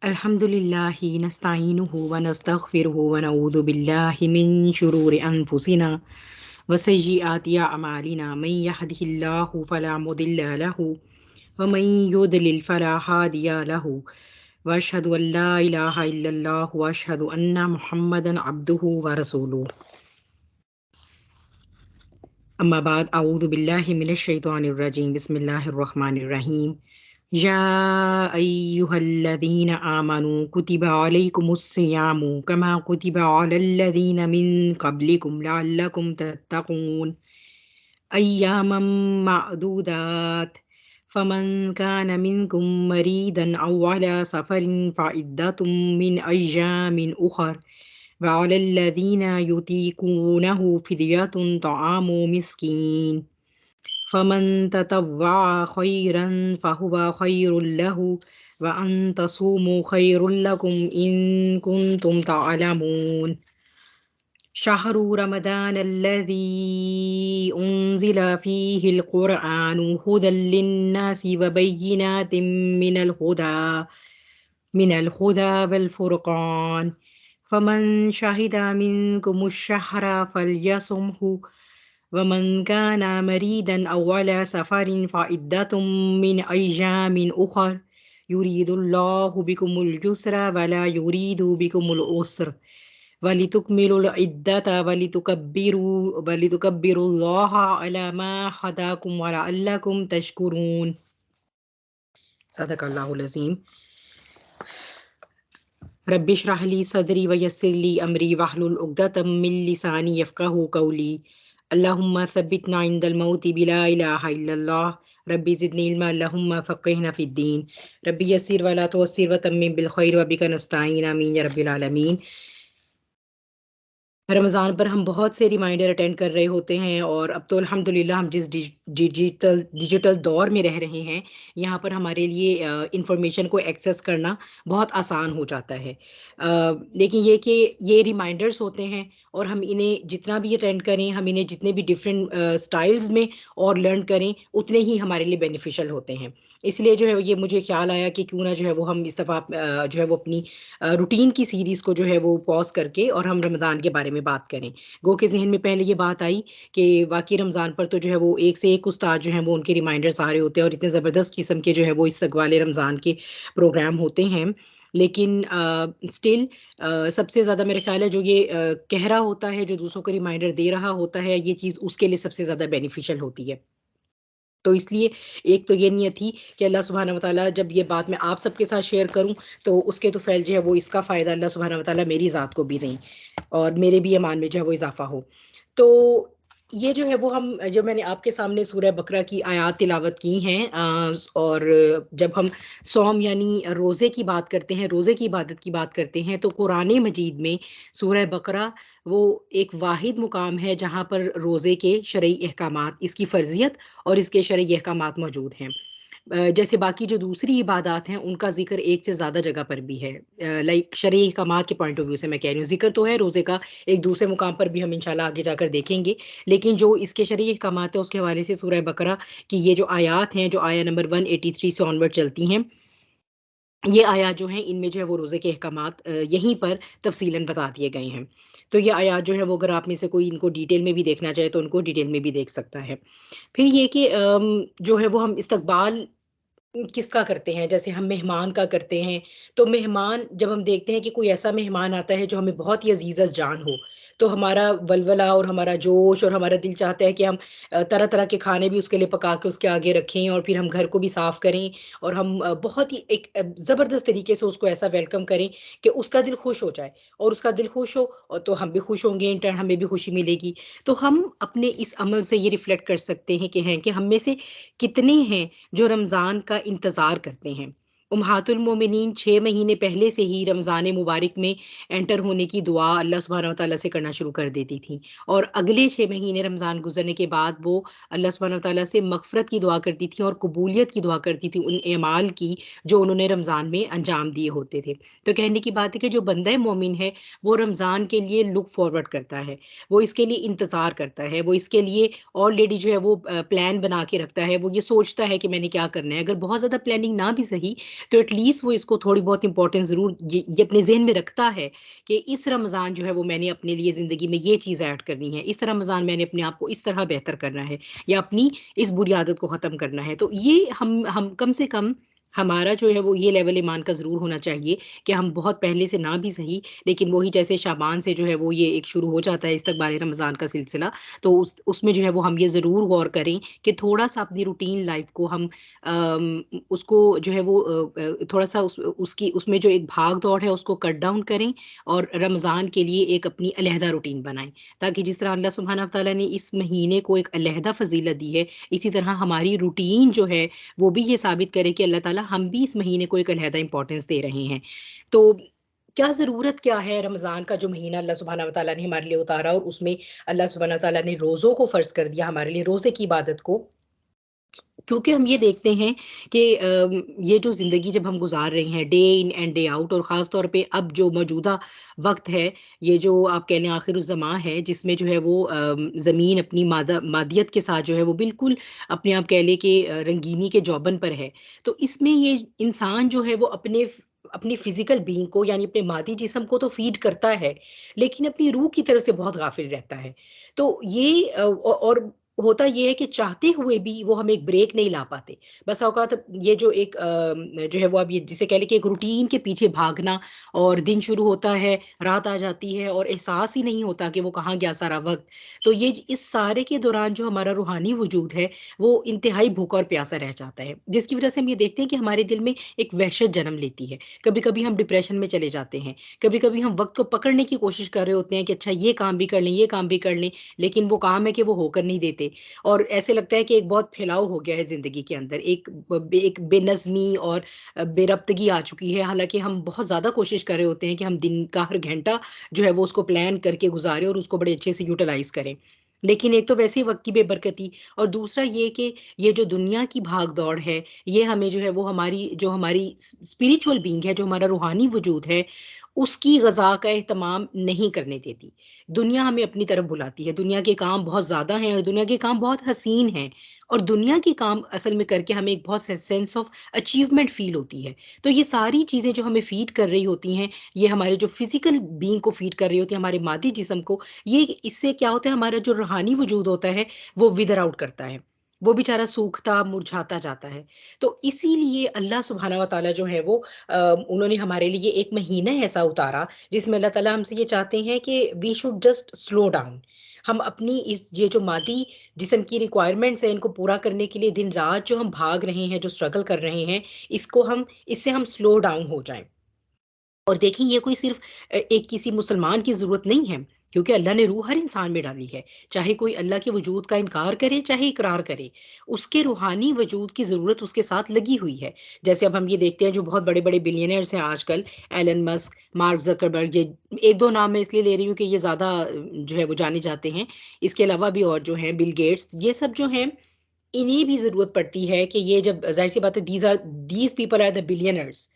अल्हम्दुलिल्लाहि नस्तईनुहु व नस्तगफिरुहु व नऊज़ु बिल्लाहि मिन शुरूरि अनफुसिना व सय्यिआति अमालिना मन यहदिहिल्लाहु फला मुदिल्ल लहु व मन युद्लिल फला हादिय लहु व अशहदु अन ला इलाहा इल्लल्लाह व अशहदु अन्ना मुहम्मदन अब्दुहु व रसूलुहु। अम्मा बाद अऊज़ु बिल्लाहि मिनश शैतानिर रजीम बिस्मिल्लाहिर रहमानिर रहीम। या अय्युहल्लज़ीना आमनू कुतिबा अलैकुमुस्सियामु कमा कुतिबा अलल्लज़ीना मिन क़ब्लिकुम लअल्लकुम तत्तक़ून अय्यामम मअदूदात फमन कान मिनकुम मरीदन औ अला सफरिन फ़इद्दतुम मिन अय्यामिन उखर वअलल्लज़ीना युतीक़ूनहु फ़िदयतुन तआमु मिस्कीन फमन ततव्वा खैरन फहुवा खैरुल लहु व अन तसूमु खैरुल लकुम इन कुंतुम तअलमून। शहरु रमदान अल्लज़ी उन्ज़िला फ़ीहिल क़ुरआनु हुदल लिन्नासि व बय्यिनातिम मिनल हुदा वल फ़ुरक़ान फमन शहिदा मिनकुमुश शहरा फ़लयसुमहु वमन काना मरीदन औ अला सफरिन फ़इद्दतुम मिन अय्यामिन उखर युरीदुल्लाहु बिकुमुल युस्रा वला युरीदु बिकुमुल उस्र वलितुकमिलुल इद्दता वलितुकब्बिरुल्लाह अला मा हदाकुम व लअल्लकुम तशकुरून। सदक़ल्लाहुल अज़ीम। रब्बिश्रह ली सदरी व यस्सिर ली अमरी वहलुल उक़दतम मिन लिसानी यफ़क़हू क़ौली। अल्लाहुम्मा सब्बितना इंदल मौति बिला इलाहा इल्लल्लाह रब्बी ज़िदनी इल्मा अल्लाहुम्मा फ़क़्हिना फ़िद्दीन रब्बी यस्सिर वला तुअस्सिर व तम्मिम बिल खैर व बिका नस्तईन आमीन या रब्बिल आलमीन। रमज़ान पर हम बहुत से रिमाइंडर अटेंड कर रहे होते हैं और अब तो अल्हम्दुलिल्लाह हम जिस डिजिटल दौर में रह रहे हैं, यहाँ पर हमारे लिए इंफॉर्मेशन को एक्सेस करना बहुत आसान हो जाता है। लेकिन ये कि ये रिमाइंडर्स होते हैं और हम इन्हें जितना भी अटेंड करें, हम इन्हें जितने भी डिफरेंट स्टाइल्स में और लर्न करें, उतने ही हमारे लिए बेनिफिशियल होते हैं। इसलिए जो है ये मुझे ख्याल आया कि क्यों ना जो है वो हम इस दफ़ा जो है वो अपनी रूटीन की सीरीज़ को जो है वो पॉज़ करके और हम रमज़ान के बारे में बात करें। गो के ज़हन में पहले ये बात आई कि वाक़ई रमज़ान पर तो जो है वो एक से एक उस्ताद जो हैं वो उनके रिमाइंडर्स आ रहे होते हैं और इतने ज़बरदस्त किस्म के जो है वो इस्तक़बाल रमज़ान के प्रोग्राम होते हैं। लेकिन स्टिल सबसे ज़्यादा मेरा ख़्याल है जो ये कह रहा होता है, जो दूसरों को रिमाइंडर दे रहा होता है, ये चीज़ उसके लिए सबसे ज़्यादा बेनिफिशियल होती है। तो इसलिए एक तो ये नियत थी कि अल्लाह सुब्हानहू व तआला जब ये बात मैं आप सबके साथ शेयर करूँ, तो उसके तो फ़ैल जो है वो इसका फ़ायदा अल्लाह सुब्हानहू व तआला मेरी ज़ात को भी दें और मेरे भी ईमान में जो है वो इज़ाफ़ा हो। तो ये जो है वो हम जो मैंने आपके सामने सूरह बकरा की आयात तिलावत की हैं और जब हम सौम यानी रोज़े की बात करते हैं, रोज़े की इबादत की बात करते हैं, तो कुरान मजीद में सूरह बकरा वो एक वाहिद मुकाम है जहाँ पर रोज़े के शरई अहकामात, इसकी फ़र्ज़ियत और इसके शरई अहकामात मौजूद हैं। जैसे बाकी जो दूसरी इबादत हैं उनका ज़िक्र एक से ज़्यादा जगह पर भी है। लाइक शरई अहकामात के पॉइंट ऑफ व्यू से मैं कह रही हूँ, ज़िक्र तो है रोज़े का, एक दूसरे मुकाम पर भी हम इंशाल्लाह आगे जाकर देखेंगे। लेकिन जो इसके शरई अहकामात है उसके हवाले से सूरह बकरा की ये जो आयात हैं, जो आया नंबर 183 से ऑनवर्ड चलती हैं, ये आयात जो हैं इनमें जो है वो रोज़े के अहकामात यहीं पर तफ़सीलन बता दिए गए हैं। तो ये आयात जो है वो अगर आप में से कोई इनको डिटेल में भी देखना चाहे तो उनको डिटेल में भी देख सकता है। फिर ये कि जो है वो हम इस्तकबाल किसका करते हैं? जैसे हम मेहमान का करते हैं, तो मेहमान जब हम देखते हैं कि कोई ऐसा मेहमान आता है जो हमें बहुत ही अज़ीज़ जान हो, तो हमारा वलवला और हमारा जोश और हमारा दिल चाहता है कि हम तरह-तरह के खाने भी उसके लिए पका के उसके आगे रखें और फिर हम घर को भी साफ़ करें और हम बहुत ही एक ज़बरदस्त तरीके से उसको ऐसा वेलकम करें कि उसका दिल खुश हो जाए और उसका दिल खुश हो और तो हम भी खुश होंगे, इन टर्न हमें भी खुशी मिलेगी। तो हम अपने इस अमल से ये रिफ्लेक्ट कर सकते हैं कि हम में से कितने हैं जो रमज़ान का इंतज़ार करते हैं। उम्महातुल मोमिनीन 6 महीने पहले से ही रमज़ान मुबारक में एंटर होने की दुआ अल्लाह सुब्हानहू व तआला से करना शुरू कर देती थीं और अगले 6 महीने रमज़ान गुज़रने के बाद वो अल्लाह सुब्हानहू व तआला से मग़फ़िरत की दुआ करती थीं और कबूलियत की दुआ करती थीं उन एमाल की जो उन्होंने रमज़ान में अंजाम दिए होते थे। तो कहने की बात है कि जो बंदा मोमिन है, वो रमज़ान के लिए लुक फॉरवर्ड करता है, वो इसके लिए इंतज़ार करता है, वो इसके लिए ऑलरेडी जो है वो प्लान बना के रखता है, वो ये सोचता है कि मैंने क्या करना है। अगर बहुत ज़्यादा प्लानिंग ना भी सही, तो एटलीस्ट वो इसको थोड़ी बहुत इम्पोर्टेंस ज़रूर ये अपने ज़हन में रखता है कि इस रमज़ान जो है वो मैंने अपने लिए ज़िंदगी में ये चीज़ ऐड करनी है, इस रमज़ान मैंने अपने आप को इस तरह बेहतर करना है या अपनी इस बुरी आदत को ख़त्म करना है। तो ये हम कम से कम हमारा जो है वो ये लेवल ईमान का ज़रूर होना चाहिए कि हम बहुत पहले से ना भी सही, लेकिन वही जैसे शाबान से जो है वो ये एक शुरू हो जाता है इस्तक़बाल रमज़ान का सिलसिला, तो उसमें जो है वो हम ये ज़रूर गौर करें कि थोड़ा-सा अपनी रूटीन लाइफ़ को हम उसको जो है वो थोड़ा-सा उसकी उसमें जो एक भाग-दौड़ है उसको कट डाउन करें और रमज़ान के लिए एक अपनी अलहदा रूटीन बनाएँ। ताकि जिस तरह अल्लाह सुब्हानहू व तआला ने इस महीने को एक अलहदा फ़ज़ीलत दी है, इसी तरह हमारी रूटीन जो है वो भी ये साबित करे कि अल्लाह ताला हम भी इस महीने को एक अलहदा इम्पोर्टेंस दे रहे हैं। तो क्या ज़रूरत क्या है रमज़ान का जो महीना अल्लाह सुब्हानहू व तआला ने हमारे लिए उतारा और उसमें अल्लाह सुब्हानहू व तआला ने रोज़ों को फ़र्ज़ कर दिया हमारे लिए, रोज़े की इबादत को। क्योंकि हम ये देखते हैं कि ये जो ज़िंदगी जब हम गुज़ार रहे हैं day in and day out और ख़ास तौर पे अब जो मौजूदा वक़्त है, ये जो आप कह लें आखिरुज़्ज़मां है जिसमें जो है वो ज़मीन अपनी मादियत के साथ जो है वो बिल्कुल अपने आप कह लें कि रंगीनी के जौबन पर है। तो इसमें ये इंसान जो है वो अपनी फ़िज़िकल बीइंग को यानी अपने मादी जिस्म को तो फ़ीड करता है, लेकिन अपनी रूह की तरफ से बहुत गाफ़िल रहता है। तो ये और होता ये है कि चाहते हुए भी वो हम एक ब्रेक नहीं ला पाते। बस औक़ात ये जो एक जो है वो अब ये जिसे कह लें कि एक रूटीन के पीछे भागना और दिन शुरू होता है, रात आ जाती है और एहसास ही नहीं होता कि वो कहाँ गया सारा वक़्त। तो ये इस सारे के दौरान जो हमारा रूहानी वजूद है, वो इंतहाई भूखा और प्यासा रह जाता है। जिसकी वज़ह से हम ये देखते हैं कि हमारे दिल में एक वहशत जन्म लेती है। कभी-कभी हम डिप्रेशन में चले जाते हैं, कभी-कभी हम वक़्त को पकड़ने की कोशिश कर रहे होते हैं कि अच्छा ये काम भी कर लें, ये काम भी कर लें, लेकिन वो काम है कि वो होकर नहीं देते। और ऐसे लगता है कि एक बहुत फैलाव हो गया है ज़िंदगी के अंदर, एक बेनज़मी और बेरब्तगी आ चुकी है। हालाँकि हम बहुत ज़्यादा कोशिश कर रहे होते हैं कि हम दिन का हर घंटा जो है वो उसको प्लान करके गुज़ारें और उसको बड़े अच्छे से यूटिलाइज़ करें। लेकिन एक तो वैसे ही वक़्त की बेबरकती और दूसरा ये कि ये जो दुनिया की भाग-दौड़ है, ये हमें जो है वो हमारी स्पिरिचुअल बीइंग है, जो हमारा रूहानी वजूद है, उसकी ग़ज़ा का एहतमाम नहीं करने देती। दुनिया हमें अपनी तरफ बुलाती है, दुनिया के काम बहुत ज़्यादा हैं और दुनिया के काम बहुत हसीन हैं और दुनिया के काम असल में करके हमें एक बहुत सेंस ऑफ अचीवमेंट फ़ील होती है। तो ये सारी चीज़ें जो हमें फ़ीड कर रही होती हैं, ये हमारे जो फ़िज़िकल बीइंग को फ़ीड कर रही होती है, हमारे मादी जिस्म को, ये इससे क्या होता है हमारा जो रूहानी वजूद होता है, वो विदर आउट करता है। वो बेचारा सूखता, मुरझाता जाता है। तो इसीलिए अल्लाह सुब्हानहू व तआला जो है वो उन्होंने हमारे लिए एक महीना ऐसा उतारा जिसमें अल्लाह ताला हमसे ये चाहते हैं कि we should just slow down. हम अपनी ये जो मादी जिस्म की रिक्वायरमेंट्स हैं इनको पूरा करने के लिए दिन-रात जो हम भाग रहे हैं, जो स्ट्रगल कर रहे हैं, इससे हम स्लो डाउन हो जाएँ। और देखें ये कोई सिर्फ़ एक किसी मुसलमान की ज़रूरत नहीं है, क्योंकि अल्लाह ने रूह हर इंसान में डाली है। चाहे कोई अल्लाह के वजूद का इनकार करे, चाहे इकरार करे, उसके रूहानी वजूद की ज़रूरत उसके साथ लगी हुई है। जैसे अब हम ये देखते हैं जो बहुत बड़े-बड़े बिलियनियर्स हैं आजकल, एलन मस्क, मार्क ज़करबर्ग, ये 1-2 नाम मैं इसलिए ले रही हूँ कि ये ज़्यादा जो है वो जाने जाते हैं। इसके अलावा भी और जो हैं बिल गेट्स, ये सब जो हैं, इन्हें भी ज़रूरत पड़ती है कि ये जब ज़ाहिर-सी बात है these people are the billionaires.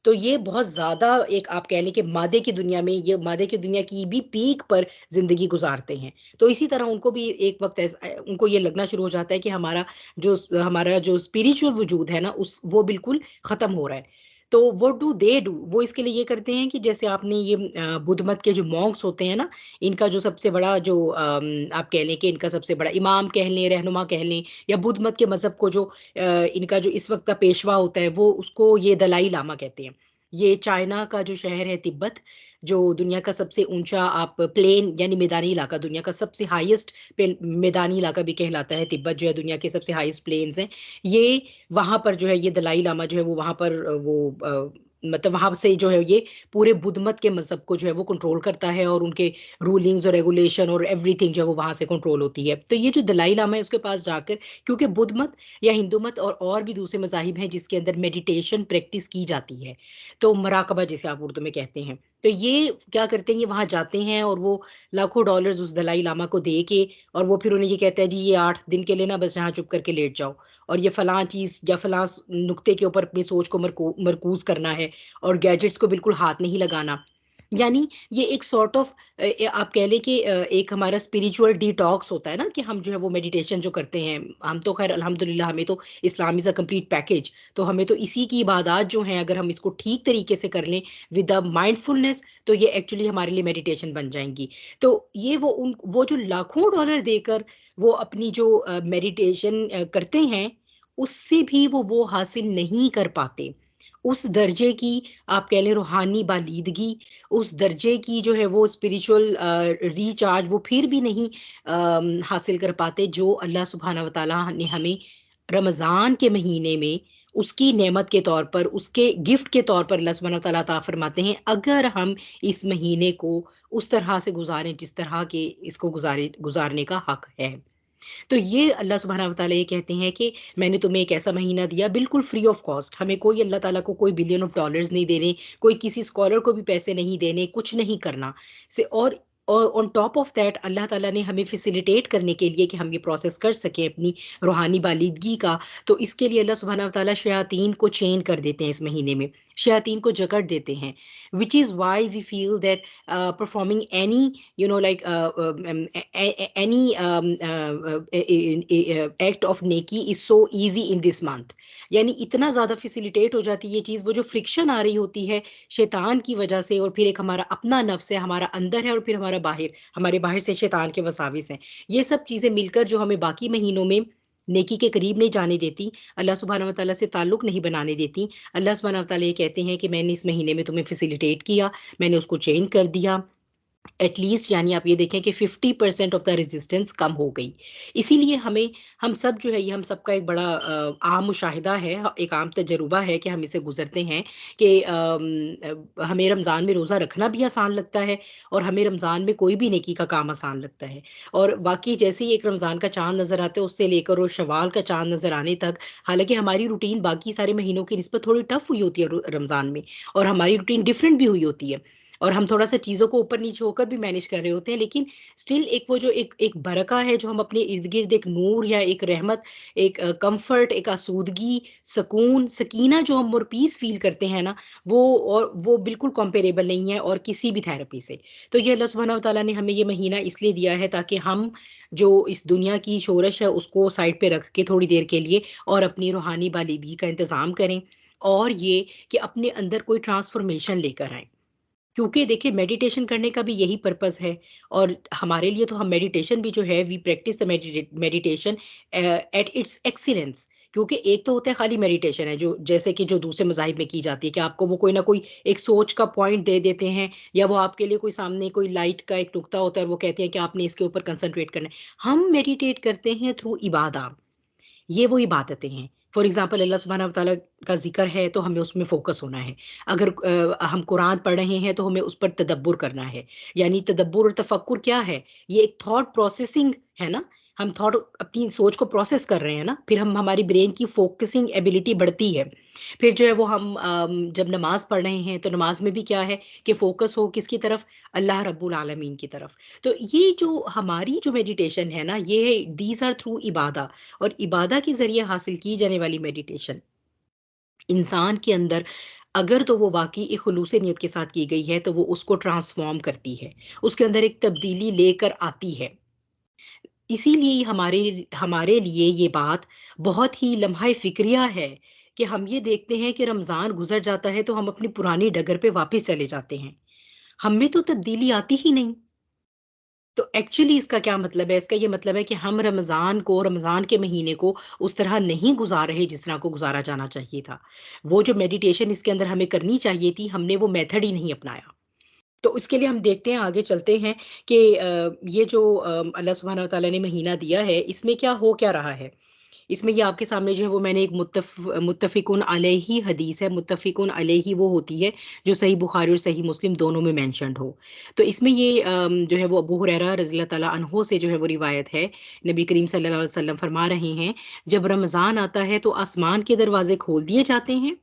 तो ये बहुत ज़्यादा एक आप कह लें कि मादे की दुनिया में ये मादे की दुनिया की भी पीक पर ज़िंदगी गुज़ारते हैं। तो इसी तरह उनको भी एक वक़्त उनको ये लगना शुरू हो जाता है कि हमारा जो स्पिरिचुअल वजूद है ना वो बिल्कुल ख़त्म हो रहा है। तो व्हाट डू दे डू? वो इसके लिए ये करते हैं कि जैसे आपने ये बुद्ध मत के जो मॉन्क्स होते हैं ना, इनका जो सबसे बड़ा जो आप कह लें कि इनका सबसे बड़ा इमाम कह लें, रहनुमा कह लें या बुद्ध मत के मज़हब को जो इनका जो इस वक़्त का पेशवा होता है, वो उसको ये दलाई लामा कहते हैं। ये चाइना का जो शहर है तिब्बत, जो दुनिया का सबसे ऊँचा आप प्लेन यानी मैदानी इलाका, दुनिया का सबसे हाईएस्ट मैदानी इलाका भी कहलाता है तिब्बत जो है दुनिया के सबसे हाईएस्ट प्लेन्स हैं। ये वहाँ पर जो है ये दलाई लामा जो है वो वहाँ पर मतलब वहाँ से जो है ये पूरे बुद्ध मत के मज़हब को जो है वो कंट्रोल करता है और उनके रूलिंग्स और रेगुलेशन और एवरीथिंग जो है वो वहाँ से कंट्रोल होती है। तो ये जो दलाई लामा है उसके पास जाकर क्योंकि बुद्ध मत या हिंदू मत और भी दूसरे मज़ाहिब हैं जिसके अंदर मेडिटेशन प्रैक्टिस की जाती है। तो मुराकबा जिसे आप उर्दू में कहते हैं। तो ये क्या करते हैं ये वहाँ जाते हैं और वो लाखों डॉलर्स उस दलाई लामा को दे के और वो फिर उन्हें ये कहता है जी ये 8 दिन के लिए ना बस यहाँ चुप करके लेट जाओ और ये फलाँ चीज़ या फलाँ नुक्ते के ऊपर अपनी सोच को मरकूज़ करना है और गैजेट्स को बिल्कुल हाथ नहीं लगाना। यानी ये एक सॉर्ट ऑफ आप कह लें कि एक हमारा स्पिरिचुअल डिटॉक्स होता है ना, कि हम जो है वो मेडिटेशन जो करते हैं, हम तो खैर अल्हम्दुलिल्लाह हमें तो इस्लाम इज़ अ कंप्लीट पैकेज, तो हमें तो इसी की इबादत जो हैं अगर हम इसको ठीक तरीके से कर लें विद द माइंडफुलनेस, तो ये एक्चुअली हमारे लिए मेडिटेशन बन जाएंगी। तो ये वो जो लाखों डॉलर देकर वो अपनी जो मेडिटेशन करते हैं, उससे भी वो हासिल नहीं कर पाते उस दर्जे की, आप कह लें रूहानी बालीदगी, उस दर्जे की जो है वो स्पिरिचुअल रिचार्ज वो फिर भी नहीं हासिल कर पाते जो अल्लाह सुब्हाना व तआला ने हमें रमज़ान के महीने में उसकी नेमत के तौर पर, उसके गिफ्ट के तौर पर अल्लाह सुब्हाना व तआला अता फरमाते हैं। अगर हम इस महीने को उस तरह से गुजारें जिस तरह के इसको गुजारने का हक है। तो ये अल्लाह सुब्हानहू व तआला ये कहते हैं कि मैंने तुम्हें एक ऐसा महीना दिया बिल्कुल फ्री ऑफ कॉस्ट। हमें कोई अल्लाह ताला को कोई बिलियन ऑफ डॉलर्स नहीं देने, कोई किसी स्कॉलर को भी पैसे नहीं देने, कुछ नहीं करना से और ऑन टॉप ऑफ दैट अल्लाह ताला ने हमें फैसिलिटेट करने के लिए कि हम ये प्रोसेस कर सकें अपनी रूहानी बालिदगी का, तो इसके लिए अल्लाह सुब्हानहू व तआला शयातीन को चेन कर देते हैं इस महीने में, शयातीन को जकड़ देते हैं, which is why we feel that performing any you know like any act of नेकी is so easy in this month। यानी इतना ज़्यादा फैसिलिटेट हो जाती है ये चीज़, वो जो फ्रिक्शन आ रही होती है शैतान की वजह से, और फिर एक हमारा अपना नफ्स है, हमारा अंदर है, और फिर हमारा बाहर, हमारे बाहर से शैतान के वसाविस हैं, ये सब चीज़ें मिलकर जो हमें बाकी महीनों में नेकी के करीब नहीं जाने देती, अल्लाह सुब्हानहू व तआला से ताल्लुक़ नहीं बनाने देती। अल्लाह सुब्हानहू व तआला ये कहते हैं कि मैंने इस महीने में तुम्हें फैसिलिटेट किया, मैंने उसको चेंज कर दिया एटलीस्ट, यानी आप ये देखें कि 50% ऑफ द रेजिस्टेंस कम हो गई। इसीलिए हम सब जो है ये हम सबका एक बड़ा आम मुशाहिदा है, एक आम तजुर्बा है कि हम इसे गुजरते हैं कि हमें रमज़ान में रोज़ा रखना भी आसान लगता है, और हमें रमज़ान में कोई भी नेकी का काम आसान लगता है, और बाकी जैसे ही एक रमज़ान का चांद नज़र आता है उससे लेकर और शवाल का चांद नज़र आने तक, हालांकि हमारी रूटीन बाकी सारे महीनों की निस्बत थोड़ी टफ हुई होती है रमज़ान में, और हमारी रूटीन डिफरेंट भी हुई होती है, और हम थोड़ा-सा चीज़ों को ऊपर-नीचे होकर भी मैनेज कर रहे होते हैं, लेकिन स्टिल एक वो जो एक एक बरक़ा है जो हम अपने इर्द-गिर्द, एक नूर या एक रहमत, एक कम्फ़र्ट, एक आसूदगी, सुकून, सकीना जो हम और पीस फ़ील करते हैं ना, वो बिल्कुल कंपेरेबल नहीं है और किसी भी थेरेपी से। तो ये अल्लाह सुब्हानहू व तआला ने हमें ये महीना इसलिए दिया है ताकि हम जो इस दुनिया की शोरश है उसको साइड पे रख के थोड़ी देर के लिए और अपनी रूहानी बालिदगी का इंतज़ाम करें, और ये कि अपने अंदर कोई ट्रांसफ़ॉर्मेशन लेकर आएँ। क्योंकि देखिए मेडिटेशन करने का भी यही पर्पस है, और हमारे लिए तो हम मेडिटेशन भी जो है we practice the meditation at its excellence, क्योंकि एक तो होता है खाली मेडिटेशन है जो जैसे कि जो दूसरे मज़ाहिब में की जाती है कि आपको वो कोई ना कोई एक सोच का पॉइंट दे देते हैं, या वो आपके लिए कोई सामने कोई लाइट का एक नुक्ता होता है और वो कहते हैं कि आपने इसके ऊपर कंसंट्रेट करना है। हम मेडिटेट करते हैं थ्रू इबादा, ये वो इबादतें हैं। फॉर एग्ज़ाम्पल अल्लाह सुब्हानहू व तआला का ज़िक्र है तो हमें उसमें फ़ोकस होना है। अगर हम कुरान पढ़ रहे हैं तो हमें उस पर तदब्बुर करना है। यानी तदब्बुर और तफक्कुर क्या है? ये एक थॉट प्रोसेसिंग है ना? हम थॉट अपनी सोच को प्रोसेस कर रहे हैं ना, फिर हम हमारी ब्रेन की फ़ोकसिंग एबिलिटी बढ़ती है। फिर जो है वो हम जब नमाज़ पढ़ रहे हैं तो नमाज़ में भी क्या है कि फ़ोकस हो किसकी तरफ? अल्लाह रब्बुल आलमीन की तरफ। तो ये जो हमारी जो मेडिटेशन है ना, ये है दीज़ आर थ्रू इबादा, और इबादा के ज़रिए हासिल की जाने वाली मेडिटेशन, इंसान के अंदर अगर तो वो वाक़ई एक खुलूस नियत के साथ की गई है, तो वो उसको ट्रांसफ़ॉर्म करती है। उसके अंदर एक तब्दीली लेकर आती है। इसीलिए हमारे हमारे लिए ये बात बहुत ही लम्हा फ़िक्रिया है कि हम ये देखते हैं कि रमज़ान गुज़र जाता है, तो हम अपनी पुरानी डगर पे वापस चले जाते हैं। हम में तो तब्दीली आती ही नहीं। तो एक्चुअली इसका क्या मतलब है? इसका ये मतलब है कि हम रमज़ान के महीने को उस तरह नहीं गुज़ार रहे जिस तरह को गुज़ारा जाना चाहिए था। वो जो मेडिटेशन इसके अंदर हमें करनी चाहिए थी, हमने वो मेथड ही नहीं अपनाया। तो इसके लिए हम देखते हैं, आगे चलते हैं कि ये जो अल्लाह सुब्हानहू व तआला ने महीना दिया है, इसमें क्या रहा है? इसमें ये आपके सामने जो है वो मैंने एक मुत्तफ़िकुन अलैहि हदीस है, मुत्तफ़िकुन अलैहि वो होती है जो सही बुखारी और सही मुस्लिम दोनों में मेंशन्ड हो। तो इसमें ये जो है वो अबू हुरैरा रज़ियल्लाहु ताला अन्हो से जो है वो रिवायत है। नबी करीम सल्लल्लाहु अलैहि वसल्लम फरमा रहे हैं, जब रमज़ान आता है तो आसमान के दरवाज़े खोल दिए जाते हैं,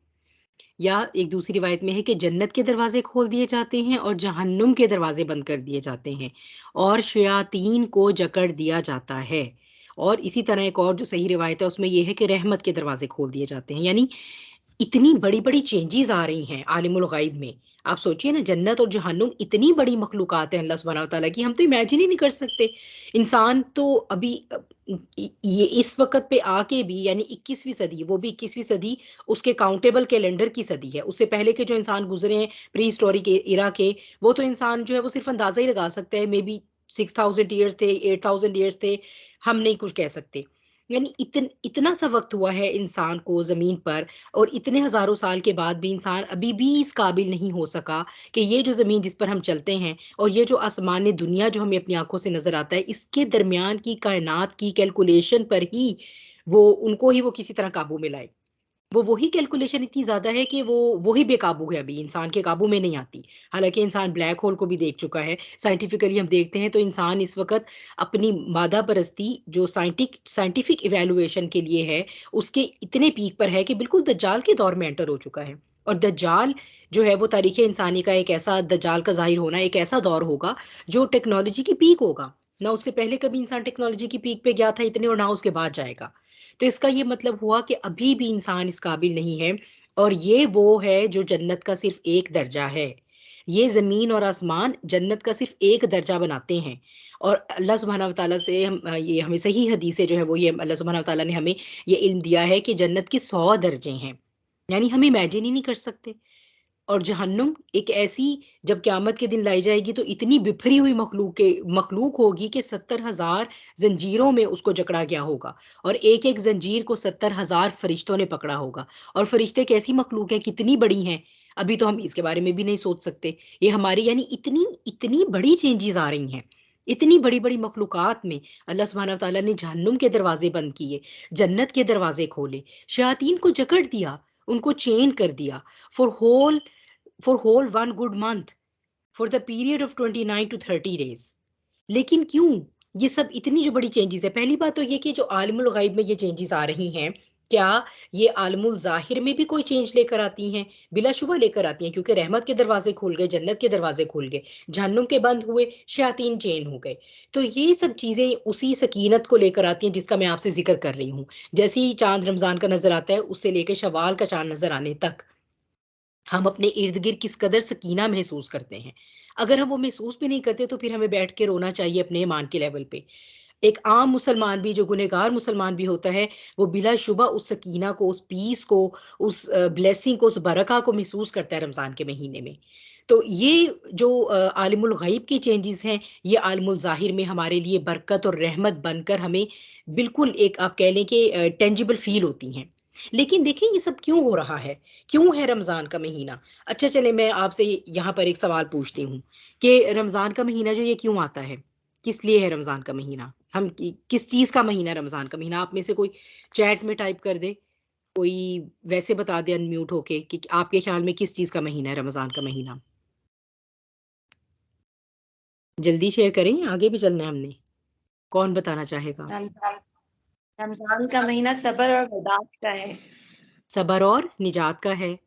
या एक दूसरी रिवायत में है कि जन्नत के दरवाज़े खोल दिए जाते हैं और जहन्नुम के दरवाज़े बंद कर दिए जाते हैं, और शयातीन को जकड़ दिया जाता है। और इसी तरह एक और जो सही रिवायत है उसमें ये है कि रहमत के दरवाज़े खोल दिए जाते हैं। यानी इतनी बड़ी-बड़ी चेंजेज़ आ रही हैं आलिमुल गाइब में। आप सोचिए ना, जन्नत और जहन्नुम इतनी बड़ी मखलूक़ात हैं अल्लाह सुब्हानहू व तआला की, हम तो इमेजिन ही नहीं कर सकते। इंसान तो अभी ये इस वक़्त पे आके भी, यानी 21वीं सदी, वो भी 21वीं सदी उसके काउंटेबल कैलेंडर की सदी है। उससे पहले के जो इंसान गुज़रे हैं प्री हिस्टोरिक इरा के, वो तो इंसान जो है वो सिर्फ़ अंदाज़ा ही लगा सकता है, मेबी 6000 ईयर्स थे, 8000 ईयर्स थे, हम नहीं कुछ कह सकते। यानी इतना सा वक़्त हुआ है इंसान को ज़मीन पर, और इतने हज़ारों साल के बाद भी इंसान अभी भी इस काबिल नहीं हो सका कि ये जो ज़मीन जिस पर हम चलते हैं और ये जो आसमानी दुनिया जो हमें अपनी आँखों से नज़र आता है, इसके दरमियान की कायनात की कैलकुलेशन पर ही वो किसी तरह काबू में लाए। वो वही कैलकुलेशन इतनी ज़्यादा है कि वो ही बेकाबू है, अभी इंसान के काबू में नहीं आती। हालाँकि इंसान ब्लैक होल को भी देख चुका है। साइंटिफिकली हम देखते हैं तो इंसान इस वक़्त अपनी मादा परस्ती जो साइंटिफिक इवैल्यूएशन के लिए है, उसके इतने पीक पर है कि बिल्कुल दज्जाल के दौर में एंटर हो चुका है। और दज्जाल जो है वो तारीख़ इंसानी का एक ऐसा, दज्जाल का ज़ाहिर होना एक ऐसा दौर होगा जो टेक्नोलॉजी की पीक होगा। ना उससे पहले कभी इंसान टेक्नोलॉजी की पीक पे गया था इतने, और ना उसके बाद जाएगा। तो इसका ये मतलब हुआ कि अभी भी इंसान इस काबिल नहीं है, और ये वो है जो जन्नत का सिर्फ़ एक दर्जा है। ये ज़मीन और आसमान जन्नत का सिर्फ़ एक दर्जा बनाते हैं। और अल्लाह सुब्हानहू व तआला से ये हमें सही हदीस है जो है वो ये अल्लाह सुब्हानहू व तआला ने हमें ये इल्म दिया है कि जन्नत के 100 दर्जे हैं। यानी हम इमेजिन ही नहीं कर सकते। और जहन्नुम एक ऐसी, जब क़यामत के दिन लाई जाएगी तो इतनी बिखरी हुई मखलूक होगी कि 70,000 ज़ंजीरों में उसको जकड़ा गया होगा, और एक-एक ज़ंजीर को 70,000 फ़रिश्तों ने पकड़ा होगा। और फ़रिश्ते कैसी मखलूक है, कितनी बड़ी हैं, अभी तो हम इसके बारे में भी नहीं सोच सकते। ये हमारी, यानी इतनी इतनी बड़ी चेंजेज़ आ रही हैं। इतनी बड़ी-बड़ी मखलूक़ात में अल्लाह सुब्हानहू व तआला ने जहन्नुम के दरवाज़े बंद किए, जन्नत के दरवाज़े खोले, शयातीन को जकड़ दिया, उनको चेन कर दिया, for whole for whole 1 good month, for the period of 29 to 30 days। लेकिन क्यों? ये सब इतनी जो बड़ी चेंजेज़ है, पहली बात तो ये कि जो आलिमुल गाइब में ये चेंजेज़ आ रही हैं, क्या ये आलिमुल ज़ाहिर में भी कोई चेंज लेकर आती हैं? बिलाशुबा लेकर आती हैं, क्योंकि रहमत के दरवाज़े खुल गए, जन्नत के दरवाज़े खुल गए, जहन्नुम के बंद हुए, शयातीन चेन हो गए। तो ये सब चीज़ें उसी सकीनत को लेकर आती हैं जिसका मैं आपसे ज़िक्र कर रही हूँ। जैसे ही चाँद रमज़ान का नज़र आता है, उससे लेके शव्वाल का चाँद नज़र आने तक हम अपने इर्द-गिर्द किस कदर सकीना महसूस करते हैं। अगर हम वो महसूस भी नहीं करते तो फिर हमें बैठ के रोना चाहिए अपने ईमान के लेवल पे। एक आम मुसलमान भी, जो गुनहगार मुसलमान भी होता है, वो बिलाशुबा उस सकीना को, उस पीस को, उस ब्लेसिंग को, उस बरका को महसूस करता है रमज़ान के महीने में। तो ये जो आलिमुल गैब की चेंजेज़ हैं, ये आलिमुल ज़ाहिर में हमारे लिए बरकत और रहमत बनकर हमें बिल्कुल, एक आप कह लें कि टेंजिबल फ़ील होती हैं। लेकिन देखें ये सब क्यों हो रहा है? क्यों है रमज़ान का महीना? अच्छा चलें, मैं आपसे यहाँ पर एक सवाल पूछती हूँ कि रमज़ान का महीना जो ये क्यों आता है? किस लिए है रमज़ान का महीना? हम किस चीज़ का महीना है रमज़ान का महीना? आप में से कोई चैट में टाइप कर दे, कोई वैसे बता दे अनम्यूट होके कि आपके ख़्याल में किस चीज़ का महीना है रमज़ान का महीना? जल्दी शेयर करें, आगे भी चलना है हमने। कौन बताना चाहेगा? रमज़ान रमज़ान का महीना सब्र और बर्दाश्त का है। सब्र और निजात का है।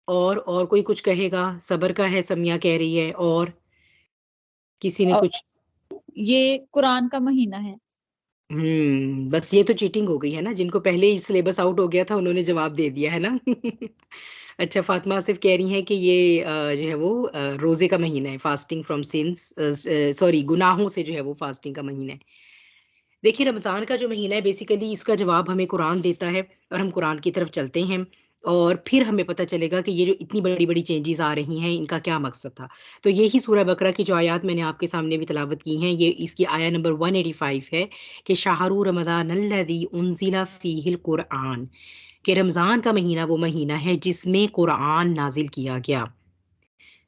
और कोई कुछ कहेगा? सब्र का है, समिया कह रही है, और किसी ने और कुछ? ये कुरान का महीना है। बस ये तो चीटिंग हो गई है ना, जिनको पहले ही सिलेबस आउट हो गया था उन्होंने जवाब दे दिया है ना। अच्छा, फातिमा आसिफ कह रही हैं कि ये जो है वो रोज़े का महीना है, फास्टिंग फ्रॉम सिन्स, सॉरी गुनाहों से जो है वो फास्टिंग का महीना है। देखिए, रमज़ान का जो महीना है बेसिकली इसका जवाब हमें कुरान देता है, और हम कुरान की तरफ चलते हैं, और फिर हमें पता चलेगा कि ये जो इतनी बड़ी-बड़ी चेंजेज़ आ रही हैं, इनका क्या मकसद था। तो यही सूरह बकरा की जो आयत मैंने आपके सामने भी तिलावत की हैं, ये इसकी आया नंबर 185 है कि शाहरू रमज़ान अल्लज़ी उनज़िला फ़ीहिल कुरआन, कि रमज़ान का महीना वो महीना है जिसमें कुरान नाज़िल किया गया।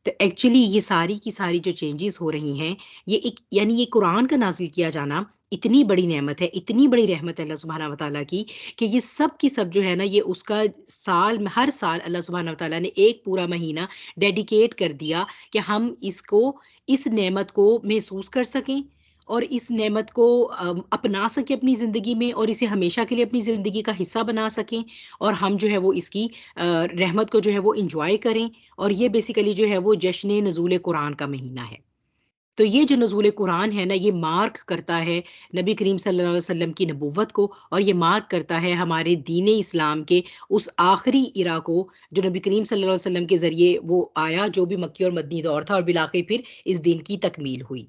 तो एक्चुअली ये सारी की सारी जो चेंजेस हो रही हैं, ये एक, यानी ये कुरान का नाज़िल किया जाना इतनी बड़ी नेमत है, इतनी बड़ी रहमत है अल्लाह सुब्हानहू व तआला की, कि ये सब की सब जो है ना, ये उसका साल में हर साल अल्लाह सुब्हानहू व तआला ने एक पूरा महीना डेडिकेट कर दिया कि हम इस नेमत को महसूस कर सकें, और इस नेमत को अपना सकें अपनी ज़िंदगी में, और इसे हमेशा के लिए अपनी ज़िंदगी का हिस्सा बना सकें, और हम जो है वो इसकी रहमत को जो है वो एन्जॉय करें। और ये बेसिकली जो है वो जश्न-ए-नज़ूल कुरान का महीना है। तो ये जो नुज़ूल कुरान है ना, ये मार्क करता है नबी करीम सल्लल्लाहु अलैहि वसल्लम की नबुव्वत को, और ये मार्क करता है हमारे दीन इस्लाम के उस आखिरी इरा को जो नबी करीम सल्लल्लाहु अलैहि वसल्लम के ज़रिए वो आया, जो भी मक्की और मदनी दौर था, और बिलाखिर फिर इस दीन की तकमील हुई।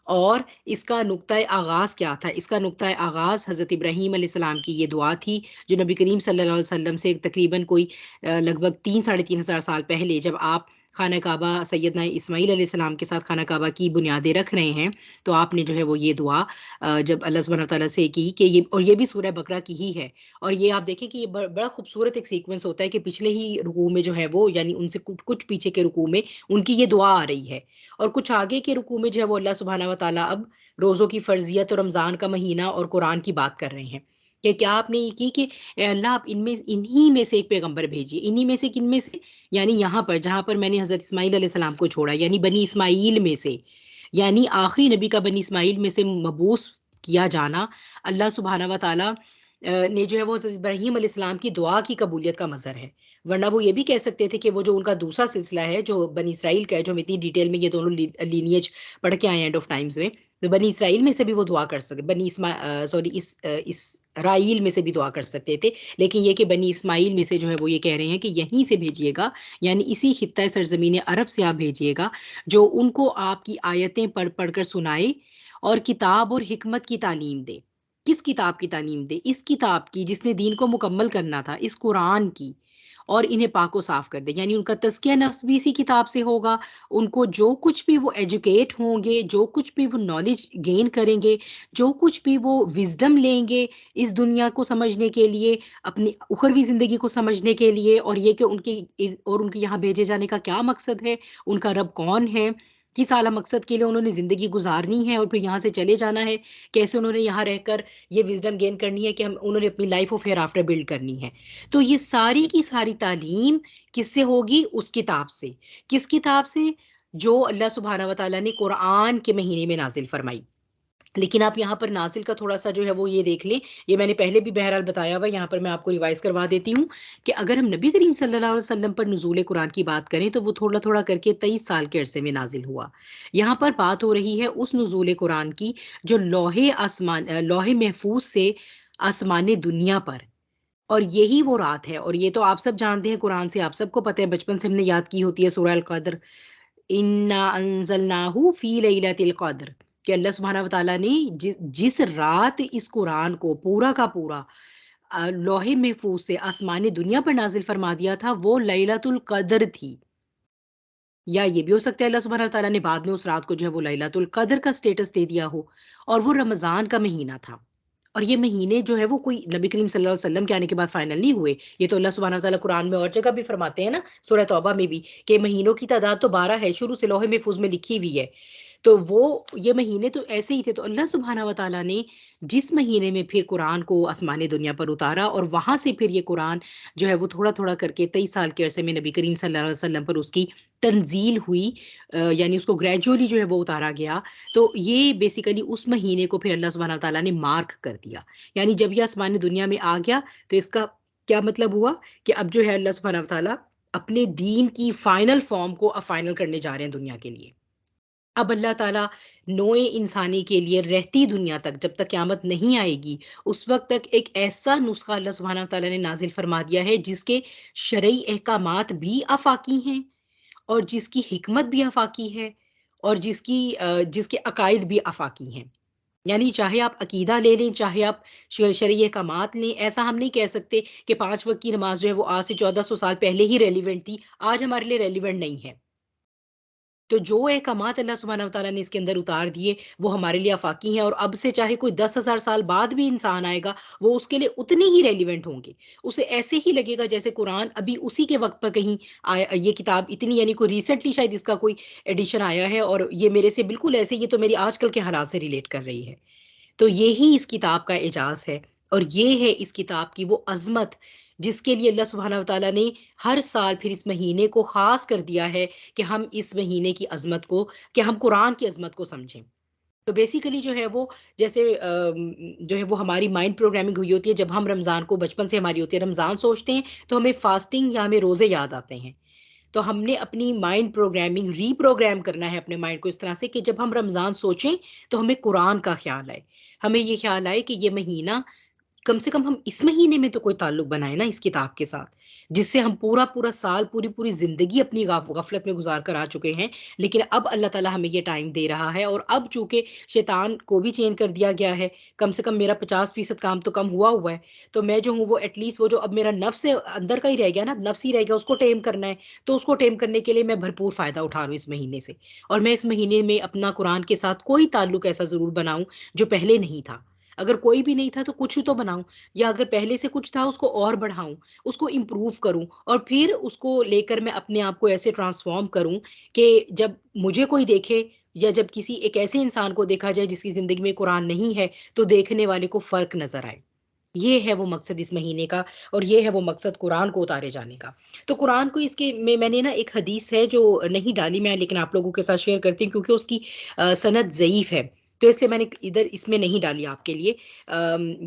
और इसका नुक्ता आगाज़ क्या था? इसका नुक्ता आगाज़ हज़रत इब्राहीम अलैहिस्सलाम की ये दुआ थी, जो नबी करीम सल्लल्लाहु अलैहि वसल्लम से तकरीबन कोई लगभग 3 साढ़े 3 हज़ार साल पहले, जब आप खाना काबा सैयदना इस्माईल अलैहिस्सलाम के साथ खाना काबा की बुनियादें रख रहे हैं, तो आपने जो है वो ये दुआ जब अल्लाह सुब्हानहू व तआला से की कि ये, और ये भी सूरह बकरा की ही है। और ये आप देखें कि ये बड़ा खूबसूरत एक सीक्वेंस होता है कि पिछले ही रुकू में जो है वो, यानी उनसे कुछ कुछ पीछे के रुकू में उनकी ये दुआ आ रही है, और कुछ आगे के रुकू में जो है वो अल्लाह सुब्हानहू व तआला अब रोज़ों की फ़र्ज़ियत और रमज़ान का महीना और कुरान की बात कर रहे हैं कि क्या आपने ये की कि ए अल्लाह आप इन्हीं में से एक पैगंबर भेजिए, इन्हीं में से, किन में से? यानी यहाँ पर जहाँ पर मैंने हज़रत इस्माईल अलैहिस्सलाम को छोड़ा, यानी बनी इस्माईल में से, यानी आखिरी नबी का बनी इस्माईल में से मबूस किया जाना अल्लाह सुब्हानहू व तआला ने जो है वो हज़रत इब्राहीम अलैहिस्सलाम की दुआ की कबूलियत का मज़हर है। वरना वो ये भी कह सकते थे कि वो जो उनका दूसरा सिलसिला है, जो बनी इसराइल का है, जो हम इतनी डिटेल में ये दोनों लीनिएज पढ़ के आए हैं एंड ऑफ टाइम्स में, तो बनी इसराइल में से भी वो दुआ कर सकते, इसराइल में से भी दुआ कर सकते थे। लेकिन ये कि बनी इस्माइल में से जो है वो ये कह रहे हैं कि यहीं से भेजिएगा, यानी इसी खित्ता सरज़मीन अरब से आप भेजिएगा, जो उनको आपकी आयतें पढ़ पढ़ कर सुनाए और किताब और हिकमत की तालीम दे। किस किताब की तालीम दे? इस किताब की जिसने दीन को मुकम्मल करना था, इस कुरान की, और इन्हें पाक व साफ कर दे, यानी उनका तज़किया नफ्स भी इसी किताब से होगा। उनको जो कुछ भी वो एजुकेट होंगे, जो कुछ भी वो नॉलेज गेन करेंगे, जो कुछ भी वो विज़डम लेंगे इस दुनिया को समझने के लिए, अपनी उखरवी ज़िंदगी को समझने के लिए, और ये कि उनके यहाँ भेजे जाने का क्या मकसद है, उनका रब कौन है, किस आला मकसद के लिए उन्होंने ज़िंदगी गुज़ारनी है और फिर यहाँ से चले जाना है, कैसे उन्होंने यहाँ रहकर ये विज़डम गेन करनी है कि हम उन्होंने अपनी life of here after build करनी है। तो ये सारी की सारी तालीम किससे होगी? उस किताब से। किस किताब से? जो अल्लाह सुब्हानहू व तआला ने कुरान के महीने में नाज़िल फरमाई। लेकिन आप यहाँ पर नाज़िल का थोड़ा-सा जो है वो ये देख लें, ये मैंने पहले भी बहरहाल बताया हुआ है, यहाँ पर मैं आपको रिवाइज़ करवा देती हूँ कि अगर हम नबी करीम सल्लल्लाहु अलैहि वसल्लम पर नुज़ूल कुरान की बात करें, तो वो थोड़ा-थोड़ा करके 23 साल के अरसे में नाज़िल हुआ। यहाँ पर बात हो रही है उस नुज़ूल कुरान की जो लौहे महफूज़ से आसमाने दुनिया पर, और यही वो रात है, और ये तो आप सब जानते हैं, कुरान से आप सबको पता है, बचपन से हमने याद की होती है सूरह अल क़द्र, इन्ना अंज़लनाहु फ़ी लैलतिल क़द्र, कि अल्लाह सुब्हानहू व तआला ने जिस रात इस कुरान को पूरा का पूरा लौहे महफूज़ से आसमानी दुनिया पर नाज़िल फरमा दिया था, वो लैलतुल क़द्र थी। या ये भी हो सकता है अल्लाह सुब्हानहू व तआला ने बाद में उस रात को जो है वो लैलतुल क़द्र का स्टेटस दे दिया हो, और वो रमज़ान का महीना था। और ये महीने जो है वो कोई नबी करीम सल्लल्लाहु अलैहि वसल्लम के आने के बाद फाइनल नहीं हुए। ये तो अल्लाह सुब्हानहू व तआला कुरान में और जगह भी फरमाते हैं ना, सूरह तौबा में भी, कि महीनों की तादाद तो 12 है, शुरू से लौहे महफूज़ में लिखी हुई है। तो वो ये महीने तो ऐसे ही थे। तो अल्लाह सुब्हानहू व तआला ने जिस महीने में फिर कुरान को आसमानी दुनिया पर उतारा, और वहाँ से फिर ये कुरान जो है वो थोड़ा-थोड़ा करके 23 साल के अरसे में नबी करीम सल्लल्लाहु अलैहि वसल्लम पर उसकी तंज़ील हुई, यानी उसको ग्रेजुअली जो है वो उतारा गया। तो ये बेसिकली उस महीने को फिर अल्लाह सुब्हानहू व तआला ने मार्क कर दिया। यानी जब ये आसमानी दुनिया में आ गया, तो इसका क्या मतलब हुआ कि अब जो है अल्लाह सुब्हानहू व तआला अपने दीन की फाइनल फॉर्म को अब फाइनल करने जा रहे हैं दुनिया के लिए। अब अल्लाह ताला नोए इंसानी के लिए रहती दुनिया तक, जब तक क़यामत नहीं आएगी, उस वक़्त तक एक ऐसा नुस्ख़ा अल्लाह सुब्हानहू व तआला ने नाज़िल फरमा दिया है, जिसके शरई अहकामात भी आफ़ाक़ी हैं, और जिसकी हिकमत भी आफ़ाक़ी है, और जिसके अकायद भी आफ़ाक़ी हैं। यानी चाहे आप अकीदा ले लें, चाहे आप शरई अहकामात लें, ऐसा हम नहीं कह सकते कि 5 वक़्त की नमाज़ जो है वो आज से 1400 साल पहले ही रेलेवेंट थी, आज हमारे लिए रेलेवेंट नहीं है। तो जो अहकामात अल्लाह सुब्हानहू व तआला ने इसके अंदर उतार दिए, वो हमारे लिए आफ़ाक़ी हैं, और अब से चाहे कोई 10,000 साल बाद भी इंसान आएगा, वो उसके लिए उतने ही रेलेवेंट होंगे। उसे ऐसे ही लगेगा जैसे कुरान अभी उसी के वक़्त पर कहीं आया, ये किताब इतनी, यानी कोई रिसेंटली शायद इसका कोई एडिशन आया है, और ये मेरे से बिल्कुल ऐसे, ये तो मेरी आजकल के हालात से रिलेट कर रही है। तो यही इस किताब का एजाज़ है, और ये है इस किताब की वो अज़मत, जिसके लिए अल्लाह सुब्हानहू व तआला ने हर साल फिर इस महीने को ख़ास कर दिया है कि हम इस महीने की अज़मत को, कि हम कुरान की अज़मत को समझें। तो बेसिकली जो है वो, जैसे जो है वो हमारी माइंड प्रोग्रामिंग हुई होती है, जब हम रमज़ान को, बचपन से हमारी होती है, रमज़ान सोचते हैं तो हमें फ़ास्टिंग या हमें रोज़े याद आते हैं। तो हमने अपनी माइंड प्रोग्रामिंग रीप्रोग्राम करना है अपने माइंड को इस तरह से कि जब हम रमज़ान सोचें तो हमें कुरान का ख्याल आए, हमें ये ख्याल आए कि ये महीना कम से कम हम इस महीने में तो कोई ताल्लुक बनाए ना इस किताब के साथ, जिससे हम पूरा पूरा साल पूरी पूरी जिंदगी अपनी गफलत में गुजार कर आ चुके हैं। लेकिन अब अल्लाह ताला हमें ये टाइम दे रहा है, और अब चूंकि शैतान को भी चेंज कर दिया गया है, कम से कम मेरा 50% काम तो कम हुआ हुआ है। तो मैं जो हूँ वो एटलीस्ट वो जो अब मेरा नफ्स है अंदर का ही रह गया ना, नफ्स ही रह गया, उसको टेम करना है। तो उसको टेम करने के लिए मैं भरपूर फायदा उठा रहा हूँ इस महीने से, और मैं इस महीने में अपना कुरान के साथ कोई ताल्लुक ऐसा जरूर बनाऊं जो पहले नहीं था। अगर कोई भी नहीं था तो कुछ तो बनाऊं, या अगर पहले से कुछ था उसको और बढ़ाऊं, उसको इम्प्रूव करूं, और फिर उसको लेकर मैं अपने आप को ऐसे ट्रांसफॉर्म करूं कि जब मुझे कोई देखे, या जब किसी एक ऐसे इंसान को देखा जाए जिसकी जिंदगी में कुरान नहीं है, तो देखने वाले को फर्क नजर आए। ये है वो मकसद इस महीने का, और ये है वो मकसद कुरान को उतारे जाने का। तो कुरान को इसके में मैंने ना एक हदीस है जो नहीं डाली मैं, लेकिन आप लोगों के साथ शेयर करती हूँ क्योंकि उसकी सनद ज़ईफ है, तो इसलिए मैंने इधर इसमें नहीं डाली आपके लिए।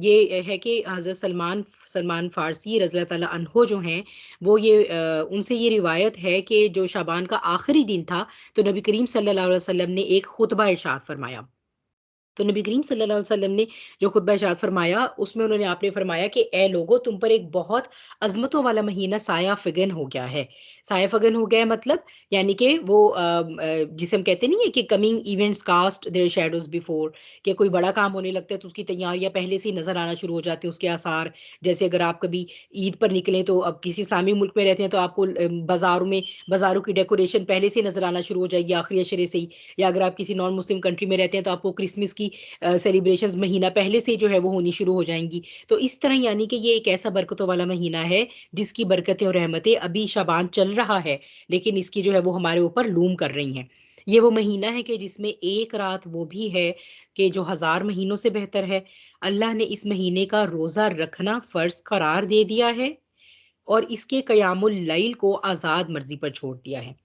ये है कि हज़रत सलमान सलमान फारसी रज़ी अल्लाह ताला अन्हो जो हैं, वो ये उनसे ये रिवायत है कि जो शाबान का आखिरी दिन था, तो नबी करीम सल्लल्लाहु अलैहि वसल्लम ने एक खुतबा इरशाद फरमाया। तो नबी करीम सल्लल्लाहु अलैहि वसल्लम ने जो खुतबा इरशाद फरमाया, उसमें उन्होंने आपने फरमाया कि ए लोगो, तुम पर एक बहुत अजमतों वाला महीना साया फिगन हो गया है। साया फिगन हो गया है मतलब, यानी कि वो जिसे हम कहते नहीं है कि coming events cast their shadows before, कि कोई बड़ा काम होने लगता है तो उसकी तैयारियां पहले से ही नजर आना शुरू हो जाती हैं, उसके आसार। जैसे अगर आप कभी ईद पर निकले, तो अब किसी इस्लामी मुल्क में रहते हैं तो आपको बाजारों की डेकोरेशन पहले से नजर आना शुरू हो जाएगी आखिरी अशरे से ही। या अगर आप किसी नॉन मुस्लिम कंट्री में रहते हैं तो आपको क्रिसमस की सेलिब्रेशंस महीना पहले से जो है वो होनी शुरू हो जाएंगी। तो इस तरह यानी कि ये एक ऐसा बरकतों वाला महीना है जिसकी बरकतें और रहमतें, अभी शाबान चल रहा है लेकिन इसकी जो है वो हमारे ऊपर लूम कर रही हैं। ये वो महीना है कि जिसमें एक रात वो भी है कि जो 1000 महीनों से बेहतर है। अल्लाह ने इस महीने का रोजा रखना फर्ज करार दे दिया है, और इसके कयामुल लैल को आज़ाद मर्जी पर छोड़ दिया है।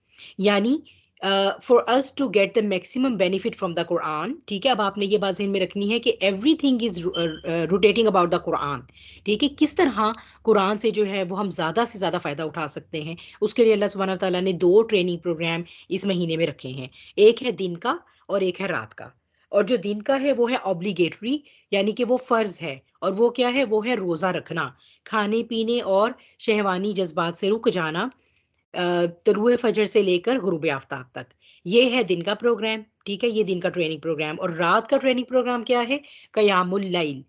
यानी for us to get the maximum benefit from the Quran, ठीक है। अब आपने ये बात ज़हन में रखनी है कि everything is rotating about the Quran, ठीक है। किस तरह कुरान से जो है वो हम ज़्यादा से ज़्यादा फ़ायदा उठा सकते हैं, उसके लिए अल्लाह सुब्हानहू व तआला ने 2 ट्रेनिंग प्रोग्राम इस महीने में रखे हैं। एक है दिन का और एक है रात का। और जो दिन का है वो है ऑब्लिगेटरी, यानी कि वो फ़र्ज़ है। और वो क्या है? वो है रोज़ा रखना, खाने पीने और शहवानी जज्बात से रुक जाना, तलुए फजर से लेकर गुरूब आफ्ताब तक। ये है दिन का प्रोग्राम, ठीक है। ये दिन का ट्रेनिंग प्रोग्राम। और रात का ट्रेनिंग प्रोग्राम क्या है? क़यामुल लैल।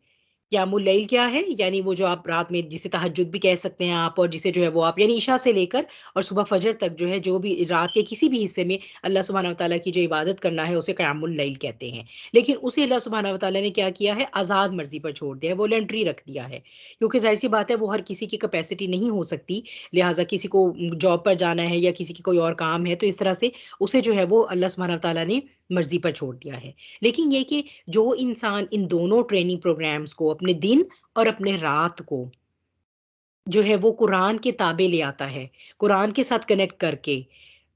क़यामुल लैल क्या है? यानी वो जो आप रात में, जिसे तहज्जुद भी कह सकते हैं आप, और जिसे जो है वो आप यानी इशा से लेकर और सुबह फजर तक जो है, जो भी रात के किसी भी हिस्से में अल्लाह सुब्हानहू व तआला की जो इबादत करना है उसे क़यामुल लैल कहते हैं। लेकिन उसे अल्लाह सुब्हानहू व तआला ने क्या किया है? आज़ाद मर्जी पर छोड़ दिया है, वॉलंटरी रख दिया है। क्योंकि ज़ाहिर सी बात है वो हर किसी की कैपेसिटी नहीं हो सकती, लिहाजा किसी को जॉब पर जाना है या किसी की कोई और काम है, तो इस तरह से उसे जो है वो अल्लाह सुब्हानहू व तआला ने मर्जी पर छोड़ दिया है। लेकिन ये कि जो इंसान इन दोनों ट्रेनिंग प्रोग्राम्स को, अपने दिन और अपने रात को जो है वो कुरान के ताबे ले आता है, कुरान के साथ कनेक्ट करके,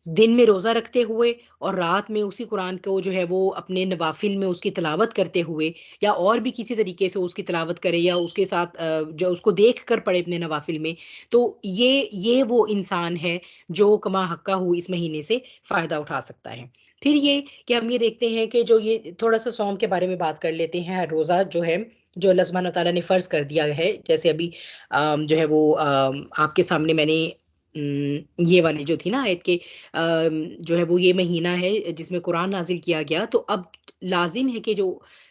दिन में रोज़ा रखते हुए और रात में उसी कुरान को जो है वो अपने नवाफ़िल में उसकी तिलावत करते हुए, या और भी किसी तरीके से उसकी तिलावत करे, या उसके साथ जो उसको देख कर पढ़े अपने नवाफ़िल में, तो ये वो इंसान है जो कमा हक्का हू इस महीने से फ़ायदा उठा सकता है। फिर ये कि हम ये देखते हैं कि जो ये थोड़ा-सा सौम के बारे में बात कर लेते हैं। रोज़ा जो है, जो अल्लाह सुब्हानहू व तआला ने फ़र्ज़ कर दिया है, जैसे अभी जो है वो आपके सामने मैंने ये वाली जो थी ना आयत के, जो है वो ये महीना है जिसमें कुरान नाज़िल किया गया, तो अब लाज़िम है कि जो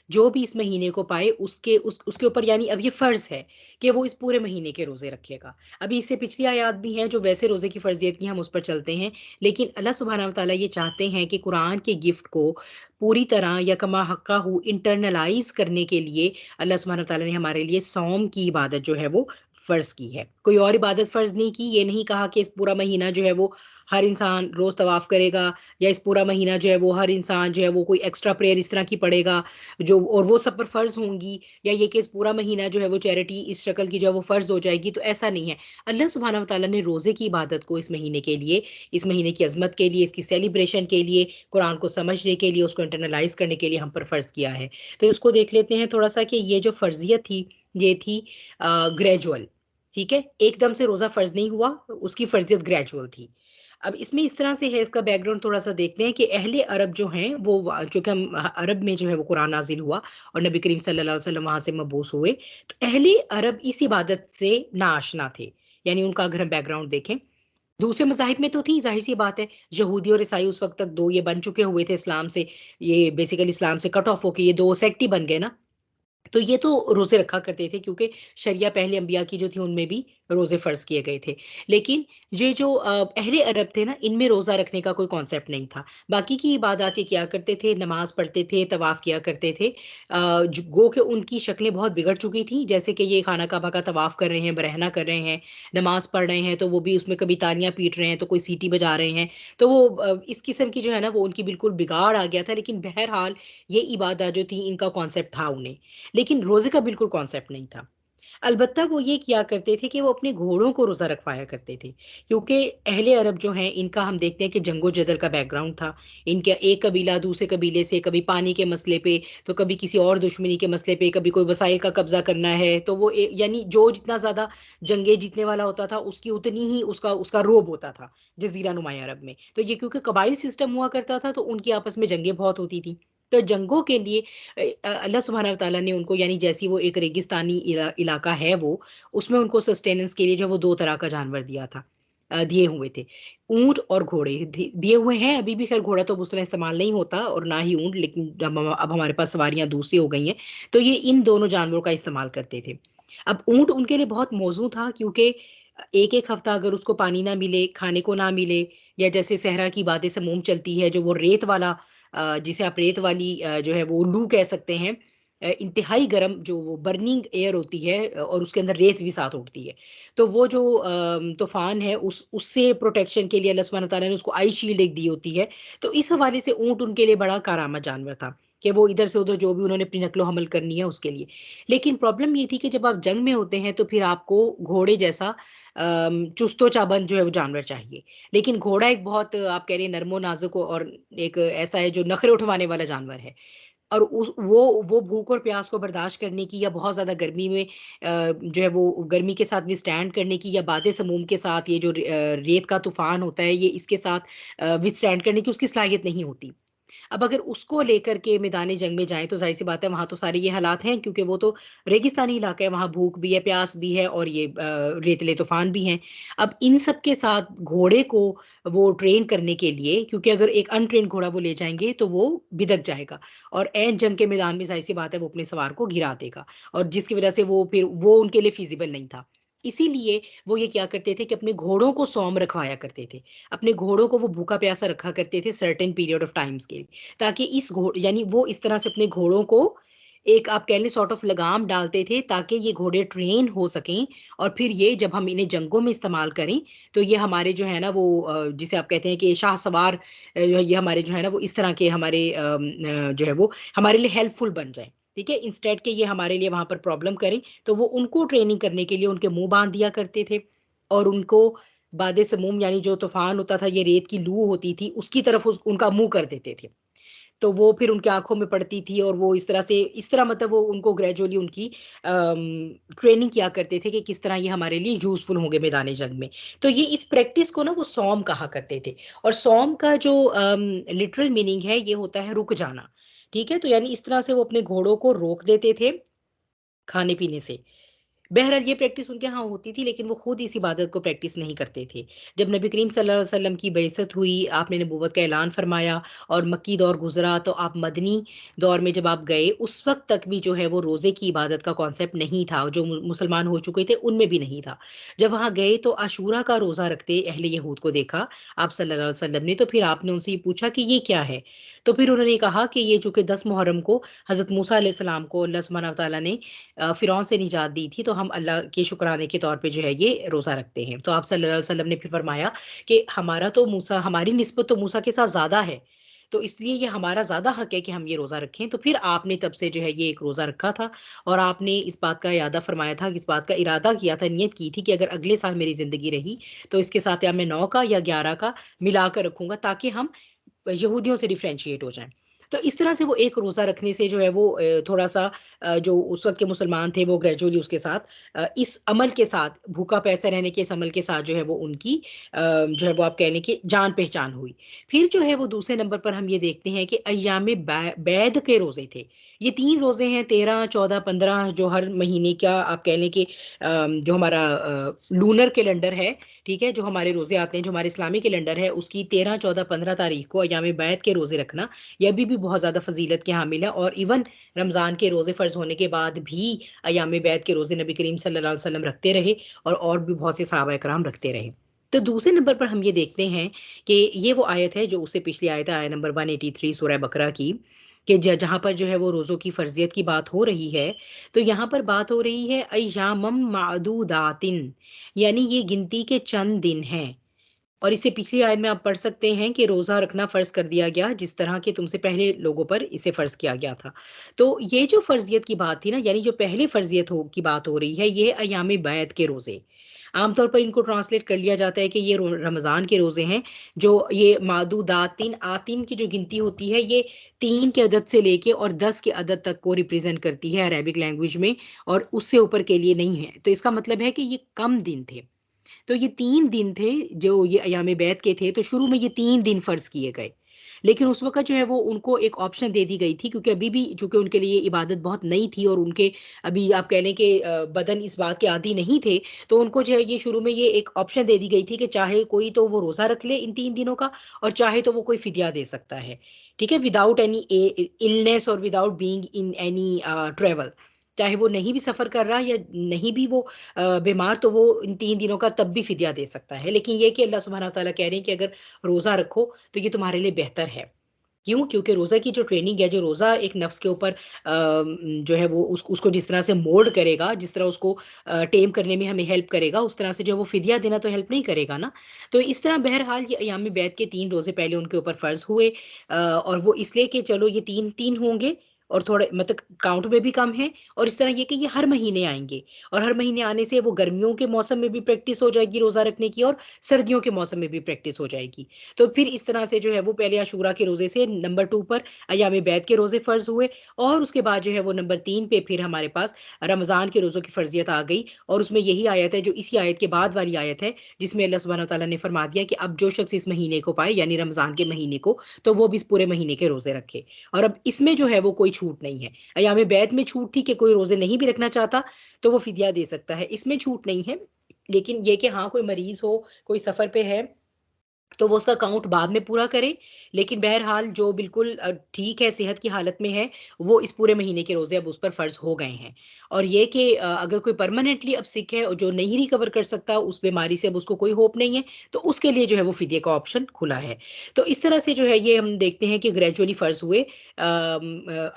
जो भी इस महीने को पाए उसके ऊपर, यानी अब ये फ़र्ज़ है कि वो इस पूरे महीने के रोज़े रखेगा। अभी इससे पिछली आयत भी हैं जो वैसे रोज़े की फ़र्ज़ियत की, हम उस पर चलते हैं। लेकिन अल्लाह सुब्हानहू व तआला ये चाहते हैं कि कुरान के गिफ्ट को पूरी तरह या कमा हक्का हू इंटरनलाइज़ करने के लिए अल्लाह सुब्हानहू व तआला ने हमारे लिए सौम की इबादत जो है वो फ़र्ज़ की है। कोई और इबादत फ़र्ज़ नहीं की। ये नहीं कहा कि इस पूरा महीना जो है वो हर इंसान रोज़ तवाफ़ करेगा, या इस पूरा महीना जो है वो हर इंसान जो है वो कोई एक्स्ट्रा प्रेयर इस तरह की पढ़ेगा जो, और वो सब पर फ़र्ज़ होंगी, या ये कि इस पूरा महीना जो है वो चैरिटी इस शक्ल की जो है वो फ़र्ज़ हो जाएगी, तो ऐसा नहीं है। अल्लाह सुब्हानहू व तआला ने रोज़े की इबादत को इस महीने के लिए, इस महीने की अज़मत के लिए, इसकी सेलिब्रेशन के लिए, कुरान को समझने के लिए, उसको इंटरनलाइज़ करने के लिए हम पर फ़र्ज़ किया है। तो इसको देख लेते हैं थोड़ा-सा कि ये जो फ़र्ज़ियत थी, ये थी ग्रेजुअल, ठीक है? एकदम से रोज़ा फ़र्ज़ नहीं हुआ, उसकी फ़र्ज़ियत ग्रेजुअल थी। अब इसमें इस तरह से है, इसका बैकग्राउंड थोड़ा सा देखते हैं कि अहले अरब जो हैं वो चूंकि हम अरब में जो है वो कुरान नाजिल हुआ और नबी करीम सल्लल्लाहु अलैहि वसल्लम वहां से मबूस हुए, तो अहले अरब इस इबादत से नाआशना थे। यानी उनका अगर हम बैकग्राउंड देखें, दूसरे मज़ाहिब में तो थी, ज़ाहिर सी बात है। यहूदी और ईसाई उस वक्त तक दो ये बन चुके हुए थे इस्लाम से, ये बेसिकली इस्लाम से कट ऑफ होके ये दो सेक्ट ही बन गए ना। तो ये तो रोज़े रखा करते थे क्योंकि शरिया पहले अंबिया की जो थी उनमें भी रोज़े फ़र्ज़ किए गए थे। लेकिन ये जो अहले अरब थे ना, इनमें रोज़ा रखने का कोई कॉन्सेप्ट नहीं था। बाकी की इबादत ये किया करते थे, नमाज़ पढ़ते थे, तवाफ़ किया करते थे। गो के उनकी शक्लें बहुत बिगड़ चुकी थी, जैसे कि ये खाना काबा का तवाफ़ कर रहे हैं, बरहना कर रहे हैं, नमाज़ पढ़ रहे हैं, तो वो भी उसमें कभी तालियाँ पीट रहे हैं, तो कोई सीटी बजा रहे हैं। तो वो इस किस्म की जो है ना वो उनकी बिल्कुल बिगाड़ आ गया था। लेकिन बहरहाल ये इबादत जो थी इनका कॉन्सेप्ट था उन्हें। लेकिन रोज़े का बिल्कुल कॉन्सेप्ट नहीं था। अलबत्ता वो ये किया करते थे कि वो अपने घोड़ों को रोज़ा रखवाया करते थे, क्योंकि अहले अरब जो हैं इनका हम देखते हैं कि जंगो-जदल का बैकग्राउंड था। इनका एक कबीला दूसरे कबीले से कभी पानी के मसले पे, तो कभी किसी और दुश्मनी के मसले पे, कभी कोई वसाइल का कब्ज़ा करना है, तो वो यानी जो जितना ज़्यादा जंगें जीतने वाला होता था, उसकी उतनी ही उसका उसका रोब होता था, जज़ीरा नुमा अरब में। तो ये क्योंकि कबाइल सिस्टम हुआ करता था, तो उनकी आपस में जंगें बहुत होती थी। तो जंगों के लिए अल्लाह सुब्हानहू व तआला ने उनको, यानी जैसी वो एक रेगिस्तानी इलाका है वो, उसमें उनको सस्टेनेंस के लिए जो वो 2 तरह का जानवर दिया था, दिए हुए थे। ऊँट और घोड़े दिए हुए हैं, अभी भी ख़ैर घोड़ा तो उस तरह इस्तेमाल नहीं होता और ना ही ऊँट, लेकिन अब हमारे पास सवारियाँ दूसरी हो गई हैं, तो ये इन दोनों जानवरों का इस्तेमाल करते थे। अब ऊँट उनके लिए बहुत मौज़ू था क्योंकि एक-एक हफ़्ता अगर उसको पानी ना मिले, खाने को ना मिले, या जैसे सहरा की वादी समूम चलती है, जो वो रेत वाला जिसे आप रेत वाली जो है वो लू कह सकते हैं, इंतहाई गर्म जो वो बर्निंग एयर होती है, और उसके अंदर रेत भी साथ उड़ती है। तो वो जो तूफ़ान है उससे प्रोटेक्शन के लिए अल्लाह सुब्हानहू व तआला ने उसको आई शील्ड एक दी होती है। तो इस हवाले से ऊँट उनके लिए बड़ा कारआमद जानवर था कि वो इधर से उधर जो भी उन्होंने अपनी नक़्लो-हमल करनी है उसके लिए। लेकिन प्रॉब्लम ये थी कि जब आप जंग में होते हैं तो फिर आपको घोड़े जैसा चुस्तो चाबंद जो है वो जानवर चाहिए। लेकिन घोड़ा एक बहुत आप कह रहे हैं नर्मो-नाज़ुक और एक ऐसा है जो नखरे उठवाने वाला जानवर है। और उस वो भूख और प्यास को बर्दाश्त करने की, या बहुत ज़्यादा गर्मी में जो है वो गर्मी के साथ विथस्टैंड करने की, या बादे समूम के साथ ये जो रेत का तूफ़ान होता है, ये इसके साथ विथस्टैंड करने की उसकी सलाहियत नहीं होती। अब अगर उसको लेकर के मैदानी जंग में जाएँ तो ज़ाहिर-सी बात है वहाँ तो सारे ये हालात हैं, क्योंकि वो तो रेगिस्तानी इलाका है, वहाँ भूख भी है, प्यास भी है और ये रेतीले तूफ़ान भी हैं। अब इन सब के साथ घोड़े को वो ट्रेन करने के लिए, क्योंकि अगर एक अनट्रेन्ड घोड़ा वो ले जाएँगे तो वो बिदक जाएगा और ऐन जंग के मैदान में ज़ाहिर-सी बात है वो अपने सवार को गिरा देगा, और जिसकी वज़ह से वो फिर वो उनके लिए फ़ीज़िबल नहीं था। इसीलिए वो ये क्या करते थे कि अपने घोड़ों को सौम रखवाया करते थे। अपने घोड़ों को वो भूखा प्यासा रखा करते थे सर्टेन पीरियड ऑफ टाइम्स के लिए, ताकि यानी वो इस तरह से अपने घोड़ों को एक आप कह लें सॉर्ट ऑफ लगाम डालते थे, ताकि ये घोड़े ट्रेन हो सकें, और फिर ये जब हम इन्हें जंगों में इस्तेमाल करें तो ये हमारे जो है ना वो जिसे आप कहते हैं कि शाहसवार, ये हमारे जो है ना वो इस तरह के हमारे जो है वो हमारे लिए हेल्पफुल बन जाएँ। ठीक है? इंस्टेड के ये हमारे लिए वहाँ पर प्रॉब्लम करें, तो वो उनको ट्रेनिंग करने के लिए उनके मुँह बाँध दिया करते थे, और उनको बादे समूम यानी जो तूफ़ान होता था, ये रेत की लू होती थी, उसकी तरफ उनका मुँह कर देते थे। तो वो फिर उनकी आँखों में पड़ती थी, और वो इस तरह मतलब वो उनको ग्रेजुअली उनकी ट्रेनिंग किया करते थे कि किस तरह ये हमारे लिए यूज़फुल होंगे मैदानी जंग में। तो ये इस प्रैक्टिस को ना वो सौम कहा करते थे, और सौम का जो लिटरल मीनिंग है ये होता है रुक जाना। ठीक है? तो यानी इस तरह से वो अपने घोड़ों को रोक देते थे खाने-पीने से। बहरहाल ये प्रैक्टिस उनके यहाँ होती थी, लेकिन वो खुद इस इबादत को प्रैक्टिस नहीं करते थे। जब नबी करीम सल्लल्लाहु अलैहि वसल्लम की बइसत हुई, आपने नबूवत का ऐलान फरमाया और मक्की दौर गुज़रा, तो आप मदनी दौर में जब आप गए, उस वक़्त तक भी जो है वो रोज़े की इबादत का कॉन्सेप्ट नहीं था, जो मुसलमान हो चुके थे उनमें भी नहीं था। जब वहाँ गए तो आशूरा का रोज़ा रखते अहले यहूद को देखा आप सल्लल्लाहु अलैहि वसल्लम ने, तो फिर आपने उनसे ये पूछा कि ये क्या है? तो फिर उन्होंने कहा कि ये चूँकि 10 मुहर्रम को हज़रत मूसा अलैहि सलाम को अल्लाह सुब्हानहू व तआला ने फ़िरौन से निजात दी थी, तो हम अल्लाह के शुक्राने के तौर पे जो है ये रोज़ा रखते हैं। तो आप सल्लल्लाहु अलैहि वसल्लम ने फिर फरमाया कि हमारी निस्बत तो मूसा के साथ ज़्यादा है, तो इसलिए ये हमारा ज़्यादा हक है कि हम ये रोज़ा रखें। तो फिर आपने तब से जो है ये एक रोज़ा रखा था, और आपने इस बात का इरादा फरमाया था, इस बात का इरादा किया था, नियत की थी कि अगर अगले साल मेरी ज़िंदगी रही, तो इसके साथ या मैं 9 का या 11 का मिलाकर रखूँगा, ताकि हम यहूदियों से डिफरेंशिएट हो जाएँ। तो इस तरह से वो एक रोज़ा रखने से जो है वो थोड़ा-सा जो उस वक़्त के मुसलमान थे वो ग्रेजुअली उसके साथ इस अमल के साथ, भूखा प्यासा रहने के इस अमल के साथ जो है वो उनकी जो है वो आप कह लें कि जान-पहचान हुई। फिर जो है वो दूसरे नंबर पर हम ये देखते हैं कि अय्याम बैद के रोज़े थे। ये 3 रोज़े हैं 13, 14, 15 जो हर महीने का आप कह लें कि जो हमारा लूनर कैलेंडर है, ठीक है? जो हमारे रोज़े आते हैं, जो हमारे इस्लामी कैलेंडर है, उसकी 13, 14, 15 तारीख को अय्याम बैत के रोज़े रखना, ये अभी भी बहुत ज़्यादा फ़ज़ीलत के हामिल है और इवन रमज़ान के रोज़े फ़र्ज़ होने के बाद भी अय्याम बैत के रोज़े नबी करीम सल्लल्लाहु अलैहि वसल्लम रखते रहे और भी बहुत से सहाबा इकराम रखते रहे। तो दूसरे नंबर पर हम ये देखते हैं कि ये वो आयत है जो उससे पिछली आयत है, आयत नंबर 183 सूरह बकरा की, कि जहाँ पर जो है वो रोज़ों की फ़र्ज़ियत की बात हो रही है, तो यहाँ पर बात हो रही है अय्यामम मादूदातिन, यानी ये गिनती के चंद दिन हैं। और इससे पिछली आयत में आप पढ़ सकते हैं कि रोज़ा रखना फ़र्ज़ कर दिया गया जिस तरह के तुमसे पहले लोगों पर इसे फ़र्ज़ किया गया था। तो ये जो फ़र्ज़ियत की बात थी ना, यानी जो पहले फ़र्ज़ियत हो की बात हो रही है, ये अय्याम बैत के रोज़े। आम तौर पर इनको ट्रांसलेट कर लिया जाता है कि ये रमज़ान के रोज़े हैं, जो ये मादूदातिन आतिन की जो गिनती होती है, ये 3 के अदद से लेके और 10 के अदद तक को रिप्रेज़ेंट करती है अरेबिक लैंग्वेज में और उससे ऊपर के लिए नहीं है। तो इसका मतलब है कि ये कम दिन थे। तो ये 3 दिन थे जो ये अय्याम बैत के थे, तो शुरू में ये 3 दिन फ़र्ज़ किए गए। लेकिन उस वक़्त जो है वो उनको एक ऑप्शन दे दी गई थी क्योंकि अभी भी चूँकि उनके लिए इबादत बहुत नई थी और उनके अभी आप कह लें कि बदन इस बात के आदी नहीं थे, तो उनको जो है ये शुरू में ये एक ऑप्शन दे दी गई थी कि चाहे कोई तो वो रोज़ा रख ले इन 3 दिनों का और चाहे तो वो कोई फ़िदया दे सकता है। ठीक है? विदाउट एनी इलनेस और without being in any travel. चाहे वो नहीं भी सफ़र कर रहा या नहीं भी वो बीमार तो वो इन 3 दिनों का तब भी फ़िदया दे सकता है। लेकिन ये कि अल्लाह सुब्हानहू व तआला कह रहे हैं कि अगर रोज़ा रखो तो ये तुम्हारे लिए बेहतर है। क्यों? क्योंकि रोज़ा की जो ट्रेनिंग है, जो रोज़ा एक नफ्स के ऊपर जो है वो उसको जिस तरह से मोल्ड करेगा, जिस तरह उसको टेम करने में हमें हेल्प करेगा, उस तरह से जो है वो फ़िदया देना तो हेल्प नहीं करेगा ना। तो इस तरह बहरहाल ये अय्याम बैत के 3 रोज़े पहले उनके ऊपर फ़र्ज़ हुए और वो इसलिए कि चलो ये 3-3 होंगे और थोड़े मतलब काउंट में भी कम है और इस तरह ये कि ये हर महीने आएँगे और हर महीने आने से वो गर्मियों के मौसम में भी प्रैक्टिस हो जाएगी रोज़ा रखने की और सर्दियों के मौसम में भी प्रैक्टिस हो जाएगी। तो फिर इस तरह से जो है वो पहले अशूरा के रोज़े से नंबर 2 पर अय्याम बैत के रोज़े फ़र्ज़ हुए और उसके बाद जो है वो नंबर 3 पे फिर हमारे पास रमज़ान के रोज़ों की फ़र्ज़ियत आ गई और उसमें यही आयत है जो इसी आयत के बाद वाली आयत है, जिसमें अल्लाह सुब्हानहू व तआला ने फ़रमा दिया कि अब जो शख़्स इस महीने को पाए यानी रमज़ान के महीने को, तो वो भी इस पूरे महीने के रोज़े रखे और अब इसमें जो है वो कोई छूट नहीं है। अय्याम बैत में छूट थी कि कोई रोज़े नहीं भी रखना चाहता, तो वो फ़िदया दे सकता है, इसमें छूट नहीं है। लेकिन ये कि हाँ, कोई मरीज़ हो, कोई सफ़र पे है तो वो उसका काउंट बाद में पूरा करे, लेकिन बहरहाल जो बिल्कुल ठीक है, सेहत की हालत में है, वो इस पूरे महीने के रोज़े अब उस पर फ़र्ज़ हो गए हैं। और ये कि अगर कोई परमानेंटली अब सिक है और जो नहीं रिकवर कर सकता, उस बीमारी से अब उसको कोई होप नहीं है, तो उसके लिए जो है वो फ़िदये का ऑप्शन खुला है। तो इस तरह से जो है ये हम देखते हैं कि ग्रेजुअली फ़र्ज़ हुए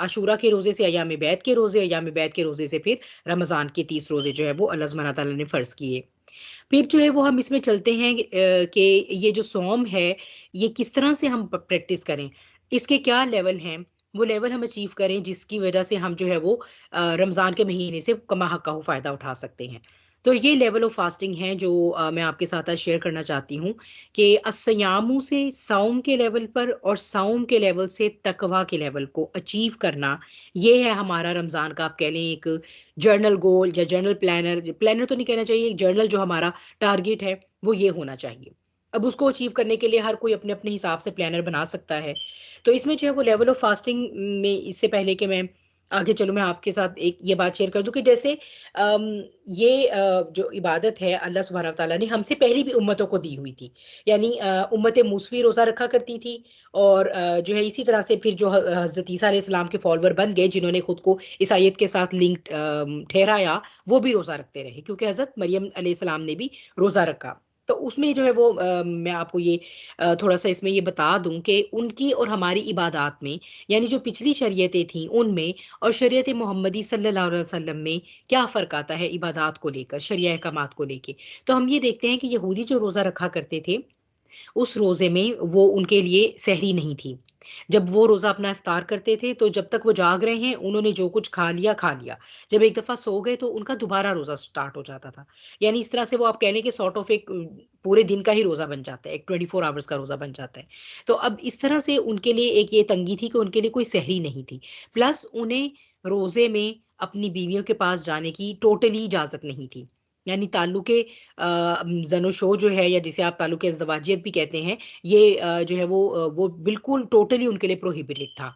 आशूरा के रोज़े से अय्याम बैत के रोज़े, अय्याम बैत के रोज़े से फिर रमज़ान के 30 रोज़े जो है वो अल्लाह सुब्हानहू व तआला ने फ़र्ज़ किए। फिर जो है वो हम इसमें चलते हैं कि ये जो सौम है, ये किस तरह से हम प प्रैक्टिस करें? इसके क्या लेवल हैं? वो लेवल हम अचीव करें जिसकी वजह से हम जो है वो रमज़ान के महीने से कमा-हक़्क़ा फ़ायदा उठा सकते हैं। तो ये लेवल ऑफ़ फ़ास्टिंग है जो मैं आपके साथ आज शेयर करना चाहती हूँ कि अस्सयामु से सौम के लेवल पर और सौम के लेवल से तक़वा के लेवल को अचीव करना, ये है हमारा रमज़ान का आप कह लें एक जर्नल गोल या जर्नल प्लानर प्लानर तो नहीं कहना चाहिए, एक जर्नल जो हमारा टारगेट है, वो ये होना चाहिए। अब उसको अचीव करने के लिए हर कोई अपने-अपने हिसाब से प्लानर बना सकता है। तो इसमें जो है वो लेवल ऑफ़ फ़ास्टिंग में इससे पहले कि मैं आगे चलूँ, मैं आपके साथ एक ये बात शेयर कर दूँ कि जैसे ये जो इबादत है अल्लाह सुब्हानहू व तआला ने हमसे पहली भी उम्मतों को दी हुई थी। यानी उम्मत मूसवी रोज़ा रखा करती थी और जो है इसी तरह से फिर जो हज़रत ईसा अलैहिस्सलाम के फॉलोवर बन गए, जिन्होंने खुद को इस आयत के साथ लिंक्ड ठहराया, वो भी रोज़ा रखते रहे क्योंकि हज़रत मरियम अलैहिस्सलाम ने भी रोज़ा रखा। तो उसमें जो है वो मैं आपको ये थोड़ा-सा इसमें ये बता दूँ कि उनकी और हमारी इबादत में, यानी जो पिछली शरीयतें थीं, उनमें और शरीयत मोहम्मदी सल्लल्लाहु अलैहि वसल्लम में क्या फ़र्क आता है इबादत को लेकर, शरिया अहकामात को लेके। तो हम ये देखते हैं कि यहूदी जो रोज़ा रखा करते थे, उस रोज़े में वो उनके लिए सहरी नहीं थी। जब वो रोज़ा अपना इफ्तार करते थे, तो जब तक वो जाग रहे हैं, उन्होंने जो कुछ खा लिया, खा लिया। जब एक दफ़ा सो गए, तो उनका दोबारा रोज़ा स्टार्ट हो जाता था। यानी इस तरह से वो आप कह लें कि सॉर्ट ऑफ एक पूरे दिन का ही रोज़ा बन जाता है, एक 24 आवर्स का रोज़ा बन जाता है। तो अब इस तरह से उनके लिए एक ये तंगी थी कि उनके लिए कोई सहरी नहीं थी। प्लस उन्हें रोज़े में अपनी बीवियों के पास जाने की टोटली इजाज़त नहीं थी। यानी ताल्लुके ज़नो-शो जो है या जिसे आप ताल्लुके अज़दवाजियत भी कहते हैं, ये जो है वो बिल्कुल टोटली उनके लिए प्रोहिबिटेड था।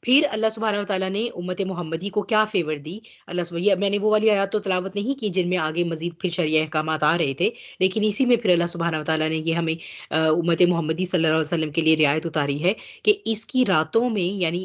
फिर अल्लाह सुब्हानहू व तआला ने उम्मत मोहम्मदी को क्या फ़ेवर दी, अल्लाह सुब ये मैंने वो वाली आयत तो तिलावत नहीं की जिनमें आगे मज़ीद फिर शरिया अहकामात आ रहे थे, लेकिन इसी में फिर अल्लाह सुब्हानहू व तआला ने ये हमें उम्मत मोहम्मदी सल्लल्लाहु अलैहि वसल्लम के लिए रियायत उतारी है कि इसकी रातों में यानी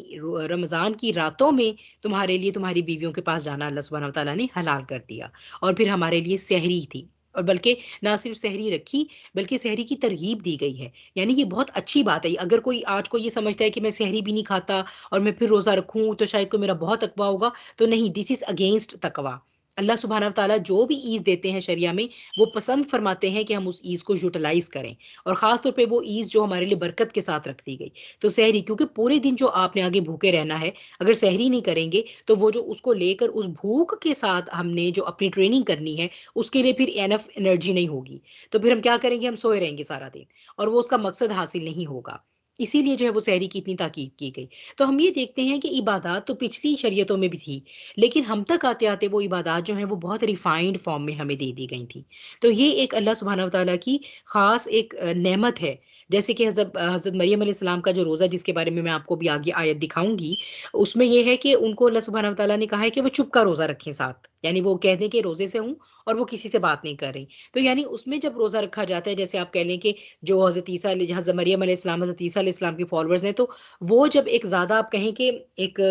रमज़ान की रातों में तुम्हारे लिए तुम्हारी बीवियों के पास जाना अल्लाह सुब्हानहू व तआला ने हलाल कर दिया और फिर हमारे लिए सहरी थी और बल्कि ना सिर्फ़ सहरी रखी, बल्कि सहरी की तरगीब दी गई है। यानी ये बहुत अच्छी बात है। अगर कोई आज को ये समझता है कि मैं सहरी भी नहीं खाता और मैं फिर रोज़ा रखूँ तो शायद कोई मेरा बहुत तकवा होगा, तो नहीं, दिस इज़ अगेंस्ट तकवा। अल्लाह सुब्हानहू व तआला जो भी ईज़ देते हैं शरिया में, वो पसंद फरमाते हैं कि हम उस ईज़ को यूटिलाइज़ करें और ख़ास तौर पे वो ईज़ जो हमारे लिए बरकत के साथ रख दी गई। तो सहरी क्योंकि पूरे दिन जो आपने आगे भूखे रहना है, अगर सहरी नहीं करेंगे, तो वो जो उसको लेकर उस भूख के साथ हमने जो अपनी ट्रेनिंग करनी है, उसके लिए फिर इनफ एनर्जी नहीं होगी। तो फिर हम क्या करेंगे? हम सोए रहेंगे सारा दिन और वो उसका मकसद हासिल नहीं होगा। इसीलिए जो है वो सहरी की इतनी ताकीद की गई। तो हम ये देखते हैं कि इबादत तो पिछली शरीयतों में भी थी, लेकिन हम तक आते-आते वो इबादत जो हैं वो बहुत रिफाइंड फॉर्म में हमें दे दी गई थी। तो ये एक अल्लाह सुब्हानहू व तआला की ख़ास एक नेमत है। जैसे कि हज़रत मरियम अलैहिस्सलाम का जो रोज़ा जिसके बारे में मैं आपको भी आगे आयत दिखाऊँगी, उसमें ये है कि उनको अल्लाह सुब्हानहू व तआला ने कहा है कि वो चुप का रोज़ा रखें साथ। यानी वो कह दें कि रोज़े से हूँ और वो किसी से बात नहीं कर रही। तो यानी उसमें जब रोज़ा रखा जाता है, जैसे आप कह लें कि जो हज़रत मरियम अलैहिस्सलाम, हज़रत ईसा अलैहिस्सलाम के फॉलोवर्स हैं, तो वो जब एक ज़्यादा आप कहें कि एक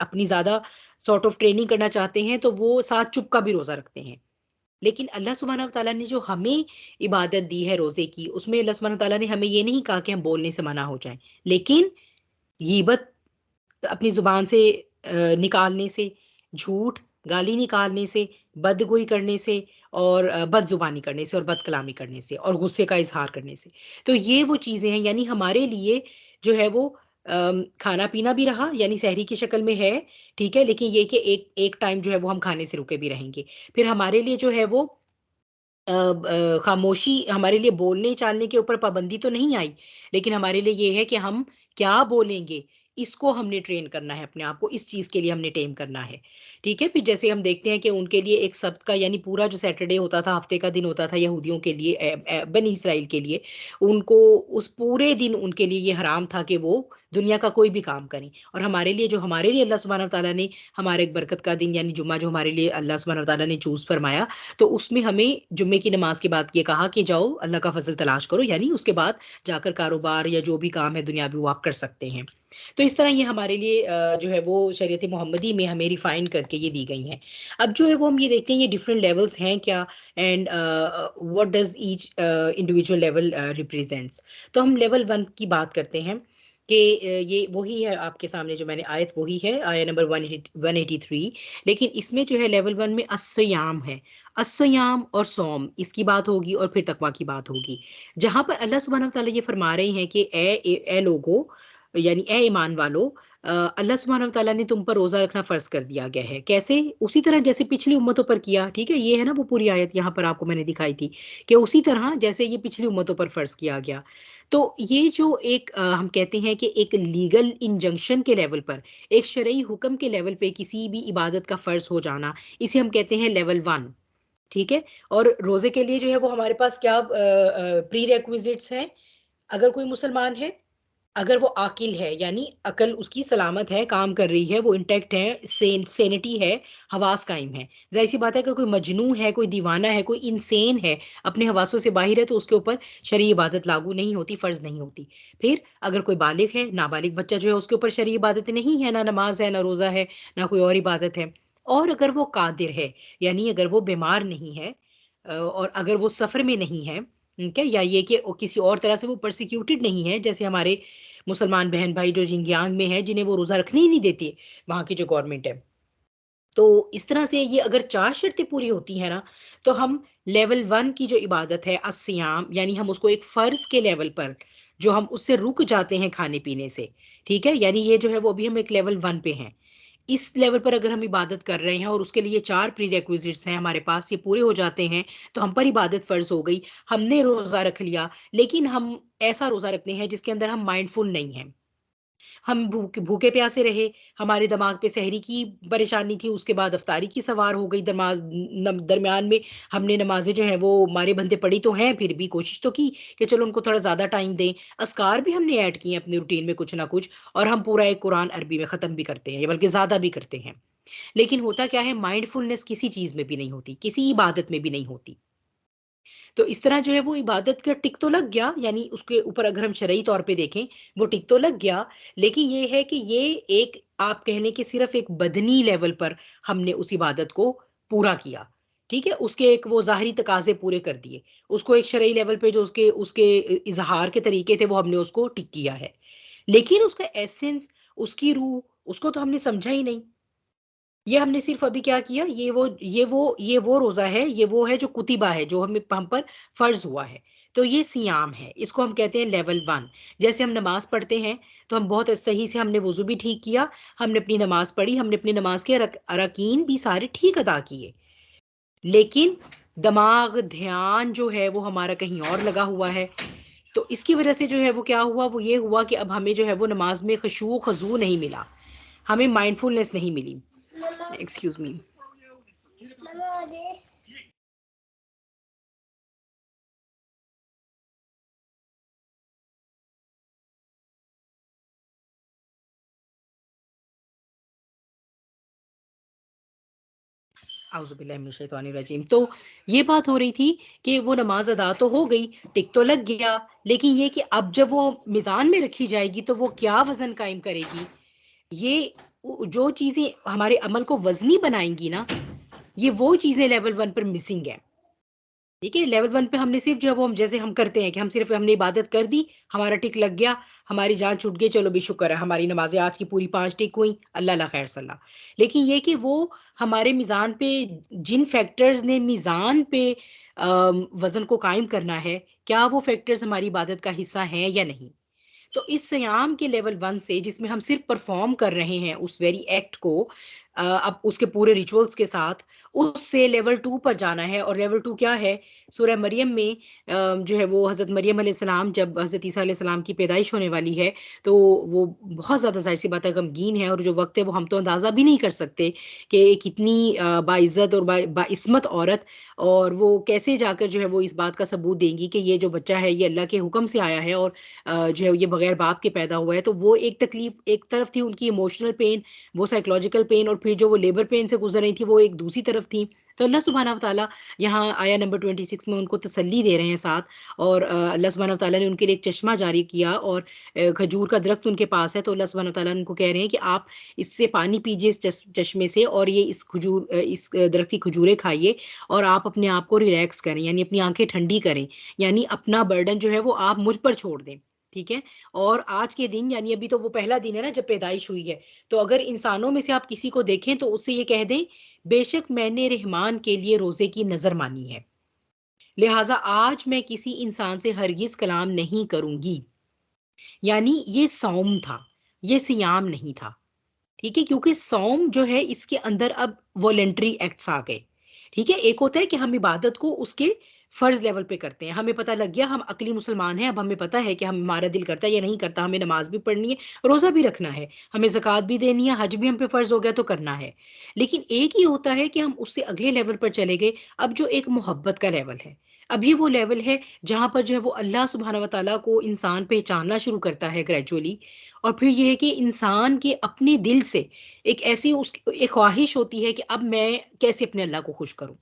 अपनी ज़्यादा सॉर्ट ऑफ ट्रेनिंग करना चाहते हैं, तो वो साथ चुप का भी रोज़ा रखते हैं। लेकिन अल्लाह सुब्हानहू व तआला ने जो हमें इबादत दी है रोज़े की, उसमें अल्लाह सुब्हानहू व तआला ने हमें ये नहीं कहा कि हम बोलने से मना हो जाएँ। लेकिन गीबत अपनी ज़ुबान से निकालने से, झूठ, गाली निकालने से, बदगोई करने से और बदज़ुबानी करने से और बदकलामी करने से और गुस्से का इज़हार करने से। तो ये वो चीज़ें हैं यानी हमारे लिए जो है वो खाना-पीना भी रहा यानी सहरी की शक्ल में है, ठीक है? लेकिन ये कि एक एक टाइम जो है वो हम खाने से रुके भी रहेंगे। फिर हमारे लिए जो है वो खामोशी हमारे लिए बोलने-चालने के ऊपर पाबंदी तो नहीं आई, लेकिन हमारे लिए ये है कि हम क्या बोलेंगे, इसको हमने ट्रेन करना है अपने आप को, इस चीज़ के लिए हमने टेम करना है, ठीक है? फिर जैसे हम देखते हैं कि उनके लिए एक सब्त का यानी पूरा जो सैटरडे होता था, हफ्ते का दिन होता था यहूदियों के लिए बनी इस्राइल के लिए, उनको उस पूरे दिन उनके लिए ये हराम था कि वो दुनिया का कोई भी काम करें और हमारे लिए अल्लाह सुब्हानहू व तआला ने हमारा एक बरकत का दिन यानी जुम्मा जो हमारे लिए अल्लाह सुब्हानहू व तआला ने चूज़ फरमाया, तो उसमें हमें जुम्मे की नमाज़ के बाद ये कहा कि जाओ अल्लाह का फ़ज़ल तलाश करो यानी उसके बाद जाकर कारोबार या जो भी काम है दुनियावी वो आप कर सकते हैं। तो इस तरह ये हमारे लिए जो है वो शरीयत मोहम्मदी में हमें रिफ़ाइन करके ये दी गई हैं। अब जो है वो हम ये देखते हैं ये डिफरेंट लेवल्स हैं क्या and what does each individual level represents. तो हम लेवल 1 की बात करते हैं कि ये वही है आपके सामने जो मैंने आयत वही है, आया नंबर 183 लेकिन इसमें जो है लेवल 1 में अस्सियाम है। अस्सियाम और सौम इसकी बात होगी और फिर तकवा की बात होगी। जहाँ पर अल्लाह सुब्हानहू व तआला ये फरमा रहे हैं कि ए लोगों यानी ए ईमान वालों अल्लाह सुब्हानहू व तआला ने तुम पर रोज़ा रखना फ़र्ज़ कर दिया गया है। कैसे? उसी तरह जैसे पिछली उम्मतों पर किया, ठीक है? ये है ना वो पूरी आयत यहाँ पर आपको मैंने दिखाई थी कि उसी तरह जैसे ये पिछली उम्मतों पर फ़र्ज़ किया गया। तो ये जो एक हम कहते हैं कि एक लीगल इंजंक्शन के लेवल पर, एक शरई हुक्म के लेवल पे किसी भी इबादत का फ़र्ज़ हो जाना, इसे हम कहते हैं लेवल 1, ठीक है? और रोज़े के लिए जो है वो हमारे पास क्या प्री रिक्विज़िट्स हैं, अगर कोई मुसलमान है, अगर वो आकिल है यानी अकल उसकी सलामत है, काम कर रही है, वो इंटैक्ट है, सैनिटी है, हवास कायम है। ज़ाहिर-सी बात है कि कोई मजनून है, कोई दीवाना है, कोई इंसेन है, अपने हवासों से बाहिर है तो उसके ऊपर शरई इबादत लागू नहीं होती, फ़र्ज़ नहीं होती। फिर अगर कोई बालिग है, नाबालिग बच्चा जो है उसके ऊपर शरई इबादत नहीं है, ना नमाज़ है, ना रोज़ा है, ना कोई और इबादत है। और अगर वो कादिर है, यानी अगर वो बीमार नहीं है और अगर वो सफ़र में नहीं है, ठीक है? या ये कि किसी और तरह से वो पर्सिक्यूटेड नहीं है, जैसे हमारे मुसलमान बहन-भाई जो जिनजियांग में हैं, जिन्हें वो रोज़ा रखने ही नहीं देती, वहाँ की जो गवर्नमेंट है। तो इस तरह से ये अगर 4 शर्तें पूरी होती हैं ना, तो हम लेवल 1 की जो इबादत है अस्सियाम, यानी हम उसको एक फर्ज के लेवल पर, जो हम उससे रुक जाते हैं खाने पीने से, ठीक है, यानी ये जो है वो अभी हम एक लेवल 1 पे हैं। इस लेवल पर अगर हम इबादत कर रहे हैं और उसके लिए 4 प्रीरेक्विजिट्स हैं हमारे पास, ये पूरे हो जाते हैं, तो हम पर इबादत फ़र्ज़ हो गई। हमने रोज़ा रख लिया, लेकिन हम ऐसा रोज़ा रखते हैं जिसके अंदर हम माइंडफुल नहीं हैं। हम भूखे भूखे प्यासे रहे, हमारे दिमाग पे सहरी की परेशानी थी, उसके बाद अफ्तारी की सवार हो गई, दरमियान में हमने नमाज़ें जो हैं वो मारे बंदे पढ़ी तो हैं, फिर भी कोशिश तो की कि चलो उनको थोड़ा ज़्यादा टाइम दें। अस्कार भी हमने ऐड किए हैं अपनी रूटीन में कुछ ना कुछ, और हम पूरा एक कुरान अरबी में ख़त्म भी करते हैं, या बल्कि ज़्यादा भी करते हैं। लेकिन होता क्या है, माइंडफुलनेस किसी चीज़ में भी नहीं होती, किसी इबादत में भी नहीं होती। तो इस तरह जो है वो इबादत का टिक तो लग गया, यानी उसके ऊपर अगर हम शरई तौर पे देखें, वो टिक तो लग गया, लेकिन ये है कि ये एक, आप कह लें कि सिर्फ़ एक बदनी लेवल पर हमने उस इबादत को पूरा किया, ठीक है? उसके एक वो ज़ाहिरी तकाज़े पूरे कर दिए। उसको एक शरई लेवल पे जो उसके उसके इज़हार के तरीके थे, वो हमने उसको टिक किया है। लेकिन उसका एसेंस, उसकी रूह, उसको तो हमने समझा ही नहीं। ये हमने सिर्फ़ अभी क्या किया, ये वो रोज़ा है, ये वो है जो कुतिबा है, जो हम पर फ़र्ज़ हुआ है। तो ये सियाम है, इसको हम कहते हैं लेवल 1। जैसे हम नमाज़ पढ़ते हैं, तो हम बहुत सही से हमने वुज़ू भी ठीक किया, हमने अपनी नमाज़ पढ़ी, हमने अपनी नमाज़ के अरकान भी सारे ठीक अदा किए। लेकिन दिमाग, ध्यान जो है वो हमारा कहीं और लगा हुआ है। तो इसकी वज़ह से जो है वो क्या हुआ, वो ये हुआ कि अब हमें जो है वो नमाज़ में ख़ुशू ख़ज़ू नहीं मिला, हमें माइंडफुलनेस नहीं मिली। Excuse me. औज़ुबिल्लाहिमिनश्शैतानिर्रजीम। तो ये बात हो रही थी कि वो नमाज़ अदा तो हो गई, टिक तो लग गया, लेकिन ये कि अब जब वो मीज़ान में रखी जाएगी तो वो क्या वज़न कायम करेगी? ये जो चीज़ें हमारे अमल को वज़नी बनाएँगी ना, ये वो चीज़ें लेवल 1 पर मिसिंग है। ठीक है? लेवल 1 पे हमने सिर्फ़ जो है वो हम जैसे हम करते हैं कि हम सिर्फ़ हमने इबादत कर दी, हमारा टिक लग गया, हमारी जान छूट गई, चलो भी शुक्र है, हमारी नमाज़ें आज की पूरी 5 टिक हुई, अल्लाह ला खैर सल्ला। लेकिन ये कि वो हमारे मीज़ान पे जिन फैक्टर्स ने मीज़ान पे वज़न को कायम करना है, क्या वो फैक्टर्स हमारी इबादत का हिस्सा हैं या नहीं? तो इस सियाम के लेवल 1 से, जिसमें हम सिर्फ़ परफ़ॉर्म कर रहे हैं उस वेरी एक्ट को, अब उसके पूरे रिचुअल्स के साथ, उससे लेवल 2 पर जाना है। और लेवल 2 क्या है? सूरह मरियम में जो है वो हज़रत मरियम अलैहिस्सलाम, जब हज़रत ईसा अलैहिस्सलाम की पैदाइश होने वाली है, तो वो बहुत ज़्यादा ज़ाहिर-सी बात है गमगीन है, और जो वक़्त है वो हम तो अंदाज़ा भी नहीं कर सकते कि एक इतनी बाइज़्ज़त और बाइस्मत औरत, और वो कैसे जाकर जो है वो इस बात का सबूत देंगी कि ये जो बच्चा है ये अल्लाह के हुक्म से आया है, और जो है ये बगैर बाप के पैदा हुआ है। तो वो एक तकलीफ एक तरफ थी, उनकी इमोशनल पेन, वो साइकोलॉजिकल पेन, और फिर जो वो लेबर पेन से गुजर रही थी वो एक दूसरी तरफ थी। तो अल्लाह सुब्हानहू व तआला यहाँ आया नंबर 26 में उनको तसल्ली दे रहे हैं साथ, और अल्लाह सुब्हानहू व तआला ने उनके लिए एक चश्मा जारी किया, और खजूर का दरख्त उनके पास है, तो अल्लाह सुब्हानहू व तआला उनको कह रहे हैं कि आप इससे पानी पीजिए, इस चश्मे से, और ये इस दरख्त की खजूरें खाइए, और आप अपने आप को रिलैक्स करें, यानी अपनी आंखें ठंडी करें, यानी अपना बर्डन जो है वो आप मुझ पर छोड़ दें। ठीक है? और आज के दिन, यानी अभी तो वो पहला दिन है ना जब पैदाइश हुई है, तो अगर इंसानों में से आप किसी को देखें तो उससे ये कह दें, बेशक मैंने रहमान के लिए रोज़े की नज़र मानी है, लिहाज़ा आज मैं किसी इंसान से हरगिज़ कलाम नहीं करूँगी। यानी ये सौम था, ये सियाम नहीं था। ठीक है? क्योंकि सौम जो है इसके अंदर अब वॉलंटरी एक्ट्स आ गए। ठीक है? एक होता है कि हम इबादत को उसके फ़र्ज़ लेवल पे करते हैं। हमें पता लग गया, हम अक़ली मुसलमान हैं, अब हमें पता है कि हमारा दिल करता है या नहीं करता, हमें नमाज़ भी पढ़नी है, रोज़ा भी रखना है, हमें ज़कात भी देनी है, हज भी हम पे फ़र्ज़ हो गया तो करना है। लेकिन एक ये होता है कि हम उससे अगले लेवल पर चले गए, अब जो एक मोहब्बत का लेवल है। अब ये वो लेवल है जहाँ पर जो है वो अल्लाह सुब्हानहू व तआला को इंसान पहचानना शुरू करता है ग्रेजुअली, और फिर ये है कि इंसान के अपने दिल से एक ख्वाहिश होती है कि अब मैं कैसे अपने अल्लाह को खुश करूँ?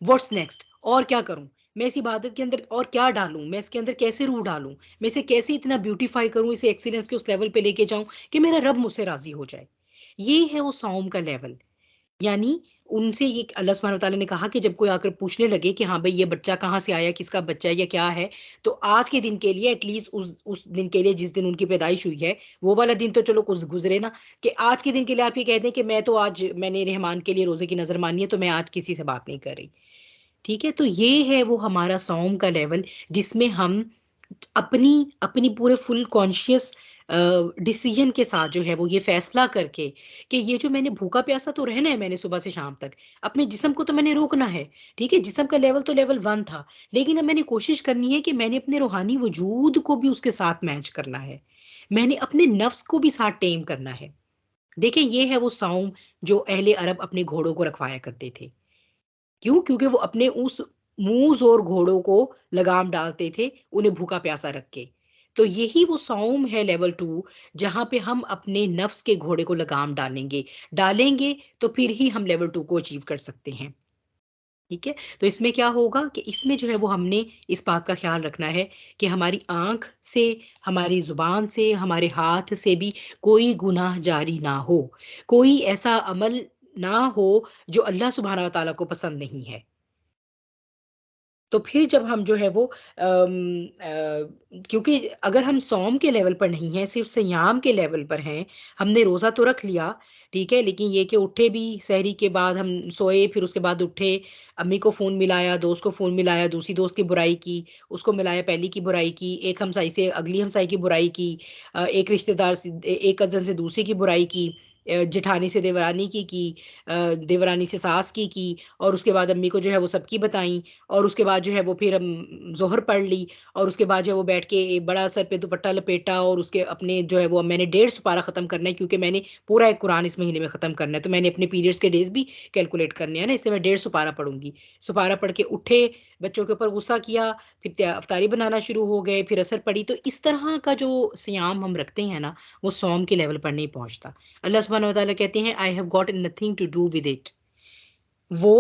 What's next? और क्या करूँ? मैं इस इबादत के अंदर और क्या डालूँ? मैं इसके अंदर कैसे रूह डालूँ? मैं इसे कैसे इतना ब्यूटीफाई करूँ, इसे एक्सीलेंस के उस लेवल पे लेके जाऊँ कि मेरा रब मुझसे राज़ी हो जाए। ये है वो सौम का लेवल। यानी उनसे ये अल्लाह सुब्हानहू व तआला ने कहा कि जब कोई आकर पूछने लगे कि हाँ, भई ये बच्चा कहाँ से आया, किसका बच्चा है या क्या है? तो आज के दिन के लिए, एटलीस्ट उस दिन के लिए जिस दिन उनकी पैदाइश हुई है, वो वाला दिन तो चलो कुछ गुज़रे ना, कि आज के दिन के लिए आप ये कह दें कि मैं तो आज मैंने रहमान के लिए रोज़े की नज़र मानी है, तो मैं आज किसी से बात नहीं कर रही। ठीक है, तो ये है वो हमारा सौम का लेवल, जिसमें हम अपनी अपनी पूरे फुल कॉन्शियस डिसीजन के साथ जो है वो ये फैसला करके कि ये जो मैंने भूखा प्यासा तो रहना है, मैंने सुबह से शाम तक अपने जिस्म को तो मैंने रोकना है। ठीक है, जिस्म का लेवल तो लेवल 1 था, लेकिन अब मैंने कोशिश करनी है कि मैंने अपने रूहानी वजूद को भी उसके साथ मैच करना है, मैंने अपने नफ्स को भी साथ टेम करना है। देखिए, ये है वो सौम जो अहले अरब अपने घोड़ों को रखवाया करते थे। क्यों? क्योंकि वो अपने उस मूस और घोड़ों को लगाम डालते थे, उन्हें भूखा प्यासा रख के। तो यही वो सौम है लेवल 2, जहाँ पे हम अपने नफ्स के घोड़े को लगाम डालेंगे तो फिर ही हम लेवल 2 को अचीव कर सकते हैं। ठीक है? तो इसमें क्या होगा कि इसमें जो है वो हमने इस बात का ख़्याल रखना है कि हमारी आँख से, हमारी ज़ुबान से, हमारे हाथ से भी कोई गुनाह जारी ना हो। कोई ऐसा अमल ना हो जो अल्लाह सुब्हानहू व तआला को पसंद नहीं है। तो फिर जब हम जो है वो क्योंकि अगर हम सौम के लेवल पर नहीं हैं, सिर्फ़ सियाम के लेवल पर हैं, हमने रोज़ा तो रख लिया, ठीक है? लेकिन ये कि उठे भी सहरी के बाद हम सोए, फिर उसके बाद उठे, अम्मी को फ़ोन मिलाया, दोस्त को फ़ोन मिलाया, दूसरी दोस्त की बुराई की, उसको मिलाया, पहली की बुराई की, एक हमसाई से अगली हमसाई की बुराई की, एक रिश्तेदार से एक कज़न से दूसरे की बुराई की, जेठानी से देवरानी की, देवरानी से सास की और उसके बाद अम्मी को जो है वो सबकी बताई। और उसके बाद जो है वो फिर ज़ोहर पढ़ ली और उसके बाद जो है वो बैठ के एक बड़ा सर पे दुपट्टा लपेटा और उसके अपने जो है वो मैंने 1.5 पारा ख़त्म करना है, क्योंकि मैंने पूरा एक कुरान इस महीने में ख़त्म करना है, तो मैंने अपने पीरियड्स के डेज़ भी कैलकुलेट करने हैं ना, इसलिए मैं 150 पारा पढ़ूँगी। सुपारा पढ़ के उठे, बच्चों के ऊपर गुस्सा किया, फिर इफ्तारी बनाना शुरू हो गए, फिर असर पड़ी। तो इस तरह का जो सियाम हम रखते हैं ना, वो सौम के लेवल पर नहीं पहुँचता। अल्लाह सुब्हानहू व तआला कहते हैं, I have got nothing to do with it. वो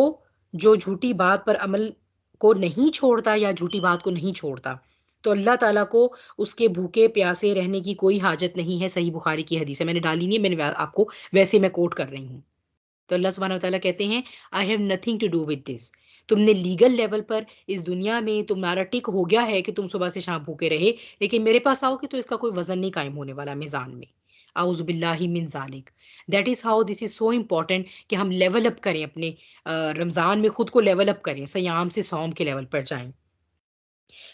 जो झूठी बात पर अमल को नहीं छोड़ता या झूठी बात को नहीं छोड़ता, तो अल्लाह ताला को उसके भूखे प्यासे रहने की कोई हाजत नहीं है। सही बुखारी की हदीस है, मैंने डाली नहीं है, मैंने आपको वैसे मैं कोट कर रही हूँ। तो अल्लाह सुब्हानहू व तआला कहते हैं, I have nothing to do with this. तुमने लीगल लेवल पर इस दुनिया में तुम्हारा टिक हो गया है कि तुम सुबह से शाम भूखे रहे, लेकिन मेरे पास आओगे तो इसका कोई वज़न नहीं कायम होने वाला मीज़ान में। आऊज़ु बिल्लाहि मिन ज़ालिक। That is how this is so important कि हम लेवल अप करें अपने रमज़ान में खुद को लेवल अप करें, सयाम से सौम के लेवल पर जाएँ।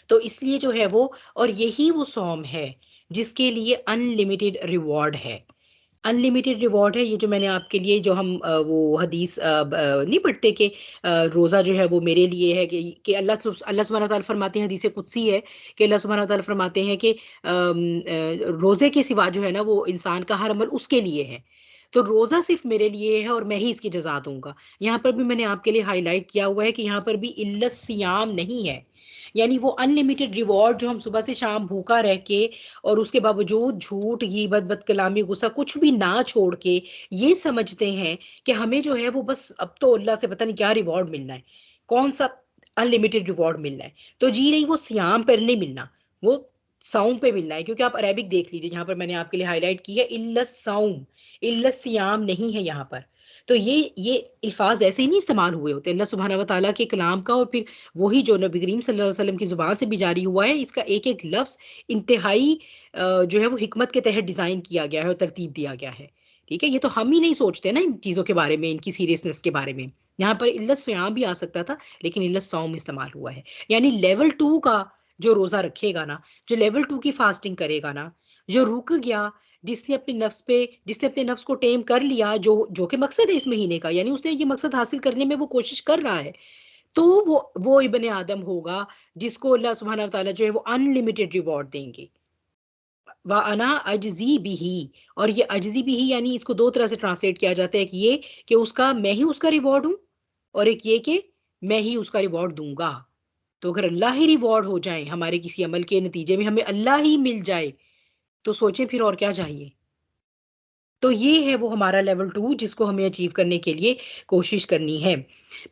तो इसलिए जो है वो और यही वो सौम है जिसके लिए अनलिमिटेड रिवॉर्ड है। अनलिमिटेड रिवॉर्ड है, ये जो मैंने आपके लिए जो हम वो हदीस नहीं पढ़ते कि रोज़ा जो है वो मेरे लिए है कि अल्लाह सुब्हानहू व तआला फरमाते हैं, हदीस कुदसी है कि अल्लाह सुब्हानहू व तआला फरमाते हैं कि रोज़े के सिवा जो है ना वो इंसान का हर अमल उसके लिए है। तो रोज़ा सिर्फ़ मेरे लिए है और मैं ही इसकी जज़ा दूँगा। यहाँ पर भी मैंने आपके लिए हाइलाइट किया हुआ है कि यहाँ पर भी इल्लत सियाम नहीं है। यानी वो अनलिमिटेड रिवॉर्ड जो हम सुबह से शाम भूखा रह के और उसके बावजूद झूठ, ग़ीबत, बदकलामी, गुस्सा कुछ भी ना छोड़ के ये समझते हैं कि हमें जो है वो बस अब तो अल्लाह से पता नहीं क्या रिवॉर्ड मिलना है, कौन-सा अनलिमिटेड रिवॉर्ड मिलना है। तो जी नहीं, वो सियाम पर नहीं मिलना, वो सौम पे मिलना है, क्योंकि आप अरेबिक देख लीजिए, जहाँ पर मैंने आपके लिए हाइलाइट की है इल्लत सौम, इल्लत सियाम नहीं है यहाँ पर। तो ये अल्फ़ाज़ ऐसे ही नहीं इस्तेमाल हुए होते। अल्लाह सुब्हानहू व तआला के कलाम का और फिर वही जो नबी करीम सल्लल्लाहु अलैहि वसल्लम की ज़ुबान से भी जारी हुआ है, इसका एक-एक लफ्ज़ इंतहाई जो है वो हिकमत के तहत डिज़ाइन किया गया है और तरतीब दिया गया है। ठीक है? ये तो हम ही नहीं सोचते ना इन चीज़ों के बारे में, इनकी सीरियसनेस के बारे में। यहाँ पर इल्लत सियाम भी आ सकता था, लेकिन इल्लत सौम इस्तेमाल हुआ है। यानी लेवल 2 का जो रोज़ा रखेगा ना, जो लेवल 2 की फास्टिंग करेगा ना, जो रुक गया, जिसने अपने नफ्स को टेम कर लिया, जो कि मकसद है इस महीने का, यानी उसने ये मकसद हासिल करने में वो कोशिश कर रहा है, तो वो इब्ने आदम होगा जिसको अल्लाह सुब्हानहू व तआला जो है वो अनलिमिटेड रिवॉर्ड देंगे। व अना अजज़ी बिही, और ये अजज़ी बिही यानी इसको 2 तरह से ट्रांसलेट किया जाता है। एक ये कि उसका मैं ही उसका रिवॉर्ड हूँ, और एक ये कि मैं ही उसका रिवॉर्ड दूँगा। तो अगर अल्लाह ही रिवॉर्ड हो जाए, हमारे किसी अमल के नतीजे में हमें अल्लाह ही मिल जाए, तो सोचें फिर और क्या चाहिए। तो ये है वो हमारा लेवल 2 जिसको हमें अचीव करने के लिए कोशिश करनी है।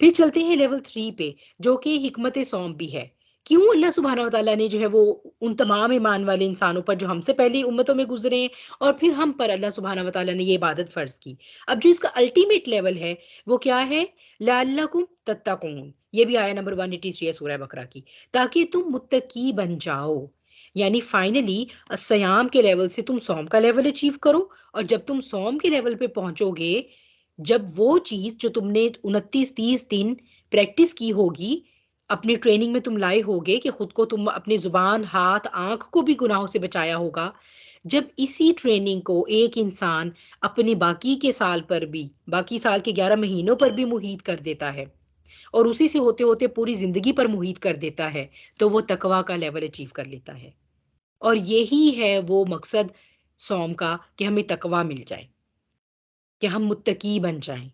फिर चलते हैं लेवल 3 पे, जो कि हिकमत सौम भी है। क्यों अल्लाह सुब्हानहू व तआला ने जो है वो उन तमाम ईमान वाले इंसानों पर जो हमसे पहले उम्मतों में गुज़रे हैं और फिर हम पर अल्लाह सुब्हानहू व तआला ने ये इबादत फ़र्ज़ की। अब जो इसका अल्टीमेट लेवल है वो क्या है? लअल्लकुम तत्तकून। ये भी आया नंबर 183 है सूरह बकरा की, ताकि तुम मुत्तकी बन जाओ। यानी फाइनली सयाम के लेवल से तुम सौम का लेवल अचीव करो, और जब तुम सौम के लेवल पे पहुंचोगे, जब वो चीज जो तुमने 29-30 दिन प्रैक्टिस की होगी, अपनी ट्रेनिंग में तुम लाए होगे कि खुद को तुम अपनी जुबान, हाथ, आंख को भी गुनाहों से बचाया होगा। जब इसी ट्रेनिंग को एक इंसान अपने बाकी के साल पर भी, बाकी साल के 11 महीनों पर भी मुहित कर देता है और उसी से होते होते पूरी जिंदगी पर मुहित कर देता है, तो वो तकवा का लेवल अचीव कर लेता है। और यही है वो मकसद सौम का, कि हमें तकवा मिल जाए, कि हम मुत्तकी बन जाएं।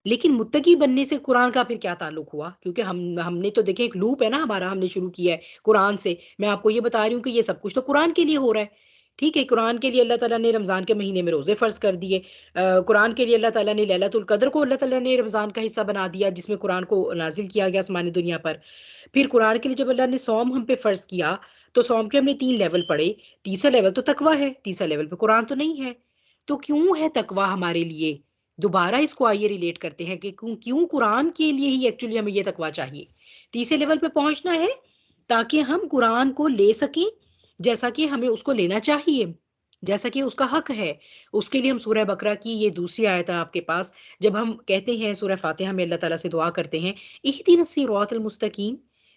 लेकिन मुत्तकी बनने से कुरान का फिर क्या ताल्लुक हुआ? क्योंकि हमने तो देखे, एक लूप है ना हमारा, हमने शुरू किया है कुरान से। मैं आपको ये बता रही हूँ कि ये सब कुछ तो कुरान के लिए हो रहा है। ठीक है, कुरान के लिए अल्लाह ताला ने रमज़ान के महीने में रोज़े फ़र्ज़ कर दिए। कुरान के लिए अल्लाह ताला ने लैलतुल क़द्र को अल्लाह ताला ने रमज़ान का हिस्सा बना दिया, जिसमें कुरान को नाज़िल किया गया आसमानी दुनिया पर। फिर कुरान के लिए जब अल्लाह ने सौम हम पे फ़र्ज़ किया, तो सौम के हमने 3 लेवल पढ़े। तीसरा लेवल तो तकवा है, तीसरा लेवल पे कुरान तो नहीं है। तो क्यों है तकवा हमारे लिए? दोबारा इसको आइए रिलेट करते हैं कि क्यों क्यों कुरान के लिए ही एक्चुअली हमें ये तकवा चाहिए। तीसरे लेवल पे पहुंचना है ताकि हम कुरान को ले सकें जैसा कि हमें उसको लेना चाहिए, जैसा कि उसका हक है। उसके लिए हम सूरह बकरा की ये दूसरी आयत है आपके पास। जब हम कहते हैं सूरह फातिहा में अल्लाह ताला से दुआ करते हैं, इहदिनस सिरातल मुस्तकीम,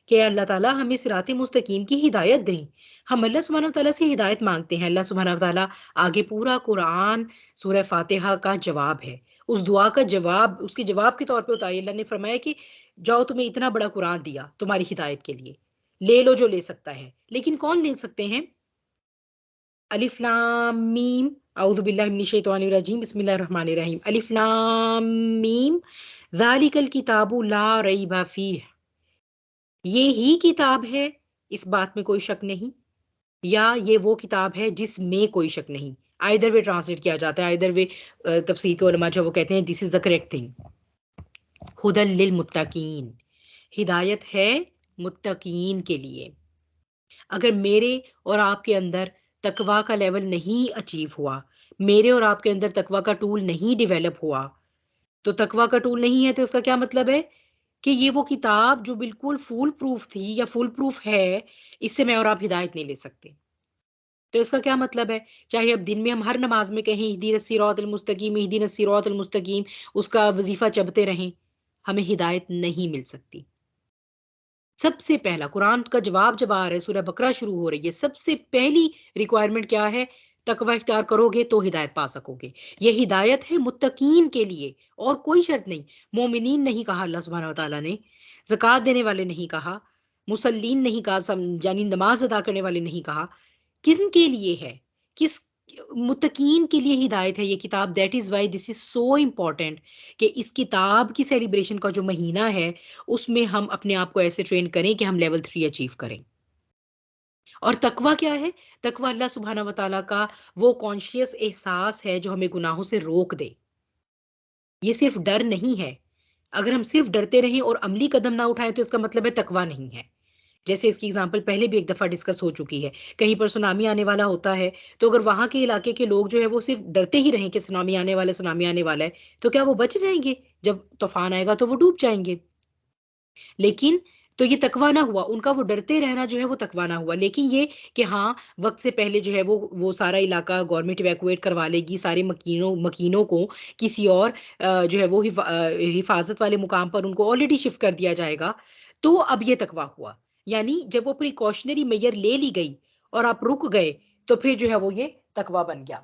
कि अल्लाह ताला हमें सिरात मुस्तकीम की हिदायत दें। हम अल्लाह सुब्हानहू तआला से हिदायत मांगते हैं। अल्लाह सुब्हानहू तआला आगे पूरा कुरान सूरह फातिहा का जवाब है। उस दुआ का जवाब, उसके जवाब के तौर पे उतारी। अल्लाह ने फरमाया कि जाओ, तुम्हें इतना बड़ा कुरान दिया तुम्हारी हिदायत के लिए, ले लो जो ले सकता है। लेकिन कौन ले सकते हैं? अलिफ लाम मीम, औज़ु बिल्लाहि मिनश शैतानिर रजीम, बिस्मिल्लाहिर रहमानिर रहीम। अलिफ लाम मीम, ज़ालिकल किताबु ला रैबा फीह, ये ही किताब है, इस बात में कोई शक नहीं, या ये वो किताब है जिसमें कोई शक नहीं। आइदर वे ट्रांसलेट किया जाता है, आइदर वे तफसीर के उलमा जो वो कहते हैं this is the correct thing. हुदल लिल मुत्तकीन, हिदायत है मुत्तकीन के लिए। अगर मेरे और आपके अंदर तकवा का लेवल नहीं अचीव हुआ, मेरे और आपके अंदर तकवा का टूल नहीं डेवलप हुआ, तो तकवा का टूल नहीं है तो उसका क्या मतलब है? कि ये वो किताब जो बिल्कुल फूल प्रूफ थी या फुल प्रूफ है, इससे मैं और आप हिदायत नहीं ले सकते। तो इसका क्या मतलब है? चाहे अब दिन में हम हर नमाज में कहें इहदिनस सिरातल मुस्तकीम, इहदिनस सिरातल मुस्तकीम, उसका वजीफा चबते रहें, हमें हिदायत नहीं मिल सकती। सबसे पहला कुरान का जवाब जब आ रहा है, सूरह बकरा शुरू हो रही है, सबसे पहली रिक्वायरमेंट क्या है? तकवा इख्तियार करोगे तो हिदायत पा सकोगे। ये हिदायत है मुत्तकीन के लिए, और कोई शर्त नहीं। मोमिनीन नहीं कहा अल्लाह सुब्हानहू व तआला ने, ज़कात देने वाले नहीं कहा, मुसल्लीन नहीं कहा, यानी नमाज अदा करने वाले नहीं कहा। किन के लिए है? किस मुत्तकीन के लिए हिदायत है ये किताब। That is why this is so important कि इस किताब की सेलिब्रेशन का जो महीना है, उसमें हम अपने आप को ऐसे ट्रेन करें कि हम लेवल 3 अचीव करें। और तकवा क्या है? तकवा अल्लाह सुब्हाना व तआला का वो कॉन्शियस एहसास है जो हमें गुनाहों से रोक दे। ये सिर्फ डर नहीं है। अगर हम सिर्फ डरते रहें और अमली कदम ना उठाएं तो इसका मतलब है तकवा नहीं है। जैसे इसकी एग्जांपल पहले भी एक दफ़ा डिस्कस हो चुकी है। कहीं पर सुनामी आने वाला होता है, तो अगर वहाँ के इलाके के लोग जो है वो सिर्फ डरते ही रहें कि सुनामी आने वाला है, तो क्या वो बच जाएँगे? जब तूफ़ान आएगा तो वो डूब जाएँगे। लेकिन तो ये तकवा ना हुआ, उनका वो डरते रहना जो है वो तकवा ना हुआ। लेकिन ये कि हाँ, वक़्त से पहले जो है वो सारा इलाका गवर्नमेंट इवैक्यूएट करवा लेगी, सारे मकीनों को किसी और जो है वो हिफ़ाज़त वाले मुकाम पर उनको ऑलरेडी शिफ्ट कर दिया जाएगा, तो अब ये तकवा हुआ। यानी जब वो प्रिकॉशनरी मेजर ले ली गई और आप रुक गए, तो फिर जो है वो ये तकवा बन गया।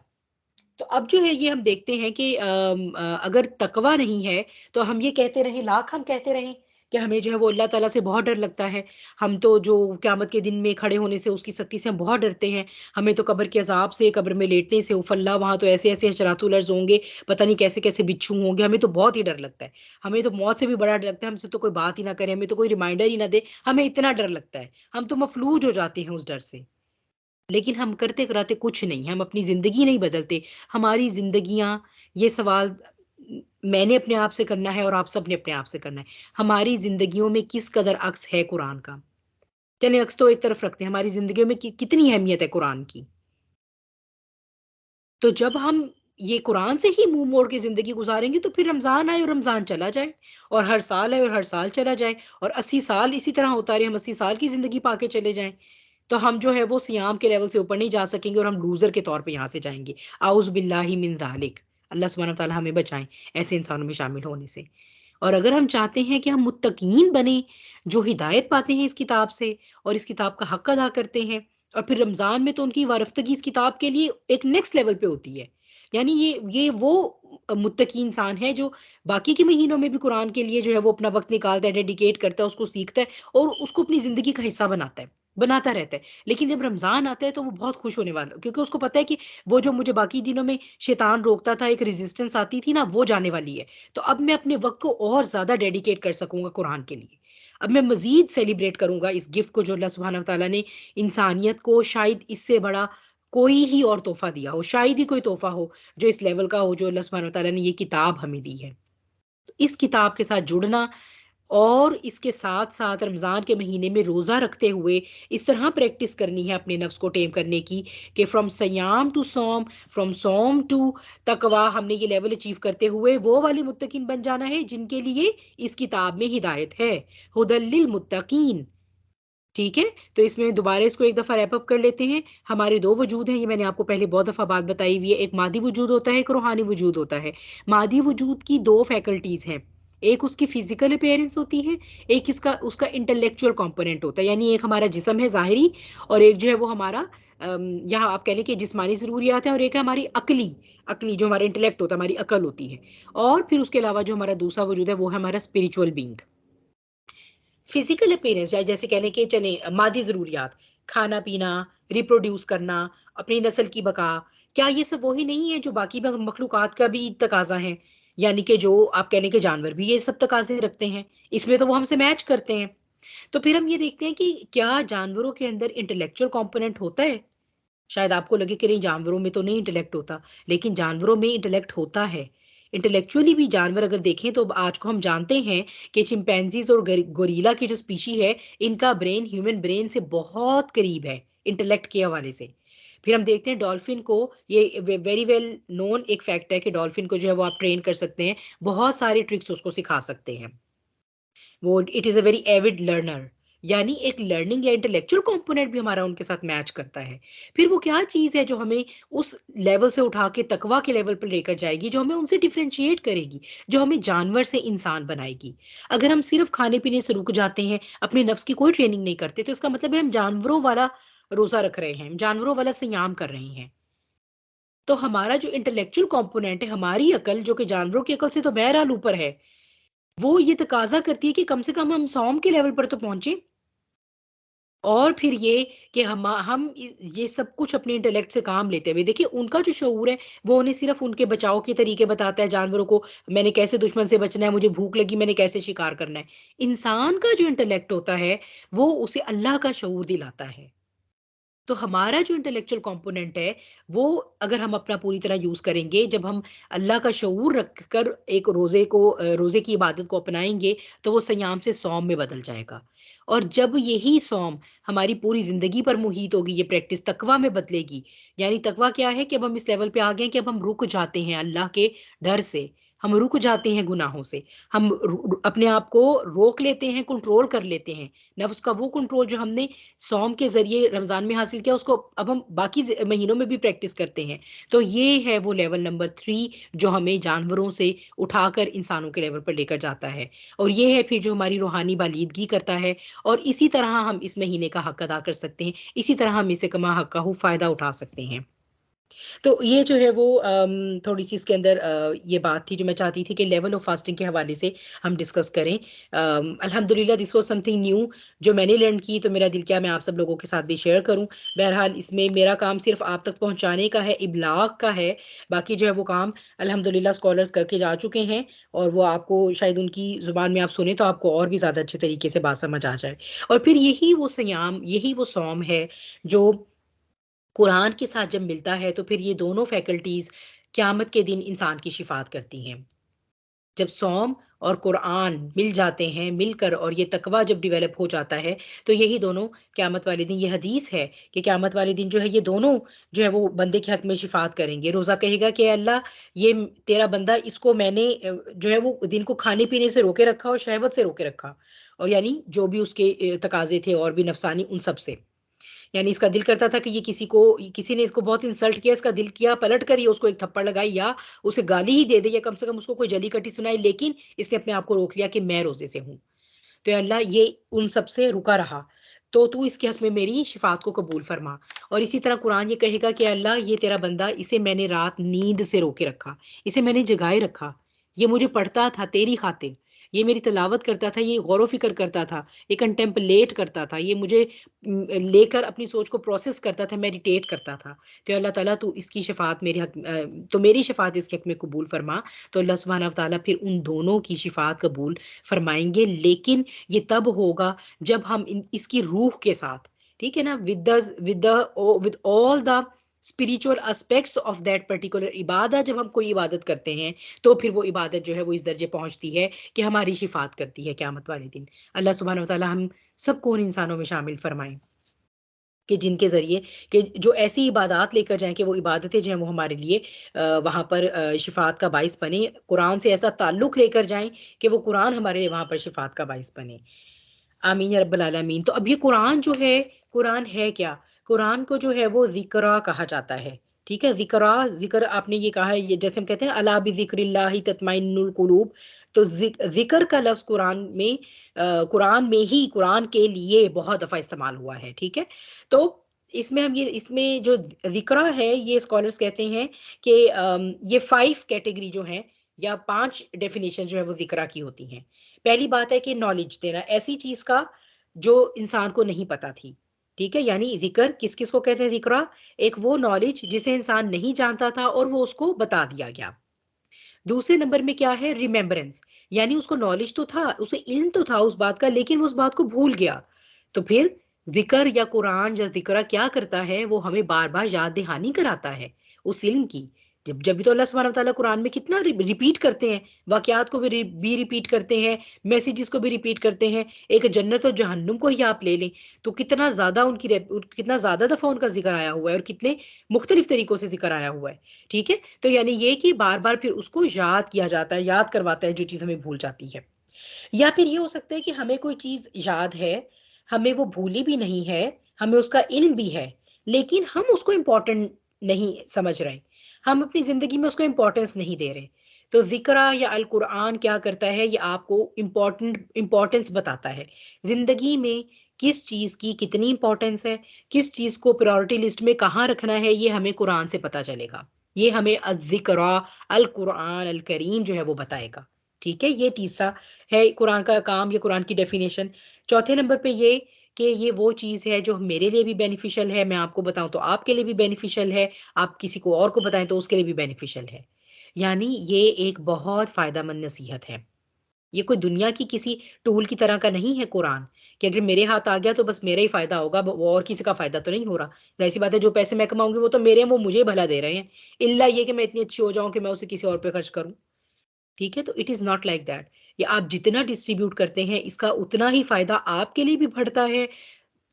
तो अब जो है ये हम देखते हैं कि अगर तकवा नहीं है, तो हम ये कहते रहें, लाख हम कहते रहें कि हमें जो है वो अल्लाह ताला से बहुत डर लगता है। हम तो जो क़यामत के दिन में खड़े होने से, उसकी सख्ती से हम बहुत डरते हैं। हमें तो कब्र के अज़ाब से, कब्र में लेटने से, उफ़ल्लाह वहाँ तो ऐसे-ऐसे हशरातुल अर्ज़ होंगे, पता नहीं कैसे-कैसे बिच्छू होंगे, हमें तो बहुत ही डर लगता है। हमें तो मौत से भी बड़ा डर लगता है, हमसे तो कोई बात ही ना करे, हमें तो कोई रिमाइंडर ही ना दे, हमें इतना डर लगता है। हम तो मफ़लूज हो जाते हैं उस डर से। लेकिन हम करते-कराते कुछ नहीं, हम अपनी ज़िंदगी नहीं बदलते। हमारी ज़िंदगियाँ, ये सवाल मैंने अपने आप से करना है और आप सब ने अपने आप से करना है। हमारी ज़िंदगियों में किस कदर अक्स है कुरान का? चलें अक्स तो एक तरफ रखते हैं, हमारी ज़िंदगियों में कितनी अहमियत है कुरान की? तो जब हम ये कुरान से ही मुँह मोड़ के ज़िंदगी गुज़ारेंगे, तो फिर रमज़ान आए और रमज़ान चला जाए, और हर साल आए और हर साल चला जाए, और 80 साल इसी तरह होता रहे, हम 80 साल की ज़िंदगी पा के चले जाएँ। तो हम जो है वो सियाम के लेवल से ऊपर नहीं जा सकेंगे और हम लूज़र के तौर पे यहाँ से जाएँगे। आउज़ बिल्लाहि मिन ज़ालिक। अल्लाह सुब्हानहू व तआला हमें बचाएँ ऐसे इंसानों में शामिल होने से। और अगर हम चाहते हैं कि हम मुत्तकीन बने, जो हिदायत पाते हैं इस किताब से और इस किताब का हक अदा करते हैं, और फिर रमज़ान में तो उनकी वारफ्तगी इस किताब के लिए एक नेक्स्ट लेवल पे होती है। यानी ये वो मुत्तकी इंसान है जो बाकी के महीनों में भी कुरान के लिए जो है वो अपना वक़्त निकालता है, डेडिकेट करता है, उसको सीखता है और उसको अपनी ज़िंदगी का हिस्सा बनाता रहता है। लेकिन जब रमज़ान आता है तो वो बहुत खुश होने वाला, क्योंकि उसको पता है कि वो जो मुझे बाकी दिनों में शैतान रोकता था, एक रेज़िस्टेंस आती थी ना, वो जाने वाली है। तो अब मैं अपने वक़्त को और ज़्यादा डेडिकेट कर सकूँगा कुरान के लिए। अब मैं मज़ीद सेलिब्रेट करूँगा इस गिफ्ट को जो अल्लाह सुब्हानहू व तआला ने इंसानियत को, शायद इससे बड़ा कोई ही और तोहफ़ा दिया हो, शायद ही कोई तोहफ़ा हो जो इस लेवल का हो, जो अल्लाह सुब्हानहू व तआला ने ये किताब हमें दी है। तो इस किताब के साथ जुड़ना और इसके साथ-साथ रमज़ान के महीने में रोज़ा रखते हुए इस तरह प्रैक्टिस करनी है अपने नफ्स को टेम करने की कि फ्रॉम सयाम टू सौम, फ्रॉम सौम टू तकवा, हमने ये लेवल अचीव करते हुए वो वाले मुत्तकीन बन जाना है जिनके लिए इस किताब में हिदायत है, हुदल लिल मुत्तकीन। ठीक है? तो इसमें दोबारा इसको एक दफ़ा रैप अप कर लेते हैं। हमारे 2 वजूद हैं, ये मैंने आपको पहले बहुत दफ़ा बात बताई हुई है। एक मादी वजूद होता है, एक रूहानी वजूद होता है। मादी वजूद की 2 फैकल्टीज़ हैं। एक उसकी फ़िज़िकल अपीयरेंस होती है, एक इसका उसका इंटेलेक्चुअल कंपोनेंट होता है। यानी एक हमारा जिस्म है ज़ाहिरी और एक जो है वो हमारा यहाँ आप कह लें कि जिस्मानी ज़रूरियात है, और एक है हमारी अक़ली जो हमारा इंटेलेक्ट होता है, हमारी अक़ल होती है। और फिर उसके अलावा जो हमारा दूसरा वजूद है वो है हमारा स्पिरिचुअल बीइंग। फिजिकल अपीयरेंस या जैसे कह लें कि चलें मादी ज़रूरियात, खाना-पीना, रिप्रोड्यूस करना, अपनी नस्ल की बका, क्या ये सब वही नहीं है जो बाकी मखलूक़ात का भी तकाज़ा है? यानी कि जो आप कह लें कि जानवर भी ये सब तकाज़े रखते हैं, इसमें तो वो हमसे मैच करते हैं। तो फिर हम ये देखते हैं कि क्या जानवरों के अंदर इंटेलेक्चुअल कंपोनेंट होता है? शायद आपको लगे कि नहीं, जानवरों में तो नहीं इंटेलेक्ट होता, लेकिन जानवरों में इंटेलेक्ट होता है। इंटेलेक्चुअली भी जानवर अगर देखें तो आज को हम जानते हैं कि चिंपैंज़ीज़ और गोरिल्ला की जो स्पीशी है, इनका ब्रेन ह्यूमन ब्रेन से बहुत करीब है, इंटेलेक्ट के हवाले से। फिर हम देखते हैं डॉल्फिन को, ये वेरी वेल नोन एक फैक्ट है कि डॉल्फिन को जो है वो आप ट्रेन कर सकते हैं, बहुत सारे ट्रिक्स उसको सिखा सकते हैं। वो it is a very Avid learner, यानी एक लर्निंग या इंटेलेक्चुअल कंपोनेंट भी हमारा उनके साथ मैच करता है। फिर वो क्या चीज़ है जो हमें उस लेवल से उठा के तकवा के लेवल पर लेकर जाएगी, जो हमें उनसे डिफरेंशिएट करेगी, जो हमें जानवर से इंसान बनाएगी। अगर हम सिर्फ खाने-पीने से रुक जाते हैं, अपने नफ्स की कोई ट्रेनिंग नहीं करते, तो इसका मतलब है हम जानवरों वाला रोज़ा रख रहे हैं, जानवरों वाला सियाम कर रहे हैं। तो हमारा जो इंटेलेक्चुअल कंपोनेंट है, हमारी अकल जो कि जानवरों की अकल से तो बहरहाल ऊपर है, वो ये तकाज़ा करती है कि कम से कम हम सौम के लेवल पर तो पहुँचे। और फिर ये कि हम ये सब कुछ अपने इंटेलेक्ट से काम लेते हुए, देखिए उनका जो शऊर है वो उन्हें सिर्फ उनके बचाव के तरीके बताता है, जानवरों को मैंने कैसे दुश्मन से बचना है, मुझे भूख लगी मैंने कैसे शिकार करना है। इंसान का जो इंटेलेक्ट होता है वो उसे अल्लाह का शऊर दिलाता है। तो हमारा जो इंटेलेक्चुअल कंपोनेंट है, वो अगर हम अपना पूरी तरह यूज़ करेंगे, जब हम अल्लाह का शऊर रख कर एक रोज़े की इबादत को अपनाएँगे, तो वो सयाम से सौम में बदल जाएगा। और जब यही सौम हमारी पूरी ज़िंदगी पर मुहीत होगी, ये प्रैक्टिस तकवा में बदलेगी। यानी तकवा क्या है कि अब हम इस लेवल पे आ गए हैं कि अब हम रुक जाते हैं अल्लाह के डर से, हम रुक जाते हैं गुनाहों से, हम अपने आप को रोक लेते हैं, कंट्रोल कर लेते हैं। नफ्स का वो कंट्रोल जो हमने सौम के ज़रिए रमज़ान में हासिल किया, उसको अब हम बाकी महीनों में भी प्रैक्टिस करते हैं। तो ये है वो लेवल नंबर 3 जो हमें जानवरों से उठाकर इंसानों के लेवल पर लेकर जाता है। और ये है फिर जो हमारी रूहानी बालीदगी करता है, और इसी तरह हम इस महीने का हक अदा कर सकते हैं। इसी तरह हम इसे कमा हक़ का फ़ायदा उठा सकते हैं। तो ये जो है वो थोड़ी-सी इसके अंदर ये बात थी जो मैं चाहती थी कि लेवल ऑफ फास्टिंग के हवाले से हम डिस्कस करें। अल्हम्दुलिल्लाह दिस वाज़ समथिंग न्यू जो मैंने लर्न की, तो मेरा दिल किया मैं आप सब लोगों के साथ भी शेयर करूँ। बहरहाल इसमें मेरा काम सिर्फ़ आप तक पहुँचाने का है, इब्लाग का है। बाकी जो है वो काम अल्हम्दुलिल्लाह स्कॉलर्स करके जा चुके हैं, और वो आपको शायद उनकी ज़ुबान में आप सुने तो आपको और भी ज़्यादा अच्छे तरीके से बात समझ आ जाए। और फिर यही वो सियाम, यही वो सौम है जो कुरान के साथ जब मिलता है, तो फिर ये दोनों फैकल्टीज़ क़यामत के दिन इंसान की शिफ़ात करती हैं। जब सौम और कुरान मिल जाते हैं, मिलकर और ये तकवा जब डेवलप हो जाता है, तो यही दोनों क़यामत वाले दिन, ये हदीस है कि क़यामत वाले दिन जो है ये दोनों जो है वो बंदे के हक़ में शिफ़ात करेंगे। रोज़ा कहेगा कि अल्लाह, ये तेरा बंदा, इसको मैंने जो है वो दिन को खाने-पीने से रोके रखा और शहवत से रोके रखा, और यानी जो भी उसके तकाज़े थे और भी नफ़्सानी, उन सब से। यानी इसका दिल करता था कि ये किसी ने इसको बहुत इंसल्ट किया, इसका दिल किया पलट कर ये उसको एक थप्पड़ लगाई या उसे गाली ही दे दे या कम से कम उसको कोई जली कटी सुनाई, लेकिन इसने अपने आप को रोक लिया कि मैं रोजे से हूं। तो या अल्लाह ये उन सबसे रुका रहा, तो तू इसके हक में मेरी शिफात को कबूल फरमा। और इसी तरह कुरान ये कहेगा कि अल्लाह ये तेरा बंदा, इसे मैंने रात नींद से रोके रखा, इसे मैंने जगाए रखा, ये मुझे पढ़ता था तेरी खातिर, ये मेरी तिलावत करता था, ये गौर व फिक्र करता था, ये कंटेम्पलेट करता था, ये मुझे लेकर अपनी सोच को प्रोसेस करता था, मेडिटेट करता था। तो अल्लाह ताला तू इसकी शफात मेरे हक तो मेरी शफात इसके हक में कबूल फरमा। तो अल्लाह सुब्हानहू व तआला फिर उन दोनों की शफात कबूल फरमाएंगे, लेकिन ये तब होगा जब हम इसकी रूह के साथ, ठीक है ना, with all the spiritual aspects of that particular इबादत, जब हम कोई इबादत करते हैं तो फिर वो इबादत जो है वो इस दर्जे पहुंचती है कि हमारी शिफात करती है क़यामत वाले दिन। अल्लाह सुब्हानहू व तआला हम सबको उन इंसानों में शामिल फरमाएं कि जिनके ज़रिए कि जो ऐसी इबादत लेकर जाएँ कि वो इबादतें जो हैं वो हमारे लिए वहाँ पर शिफ़ात का बाइस बने। कुरान से ऐसा ताल्लुक़ लेकर जाएँ कि वो कुरान हमारे लिए वहाँ पर शिफ़ात का बाइस बने। आमीन या रब्बल आलमीन। तो अब ये कुरान है क्या? कुरान को जो है वो ज़िक्रा कहा जाता है, ठीक है? ज़िक्र आपने ये कहा है, ये जैसे हम कहते हैं अला बिज़िक्रिल्लाहि तत्माइन्नुल क़ुलूब, तो ज़िक्र का लफ्ज़ कुरान में ही कुरान के लिए बहुत दफ़ा इस्तेमाल हुआ है, ठीक है? तो इसमें जो ज़िक्रा है, ये स्कॉलर्स कहते हैं कि ये 5 कैटेगरी जो हैं या 5 डेफिनेशन जो है वो ज़िक्रा की होती हैं। पहली बात है कि नॉलेज देना, ऐसी चीज का जो इंसान को नहीं पता थी, ठीक है? यानी जिक्र किस को कहते हैं? जिक्रा एक वो नॉलेज जिसे इंसान नहीं जानता था और वो उसको बता दिया गया। दूसरे नंबर में क्या है? रिमेम्बरेंस, यानी उसको नॉलेज तो था, उसे इल्म तो था उस बात का, लेकिन वो उस बात को भूल गया। तो फिर जिक्र या कुरान या जिक्र क्या करता है? वो हमें बार बार याद दहानी कराता है उस इल्म की। जब भी तो अल्लाह सुब्हानहू व तआला कुरान में कितना रिपीट करते हैं, वाकयात को भी रिपीट करते हैं, मैसेजेस को भी रिपीट करते हैं। एक जन्नत और जहन्नुम को ही आप ले लें तो कितना ज्यादा कितना ज्यादा दफा उनका जिक्र आया हुआ है और कितने मुख्तलिफ तरीकों से जिक्र आया हुआ है, ठीक है? तो यानी ये कि बार बार फिर उसको याद किया जाता है, याद करवाता है जो चीज हमें भूल जाती है। या फिर ये हो सकता है कि हमें कोई चीज याद है, हमें वो भूली भी नहीं है, हमें उसका इल्म भी है, लेकिन हम उसको इम्पोर्टेंट नहीं समझ रहे, हम अपनी जिंदगी में उसको इम्पोर्टेंस नहीं दे रहे। तो जिक्रा या अल कुरान क्या करता है? ये आपको इम्पोर्टेंस बताता है जिंदगी में, किस चीज की कितनी इंपॉर्टेंस है, किस चीज को प्रायोरिटी लिस्ट में कहाँ रखना है, ये हमें कुरान से पता चलेगा। ये हमें अज़िक्रा अल कुरान अल करीम जो है वो बताएगा, ठीक है? ये तीसरा है कुरान का काम, ये कुरान की डेफिनेशन। चौथे नंबर पे ये कि ये वो चीज़ है जो मेरे लिए भी बेनिफिशियल है, मैं आपको बताऊं तो आपके लिए भी बेनिफिशियल है, आप किसी को और को बताएं तो उसके लिए भी बेनिफिशियल है। यानी ये एक बहुत फायदेमंद नसीहत है। ये कोई दुनिया की किसी टूल की तरह का नहीं है कुरान कि अगर मेरे हाथ आ गया तो बस मेरा ही फायदा होगा, वो और किसी का फायदा तो नहीं हो रहा। ऐसी बात है, जो पैसे मैं कमाऊंगी वो तो मेरे हैं, वो मुझे भला दे रहे हैं, इल्ला ये कि मैं इतनी अच्छी हो जाऊं कि मैं उसे किसी और पे खर्च करूं, ठीक है? तो it is not like that. ये आप जितना डिस्ट्रीब्यूट करते हैं इसका उतना ही फायदा आपके लिए भी बढ़ता है,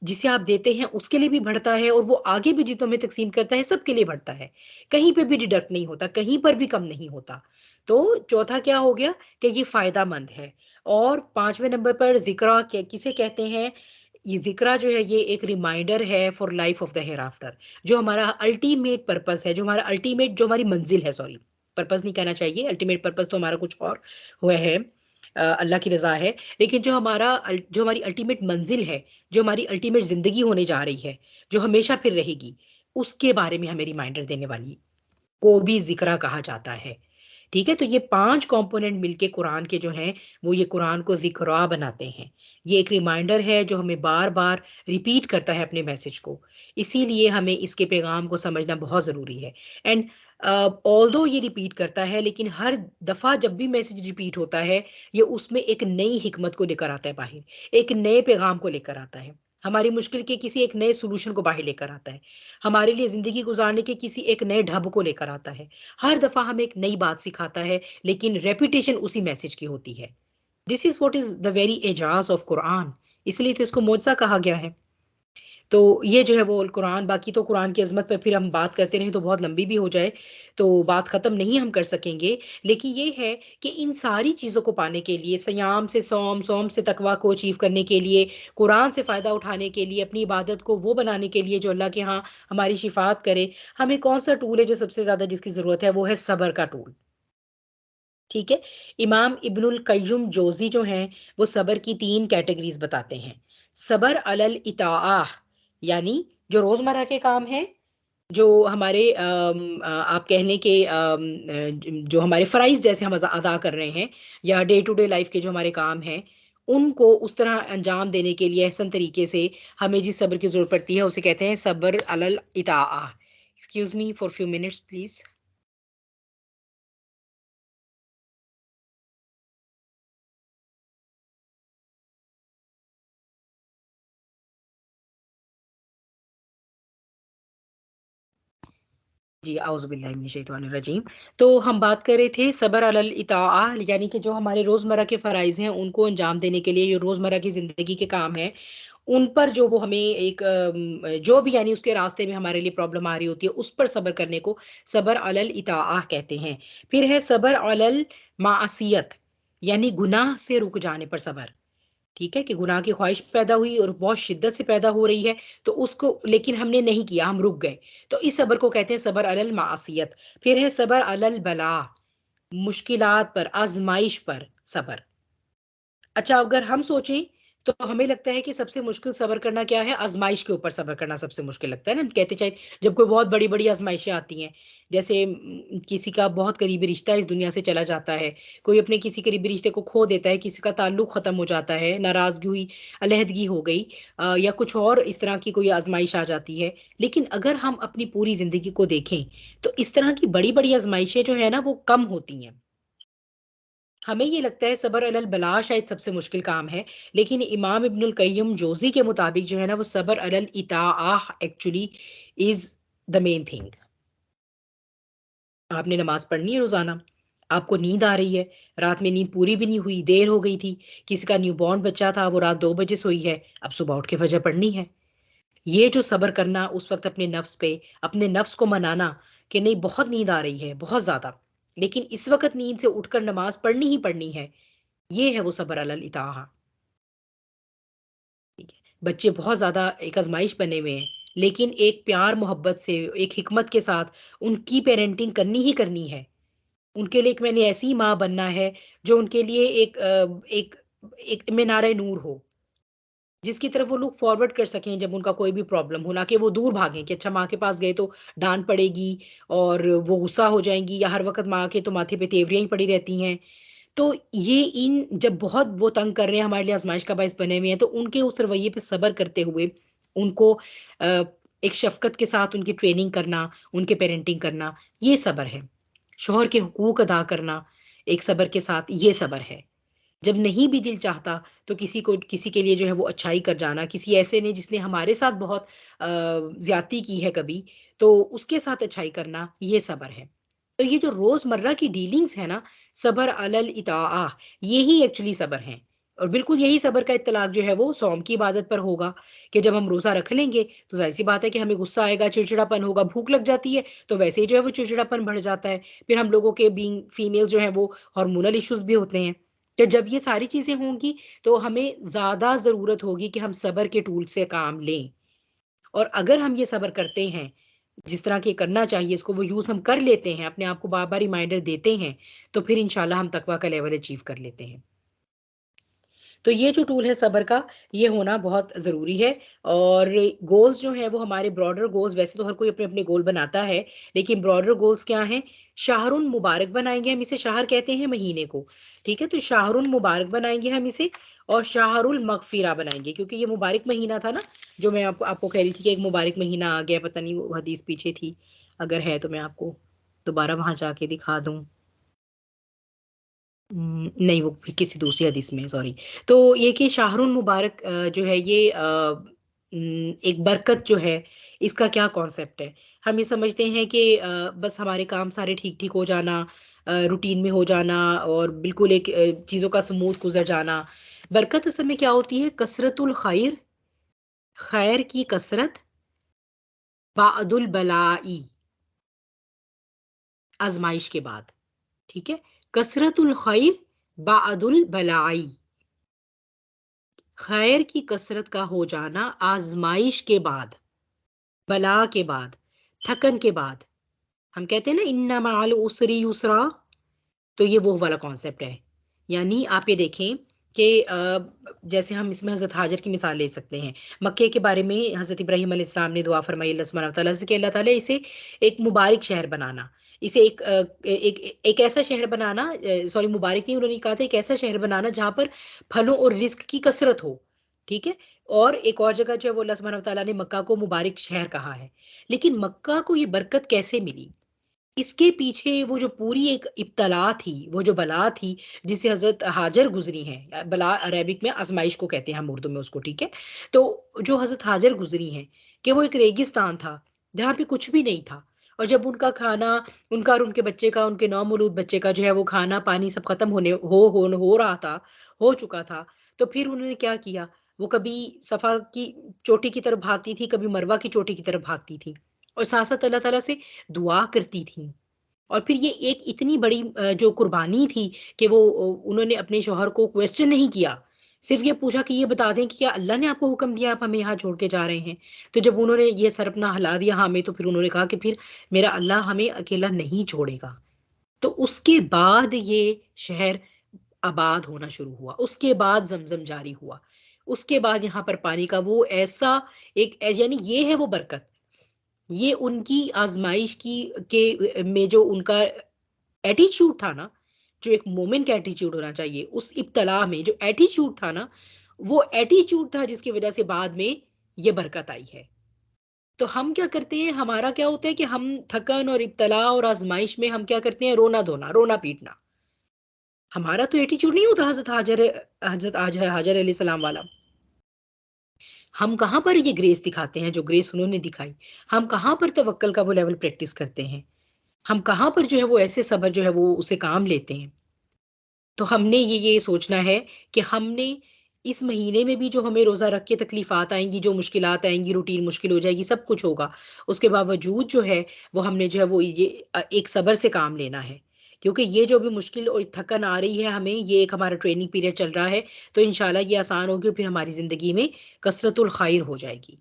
जिसे आप देते हैं उसके लिए भी बढ़ता है, और वो आगे भी जितनों में तकसीम करता है सबके लिए बढ़ता है। कहीं पे भी डिडक्ट नहीं होता, कहीं पर भी कम नहीं होता। तो चौथा क्या हो गया कि ये फायदामंद है। और पांचवें नंबर पर जिक्रा किसे कहते हैं? ये जिक्रा जो है ये एक रिमाइंडर है for life of the hereafter. जो हमारा अल्टीमेट पर्पस है, जो हमारी मंजिल है, सॉरी पर्पस नहीं कहना चाहिए, अल्टीमेट पर्पस तो हमारा कुछ और हुआ है, अल्लाह की रजा है। लेकिन जो हमारी अल्टीमेट मंजिल है, जो हमारी अल्टीमेट जिंदगी होने जा रही है, जो हमेशा फिर रहेगी, उसके बारे में हमें रिमाइंडर देने वाली को भी जिक्रा कहा जाता है, ठीक है? तो ये 5 कंपोनेंट मिलके कुरान के जो हैं वो ये कुरान को जिक्रा बनाते हैं। ये एक रिमाइंडर है जो हमें बार-बार रिपीट करता है अपने मैसेज को। इसीलिए हमें इसके पैगाम को समझना बहुत ज़रूरी है। एंड ऑल्दो ये रिपीट करता है, लेकिन हर दफ़ा जब भी मैसेज रिपीट होता है, ये उसमें एक नई हिकमत को लेकर आता है बाहर, एक नए पैगाम को लेकर आता है। हमारी मुश्किल के किसी एक नए सॉल्यूशन को बाहर लेकर आता है। हमारे लिए ज़िंदगी गुज़ारने के किसी एक नए ढब को लेकर आता है। हर दफ़ा हमें एक नई बात सिखाता है, लेकिन रेपिटेशन उसी मैसेज की होती है। This is what is the very एजाज़ ऑफ कुरान, इसलिए तो इसको मोज़ज़ा कहा गया है। तो ये जो है वो कुरान, बाकी तो कुरान की अजमत पर फिर हम बात करते रहें तो बहुत लंबी भी हो जाए, तो बात ख़त्म नहीं हम कर सकेंगे। लेकिन ये है कि इन सारी चीज़ों को पाने के लिए, सयाम से सौम, सौम से तकवा को अचीव करने के लिए, कुरान से फ़ायदा उठाने के लिए, अपनी इबादत को वो बनाने के लिए जो अल्लाह के यहाँ हमारी शिफात करे, हमें कौन सा टूल है जो सबसे ज़्यादा जिसकी ज़रूरत है, वो है सब्र का टूल। ठीक है? इमाम इब्नुल कय्युम जोज़ी जो हैं, वो सब्र की 3 कैटेगरीज़ बताते हैं। सब्र अलल इताअह, यानी जो रोज़मर्रा के काम हैं, जो हमारे आप कह लें कि जो हमारे फ़राइज़ जैसे हम अदा कर रहे हैं, या डे टू डे लाइफ़ के जो हमारे काम हैं, उनको उस तरह अंजाम देने के लिए अहसन तरीके से हमें जिस सब्र की ज़रूरत पड़ती है, उसे कहते हैं सब्र अलल इताअह। Excuse me for few minutes please. जी, औज़ुबिल्लाहि मिनश-शैतानिर-रजीम। तो हम बात कर रहे थे सब्र अलल इताअह, यानी कि जो हमारे रोज़मर्रा के फ़राइज़ हैं, उनको अंजाम देने के लिए, जो रोज़मर्रा की ज़िंदगी के काम हैं, उन पर जो वो हमें एक जो भी यानी उसके रास्ते में हमारे लिए प्रॉब्लम आ रही होती है, उस पर सब्र करने को सब्र अलल इताअह कहते हैं। फिर है सब्र अलल माअसियत, यानी गुनाह से रुक जाने पर सब्र। ठीक है? कि गुनाह की ख़्वाहिश पैदा हुई और बहुत शिद्दत से पैदा हो रही है, तो उसको लेकिन हमने नहीं किया, हम रुक गए। तो इस सब्र को कहते हैं सब्र अलल मासियत। फिर है सब्र अलल बला, मुश्किलात पर, आज़माइश पर सब्र। अच्छा, अगर हम सोचें तो हमें लगता है कि सबसे मुश्किल सब्र करना क्या है? आज़माइश के ऊपर सब्र करना सबसे मुश्किल लगता है ना? कहते चाहे जब कोई बहुत बड़ी-बड़ी आज़माइशें आती हैं, जैसे किसी का बहुत करीबी रिश्ता इस दुनिया से चला जाता है, कोई अपने किसी करीबी रिश्ते को खो देता है, किसी का ताल्लुक ख़त्म हो जाता है, नाराज़गी हुई, अलहदगी हो गई, या कुछ और इस तरह की कोई आज़माइश आ जाती है। लेकिन अगर हम अपनी पूरी ज़िंदगी को देखें, तो इस तरह की बड़ी-बड़ी आज़माइशें जो है ना, वो कम होती हैं। हमें ये लगता है सब्र अलल बला शायद सबसे मुश्किल काम है, लेकिन इमाम इब्नुल कय्युम जोज़ी के मुताबिक जो है ना, वो सब्र अलल इताअह actually is the main thing. आपने नमाज़ पढ़नी है रोज़ाना, आपको नींद आ रही है, रात में नींद पूरी भी नहीं हुई, देर हो गई थी, किसी का न्यूबॉर्न बच्चा था, वो रात 2 बजे सोई है, अब सुबह उठ के फ़जर पढ़नी है। ये जो सब्र करना उस वक़्त अपने नफ्स पे, अपने नफ्स को मनाना कि नहीं बहुत नींद आ रही है, बहुत ज़्यादा, लेकिन इस वक़्त नींद से उठकर नमाज़ पढ़नी ही पढ़नी है, ये है वो सब्र अलल इताअह। ठीक है। बच्चे बहुत ज़्यादा एक आज़माइश बने हुए हैं, लेकिन एक प्यार मोहब्बत से, एक हिकमत के साथ उनकी पेरेंटिंग करनी ही करनी है। उनके लिए एक मैंने ऐसी माँ बनना है, जो उनके लिए एक एक मीनार-ए-नूर हो, जिसकी तरफ वो लुक फॉरवर्ड कर सकें जब उनका कोई भी प्रॉब्लम हो, ना कि वो दूर भागें कि अच्छा माँ के पास गए तो डाँट पड़ेगी और वो गुस्सा हो जाएँगी, या हर वक़्त माँ के तो माथे पे तेवरियाँ ही पड़ी रहती हैं। तो ये इन जब बहुत वो तंग कर रहे हैं, हमारे लिए आज़माइश का बायस बने हुए हैं, तो उनके उस रवैये पे सब्र करते हुए उनको अ, एक शफ़क़त के साथ उनकी ट्रेनिंग करना, उनके पेरेंटिंग करना, ये सब्र है। शौहर के हुकूक अदा करना, एक सब्र के साथ ये सब्र है। जब नहीं भी दिल चाहता, तो किसी के लिए जो है वो अच्छाई कर जाना, किसी ऐसे ने जिसने हमारे साथ बहुत ज़्यादती की है कभी, तो उसके साथ अच्छाई करना, ये सब्र है। तो ये जो रोज़मर्रा की डीलिंग्स है ना, सब्र अलल इताअह, यही एक्चुअली सब्र हैं। और बिल्कुल यही सब्र का इत्तलाक जो है वो सौम की इबादत पर होगा, कि जब हम रोज़ा रख लेंगे, तो ज़ाहिर-सी बात है कि हमें गुस्सा आएगा, चिड़चिड़ापन होगा, भूख लग जाती है, तो वैसे ही जो है वो चिड़चिड़ापन बढ़ जाता है। फिर हम लोगों के बीइंग फीमेल जो हैं वो हार्मोनल इश्यूज़ भी होते हैं। तो जब ये सारी चीज़ें होंगी, तो हमें ज़्यादा ज़रूरत होगी कि हम सब्र के टूल से काम लें। और अगर हम ये सब्र करते हैं, जिस तरह के करना चाहिए, इसको वो यूज़ हम कर लेते हैं, अपने आप को बार-बार रिमाइंडर देते हैं, तो फिर इंशाल्लाह हम तकवा का लेवल अचीव कर लेते हैं। तो ये जो टूल है सब्र का, ये होना बहुत ज़रूरी है। और गोल्स जो हैं वो हमारे ब्रॉडर गोल्स, वैसे तो हर कोई अपने-अपने गोल बनाता है, लेकिन ब्रॉडर गोल्स क्या हैं? शाहरुन मुबारक बनाएँगे हम इसे, शहर कहते हैं महीने को, ठीक है? तो शाहरुन मुबारक बनाएँगे हम इसे, और शाहरुल मग़फ़िरा बनाएँगे, क्योंकि ये मुबारक महीना था ना, जो मैं आपको आपको कह रही थी कि एक मुबारक महीना आ गया, पता नहीं वो हदीस पीछे थी, अगर है तो मैं आपको दोबारा वहाँ जाके दिखा दूँ। नहीं, वो फिर किसी दूसरी हदीस में है, सॉरी। तो ये कि शाहरुल मुबारक जो है ये एक बरकत जो है, इसका क्या कॉन्सेप्ट है? हम ये समझते हैं कि बस हमारे काम सारे ठीक-ठीक हो जाना, रूटीन में हो जाना, और बिल्कुल एक चीज़ों का स्मूथ गुज़र जाना। बरकत असल में क्या होती है? कसरतुल ख़ैर, खैर की कसरत बादुल बलाई, आजमाइश के बाद। ठीक है, कसरतुल खैर बादुल बलाई, खैर की कसरत का हो जाना आजमाइश के बाद, बला के बाद, थकन के बाद। हम कहते हैं ना इन्ना माल उसरी युसरा, तो ये वो वाला कॉन्सेप्ट है। यानी आप ये देखें कि जैसे हम इसमें हज़रत हाजर की मिसाल ले सकते हैं। मक्के के बारे में हज़रत इब्राहीम अलैहिस्सलाम ने दुआ फरमाई अल्लाह सुब्हानहू व तआला से कि अल्लाह ताला इसे एक मुबारक शहर बनाना, इसे एक ऐसा शहर बनाना, सॉरी मुबारक नहीं, उन्होंने कहा था एक ऐसा शहर बनाना जहाँ पर फलों और रिज़्क की कसरत हो। ठीक है? और एक और जगह जो है वो अल्लाह सुब्हानहू व तआला ने मक्का को मुबारक शहर कहा है। लेकिन मक्का को ये बरकत कैसे मिली? इसके पीछे वो जो पूरी एक इब्तला थी, वो जो बला थी, जिससे हज़रत हाजर गुज़री हैं। बला अरेबिक में आज़माइश को कहते हैं हम उर्दू में उसको, ठीक है? तो जो हज़रत हाजर गुज़री हैं कि वो एक रेगिस्तान था, जहाँ पे कुछ भी नहीं था, और जब उनका खाना, उनका और उनके बच्चे का, उनके नवमौलूद बच्चे का जो है वो खाना-पानी सब ख़त्म हो रहा था, हो चुका था, तो फिर उन्होंने क्या किया? वो कभी सफ़ा की चोटी की तरफ भागती थी, कभी मरवा की चोटी की तरफ भागती थी, और साथ-साथ अल्लाह ताला से दुआ करती थीं। और फिर ये एक इतनी बड़ी जो कुर्बानी थी कि वो उन्होंने अपने शौहर को क्वेश्चन नहीं किया। सिर्फ़ ये पूछा कि ये बता दें कि क्या अल्लाह ने आपको हुक्म दिया, आप हमें यहाँ छोड़ के जा रहे हैं? तो जब उन्होंने ये सर अपना हिला दिया हाँ में, तो फिर उन्होंने कहा कि फिर मेरा अल्लाह हमें अकेला नहीं छोड़ेगा। तो उसके बाद ये शहर आबाद होना शुरू हुआ। उसके बाद ज़मज़म जारी हुआ। उसके बाद यहाँ पर पानी का वो ऐसा एक यानी ये है वो बरकत। ये उनकी आज़माइश की के में जो उनका एटीट्यूड था ना, जो एक मोमिन का एटीट्यूड होना चाहिए, उस इब्तला में जो एटीट्यूड था ना, वो एटीट्यूड था जिसकी वज़ह से बाद में ये बरकत आई है। तो हम क्या करते हैं, हमारा क्या होता है कि हम थकन और इब्तला और आज़माइश में हम क्या करते हैं, रोना-धोना, रोना-पीटना। हमारा तो एटीट्यूड नहीं होता हज़रत हाजर अलैहिस्सलाम वाला। हम कहाँ पर ये ग्रेस दिखाते हैं जो ग्रेस उन्होंने दिखाई। हम कहाँ पर तवक्कल का वो लेवल प्रैक्टिस करते हैं। हम कहाँ पर जो है वो ऐसे सब्र जो है वो उसे काम लेते हैं। तो हमने ये सोचना है कि हमने इस महीने में भी जो हमें रोज़ा रख के तकलीफ़ात आएँगी, जो मुश्किलात आएँगी, रूटीन मुश्किल हो जाएगी, सब कुछ होगा। उसके बावजूद जो है वो हमने जो है वो ये एक सब्र से काम लेना है। क्योंकि ये जो भी मुश्किल और थकन आ रही है हमें, ये एक हमारा ट्रेनिंग पीरियड चल रहा है, तो इंशाल्लाह ये आसान होगी और फिर हमारी ज़िंदगी में कसरतुल ख़ैर हो जाएगी।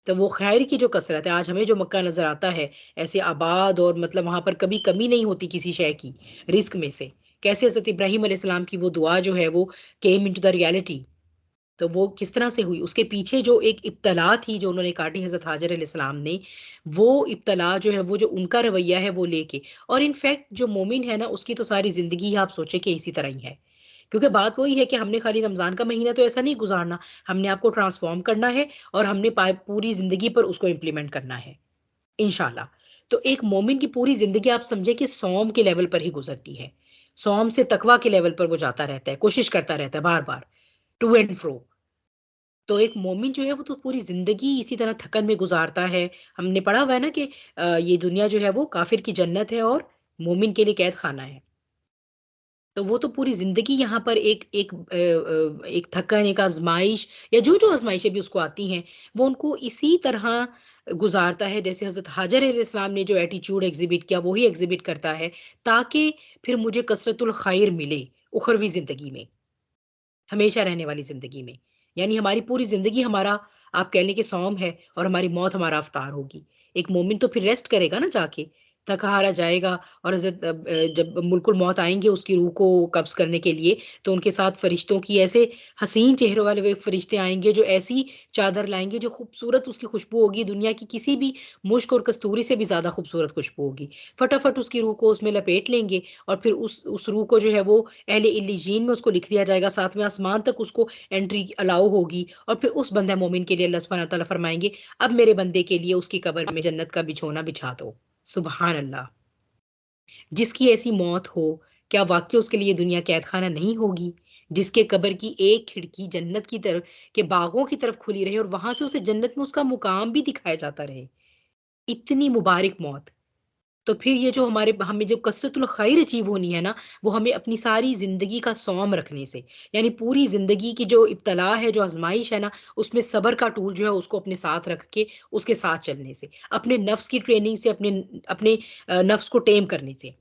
तो वो खैर की जो कसरत है, आज हमें जो मक्का नज़र आता है, ऐसे आबाद और मतलब वहाँ पर कभी कमी नहीं होती किसी शय की, रिज़्क में से। कैसे हज़रत इब्राहीम अलैहिस्सलाम की वो दुआ जो है वो केम इंटू द रियलिटी, तो वो किस तरह से हुई? उसके पीछे जो एक इब्तला थी जो उन्होंने काटी हज़रत हाजर अलैहिस्सलाम ने, वो इब्तला जो है, वो जो उनका रवैया है वो लेके, और इनफैक्ट जो मोमिन है ना, उसकी तो सारी ज़िंदगी ही आप सोचें कि इसी तरह ही है। क्योंकि बात वही है कि हमने खाली रमज़ान का महीना तो ऐसा नहीं गुज़ारना, हमने आपको ट्रांसफ़ॉर्म करना है और हमने पूरी ज़िंदगी पर उसको इम्प्लीमेंट करना है, इंशाल्लाह। तो एक मोमिन की पूरी ज़िंदगी आप समझें कि सौम के लेवल पर ही गुज़रती है। सौम से तकवा के लेवल पर वो जाता रहता है, कोशिश करता रहता है बार-बार, टू एंड फ्रो। तो एक मोमिन जो है वो तो पूरी ज़िंदगी इसी तरह थकन में गुज़ारता है। हमने पढ़ा हुआ है ना कि ये दुनिया जो है वो काफ़िर की जन्नत है और मोमिन के लिए कैद खाना है। तो वो तो पूरी ज़िंदगी यहाँ पर एक थकन, एक आज़माइश या जो-जो आज़माइशें भी उसको आती हैं, वो उनको इसी तरह गुज़ारता है जैसे हज़रत हाजर अलैहिस्सलाम ने जो एटीट्यूड एग्ज़िबिट किया, वो ही एग्ज़िबिट करता है, ताकि फिर मुझे कसरतुल ख़ैर मिले उख़रवी ज़िंदगी में, हमेशा रहने वाली ज़िंदगी में। यानी हमारी पूरी ज़िंदगी हमारा, आप कह लें कि सौम है और हमारी मौत हमारा इफ्तार होगी। एक मोमिन तो फिर रेस्ट करेगा ना जाके, थका-हारा जाएगा, और जब मुल्कुल मौत आएँगे उसकी रूह को कब्ज़ करने के लिए, तो उनके साथ फ़रिश्तों की ऐसे हसीन चेहरों वाले वे फ़रिश्ते आएँगे जो ऐसी चादर लाएँगे जो खूबसूरत, उसकी खुशबू होगी दुनिया की किसी भी मुश्क और कस्तूरी से भी ज़्यादा खूबसूरत खुशबू होगी। फटाफट उसकी रूह को उसमें लपेट लेंगे और फिर उस रूह को जो है वो अहले इल्लियीन में उसको लिख दिया जाएगा, सातवें आसमान तक उसको एंट्री अलाउ होगी, और फिर उस बंदा मोमिन के लिए अल्लाह सुब्हानहू व तआला फरमाएँगे, अब मेरे बंदे के लिए उसकी कब्र में जन्नत का बिछोना बिछा दो। सुबहान अल्लाह! जिसकी ऐसी मौत हो, क्या वाक़ई उसके लिए दुनिया कैदखाना नहीं होगी? जिसके कब्र की एक खिड़की जन्नत की तरफ के बागों की तरफ खुली रहे और वहाँ से उसे जन्नत में उसका मुकाम भी दिखाया जाता रहे। इतनी मुबारक मौत। तो फिर ये जो हमें जो कसरतुल खैर अचीव होनी है ना, वो हमें अपनी सारी ज़िंदगी का सौम रखने से, यानी पूरी ज़िंदगी की जो इब्तला है, जो आज़माइश है ना, उसमें सब्र का टूल जो है उसको अपने साथ रख के उसके साथ चलने से, अपने नफ्स की ट्रेनिंग से, अपने अपने नफ्स को टेम करने से।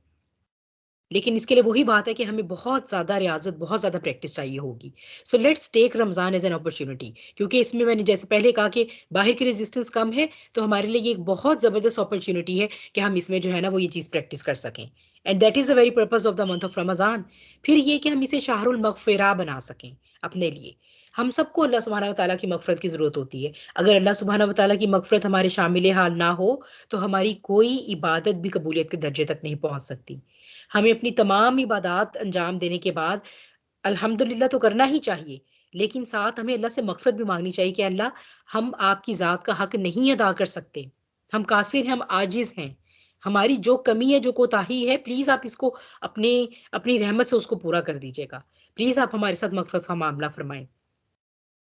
लेकिन इसके लिए वही बात है कि हमें बहुत ज़्यादा रियाज़त, बहुत ज़्यादा प्रैक्टिस चाहिए होगी। So let's take Ramzan as an opportunity, क्योंकि इसमें मैंने जैसे पहले कहा कि बाहर की रेजिस्टेंस कम है, तो हमारे लिए ये एक बहुत ज़बरदस्त अपॉर्च्युनिटी है कि हम इसमें जो है ना वो ये चीज़ प्रैक्टिस कर सकें। And that is the very purpose of the month of Ramzan. फिर ये कि हम इसे शहरुल मग़फ़िरा बना सकें अपने लिए। हम सबको अल्लाह सुब्हानहू व तआला की मग़फ़िरत की ज़रूरत होती है। अगर अल्लाह सुब्हानहू व तआला की मग़फ़िरत हमारे शामिल हाल ना हो, तो हमारी कोई इबादत भी कबूलियत के दर्जे तक नहीं पहुँच सकती। हमें अपनी तमाम इबादत अंजाम देने के बाद अल्हम्दुलिल्लाह तो करना ही चाहिए, लेकिन साथ हमें अल्लाह से मग़फ़िरत भी माँगनी चाहिए कि अल्लाह, हम आपकी ज़ात का हक़ नहीं अदा कर सकते। हम कासिर हैं, हम आजिज़ हैं। हमारी जो कमी है, जो कोताही है, प्लीज़ आप इसको अपने अपनी रहमत से उसको पूरा कर दीजिएगा। प्लीज़ आप हमारे साथ मग़फ़िरत का मामला फ़रमाएँ।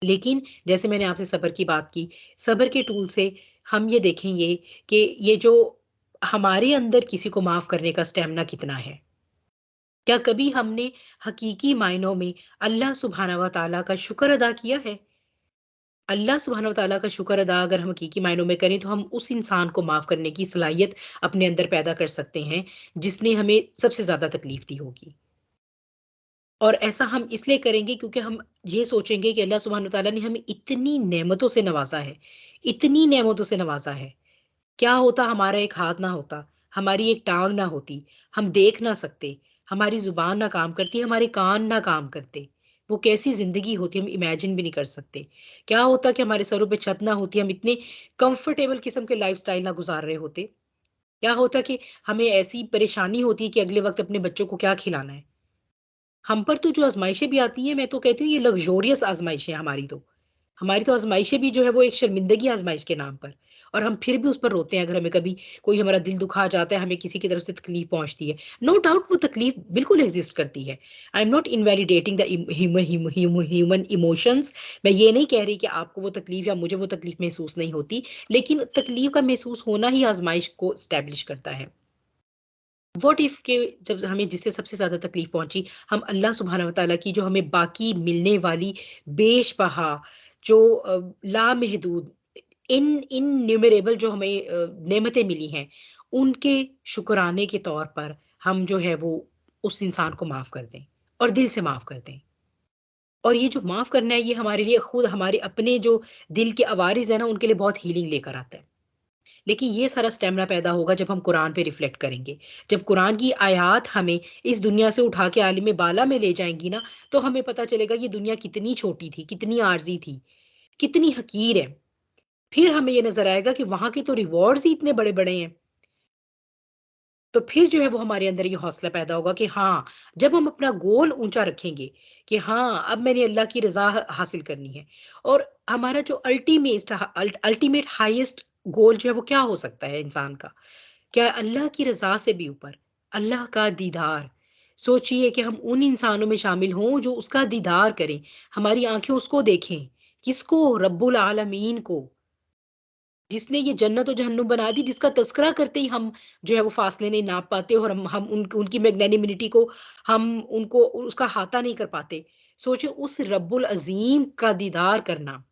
लेकिन जैसे मैंने आपसे सब्र की बात की, सब्र के टूल से हम ये देखेंगे कि ये जो हमारे अंदर किसी को माफ़ करने का स्टैमिना कितना है। क्या कभी हमने हकीकी मायनों में अल्लाह सुब्हानहू व तआला का शुक्र अदा किया है? अल्लाह सुब्हानहू व तआला का शुक्र अदा अगर हम हकीकी मायनों में करें, तो हम उस इंसान को माफ़ करने की सलाहियत अपने अंदर पैदा कर सकते हैं, जिसने हमें सबसे ज़्यादा तकलीफ़ दी होगी। और ऐसा हम इसलिए करेंगे क्योंकि हम ये सोचेंगे कि अल्लाह सुब्हानहू व तआला ने हमें इतनी नेमतों से नवाज़ा है, इतनी नेमतों से नवाज़ा है। क्या होता हमारा एक हाथ ना होता, हमारी एक टाँग ना होती, हम देख ना सकते, हमारी ज़ुबान ना काम करती, हमारे कान ना काम करते। वो कैसी ज़िंदगी होती हम इमेजिन भी नहीं कर सकते। क्या होता कि हमारे सरों पे छत ना होती, हम इतने कंफर्टेबल किस्म के लाइफ़स्टाइल ना गुज़ार रहे होते। क्या होता कि हमें ऐसी परेशानी होती कि अगले वक़्त अपने बच्चों को क्या खिलाना है। हम पर तो जो आज़माइशें भी आती हैं, मैं तो कहती हूँ ये लग्ज़ूरियस आज़माइशें हैं हमारी तो। हमारी तो आज़माइशें भी जो है वो एक शर्मिंदगी आज़माइश के नाम पर, और हम फिर भी उस पर रोते हैं अगर हमें कभी कोई हमारा दिल दुखा जाता है, हमें किसी की तरफ से तकलीफ़ पहुँचती है। नो डाउट वो तकलीफ़ बिल्कुल एक्ज़िस्ट करती है। I am not invalidating the human emotions. मैं ये नहीं कह रही कि आपको वो तकलीफ़ या मुझे वो तकलीफ़ महसूस नहीं होती, लेकिन तकलीफ़ का महसूस होना ही आज़माइश को एस्टैब्लिश करता है। व्हाट इफ के जब हमें जिससे सबसे ज़्यादा तकलीफ पहुँची, हम अल्लाह सुब्हानहू व तआला की जो हमें बाकी मिलने वाली बेशबहा जो लामहदूद इनन्यूमरेबल जो हमें नेमतें मिली हैं, उनके शुक्राने के तौर पर हम जो है वो उस इंसान को माफ़ कर दें और दिल से माफ़ कर दें। और ये जो माफ़ करना है, ये हमारे लिए खुद हमारे अपने जो दिल के अवारिज़ हैं ना, उनके लिए बहुत हीलिंग लेकर आता है। लेकिन ये सारा स्टैमिना पैदा होगा जब हम कुरान पे रिफ्लेक्ट करेंगे। जब कुरान की आयत हमें इस दुनिया से उठा के आलिम बाला में ले जाएँगी ना, तो हमें पता चलेगा ये दुनिया कितनी छोटी थी, कितनी आर्ज़ी थी, कितनी हकीर है। फिर हमें ये नज़र आएगा कि वहाँ के तो रिवॉर्ड्स ही इतने बड़े-बड़े हैं। तो फिर जो है वो हमारे अंदर ये हौसला पैदा होगा कि हाँ, जब हम अपना गोल ऊँचा रखेंगे कि हाँ, अब मैंने अल्लाह की रज़ा हासिल करनी है, और हमारा जो अल्टीमेट हाईएस्ट गोल जो है वो क्या हो सकता है इंसान का? क्या अल्लाह की रज़ा से भी ऊपर अल्लाह का दीदार। सोचिए कि हम उन इंसानों में शामिल हों जो उसका दीदार करें, हमारी आँखें उसको देखें। किसको? रब्बुल आलमीन को। जिसने ये जन्नत और जहन्नुम बना दी, जिसका तज़किरा करते ही हम जो है वो फ़ासले नहीं नाप पाते, और हम उनकी मैग्नानिमिटी को हम उनको उसका अहाता नहीं कर पाते। सोचिए उस रब्बुल अज़ीम का दीदार करना,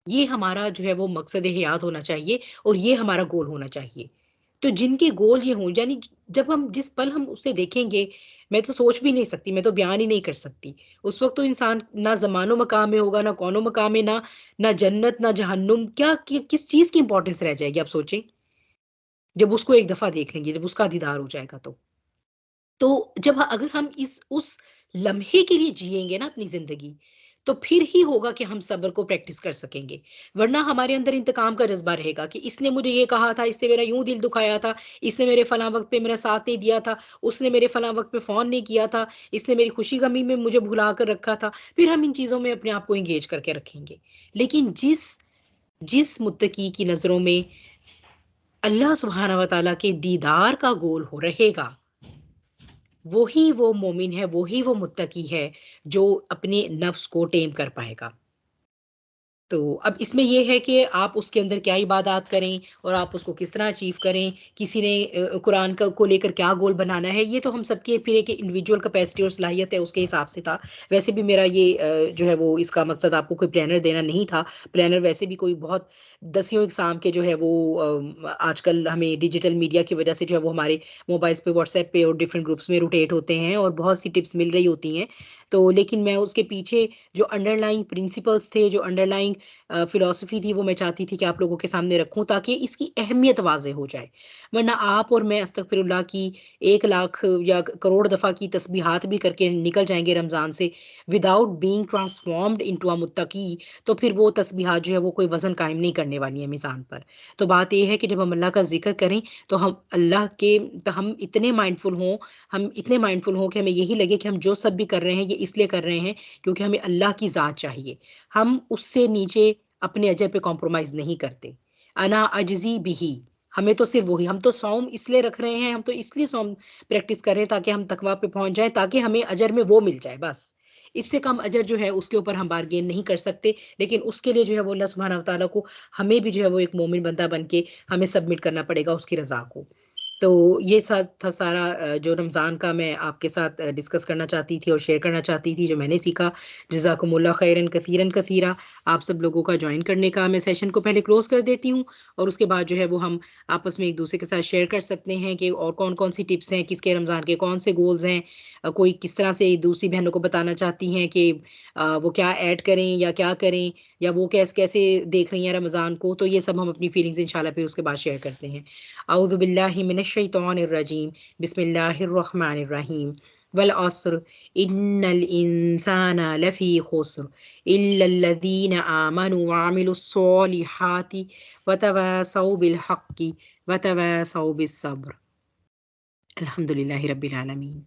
ये हमारा जो है वो मकसद-ए-हयात होना चाहिए, और ये हमारा गोल होना चाहिए। तो जिनके गोल ये हों, यानी जब हम जिस पल हम उसे देखेंगे, मैं तो सोच भी नहीं सकती, मैं तो बयान ही नहीं कर सकती। उस वक़्त तो इंसान ना ज़मानो-मकान में होगा, ना कौनो-मकाम में, ना जन्नत, ना जहन्नुम, क्या किस चीज़ की इम्पोर्टेंस रह जाएगी, आप सोचें? जब उसको एक दफ़ा देख लेंगे, जब उसका दीदार हो जाएगा तो। तो जब अगर हम इस उस लम्हे के लिए जिएँगे ना अपनी ज़िंदगी, तो फिर ही होगा कि हम सब्र को प्रैक्टिस कर सकेंगे। वरना हमारे अंदर इंतकाम का जज़्बा रहेगा कि इसने मुझे ये कहा था, इसने मेरा यूँ दिल दुखाया था, इसने मेरे फलाँ वक़्त पे मेरा साथ नहीं दिया था, उसने मेरे फलाँ वक़्त पे फ़ोन नहीं किया था, इसने मेरी खुशी-गमी में मुझे भुला कर रखा था। फिर हम इन चीज़ों में अपने आप को एंगेज करके रखेंगे। लेकिन जिस जिस मुत्तकी की नज़रों में अल्लाह सुब्हानहू व तआला के दीदार का गोल हो रहेगा, वो ही वो मोमिन है, वो ही वो मुत्तकी है, जो अपने नफ्स को टेम कर पाएगा। तो अब इसमें ये है कि आप उसके अंदर क्या इबादत करें और आप उसको किस तरह अचीव करें, किसी ने कुरान को लेकर क्या गोल बनाना है, ये तो हम सबके फिर एक इंडिविजुअल कैपेसिटी और सलाहियत है उसके हिसाब से था। वैसे भी मेरा ये जो है वो इसका मकसद आपको कोई प्लानर देना नहीं था। प्लानर वैसे भी कोई बहुत दसियों एग्जाम के जो है वो आजकल हमें डिजिटल मीडिया की वजह से जो है वो हमारे मोबाइल्स पे, व्हाट्सएप पे और डिफरेंट ग्रुप्स में रोटेट होते हैं और बहुत सी टिप्स मिल रही होती हैं। तो लेकिन मैं उसके पीछे जो अंडरलाइंग प्रिंसिपल्स थे, जो अंडरलाइंग फ़िलॉसफ़ी थी, वो मैं चाहती थी कि आप लोगों के सामने रखूँ ताकि इसकी अहमियत वाज़ेह हो जाए। वरना आप और मैं अस्तगफिरुल्लाह की 1 लाख या करोड़ दफ़ा की तस्बीहात भी करके निकल जाएँगे रमज़ान से without being ट्रांसफ़ॉर्म्ड into a Muttaqi, तो फिर वो तस्बीहात जो है वो कोई वज़न कायम नहीं करने वाली है मीज़ान पर। तो बात ये है कि जब हम अल्लाह का ज़िक्र करें तो हम इतने माइंडफुल हों, हम इतने माइंडफुल हों कि हमें यही लगे कि हम जो सब भी कर रहे हैं ये इसलिए कर रहे हैं क्योंकि हमें अल्लाह की ज़ात चाहिए। हम उससे नीचे अपने अजर पे कॉम्प्रोमाइज़ नहीं करते। अना अजज़ी बिही, हमें तो सिर्फ़ वही, हम तो सौम इसलिए रख रहे हैं, हम तो इसलिए सौम प्रैक्टिस कर रहे हैं ताकि हम तकवा पे पहुँच जाएँ, ताकि हमें अजर में वो मिल जाए बस। इससे कम अजर जो है उसके ऊपर हम बार्गेन नहीं कर सकते, लेकिन उसके लिए जो है वो अल्लाह सुब्हानहू व तआला को हमें भी जो है वो एक मोमिन बंदा बन के हमें सबमिट करना पड़ेगा उसकी रज़ा को। तो ये था सारा जो रमज़ान का मैं आपके साथ डिस्कस करना चाहती थी और शेयर करना चाहती थी, जो मैंने सीखा। जज़ाकुमुल्लाह खैरन कसीरन कसीरा। आप सब लोगों का जॉइन करने का मैं सेशन को पहले क्लोज़ कर देती हूँ और उसके बाद जो है वो हम आपस में एक-दूसरे के साथ शेयर कर सकते हैं कि और कौन-कौन सी टिप्स हैं, किसके रमज़ान के कौन से गोल्स हैं। कोई किस तरह से दूसरी बहनों को बताना चाहती हैं कि वो क्या ऐड करें या क्या करें या वो कैसे देख रही हैं रमज़ान को। तो ये सब हम अपनी फीलिंग्स इंशाल्लाह फिर उसके बाद शेयर करते हैं। अऊज़ु बिल्लाहि मिनश शैतानिर रजीम, बिस्मिल्लाहिर रहमानिर रहीम। वल अस्र इन्नल इंसाना लफ़ी खुस्र इल्लल लज़ीना आमनु व अमिलुस सॉलिहाति व तवासौ बिल हक़्क़ि व तवासौ बिस सब्र। अल्हम्दुलिल्लाहि रब्बिल आलमीन।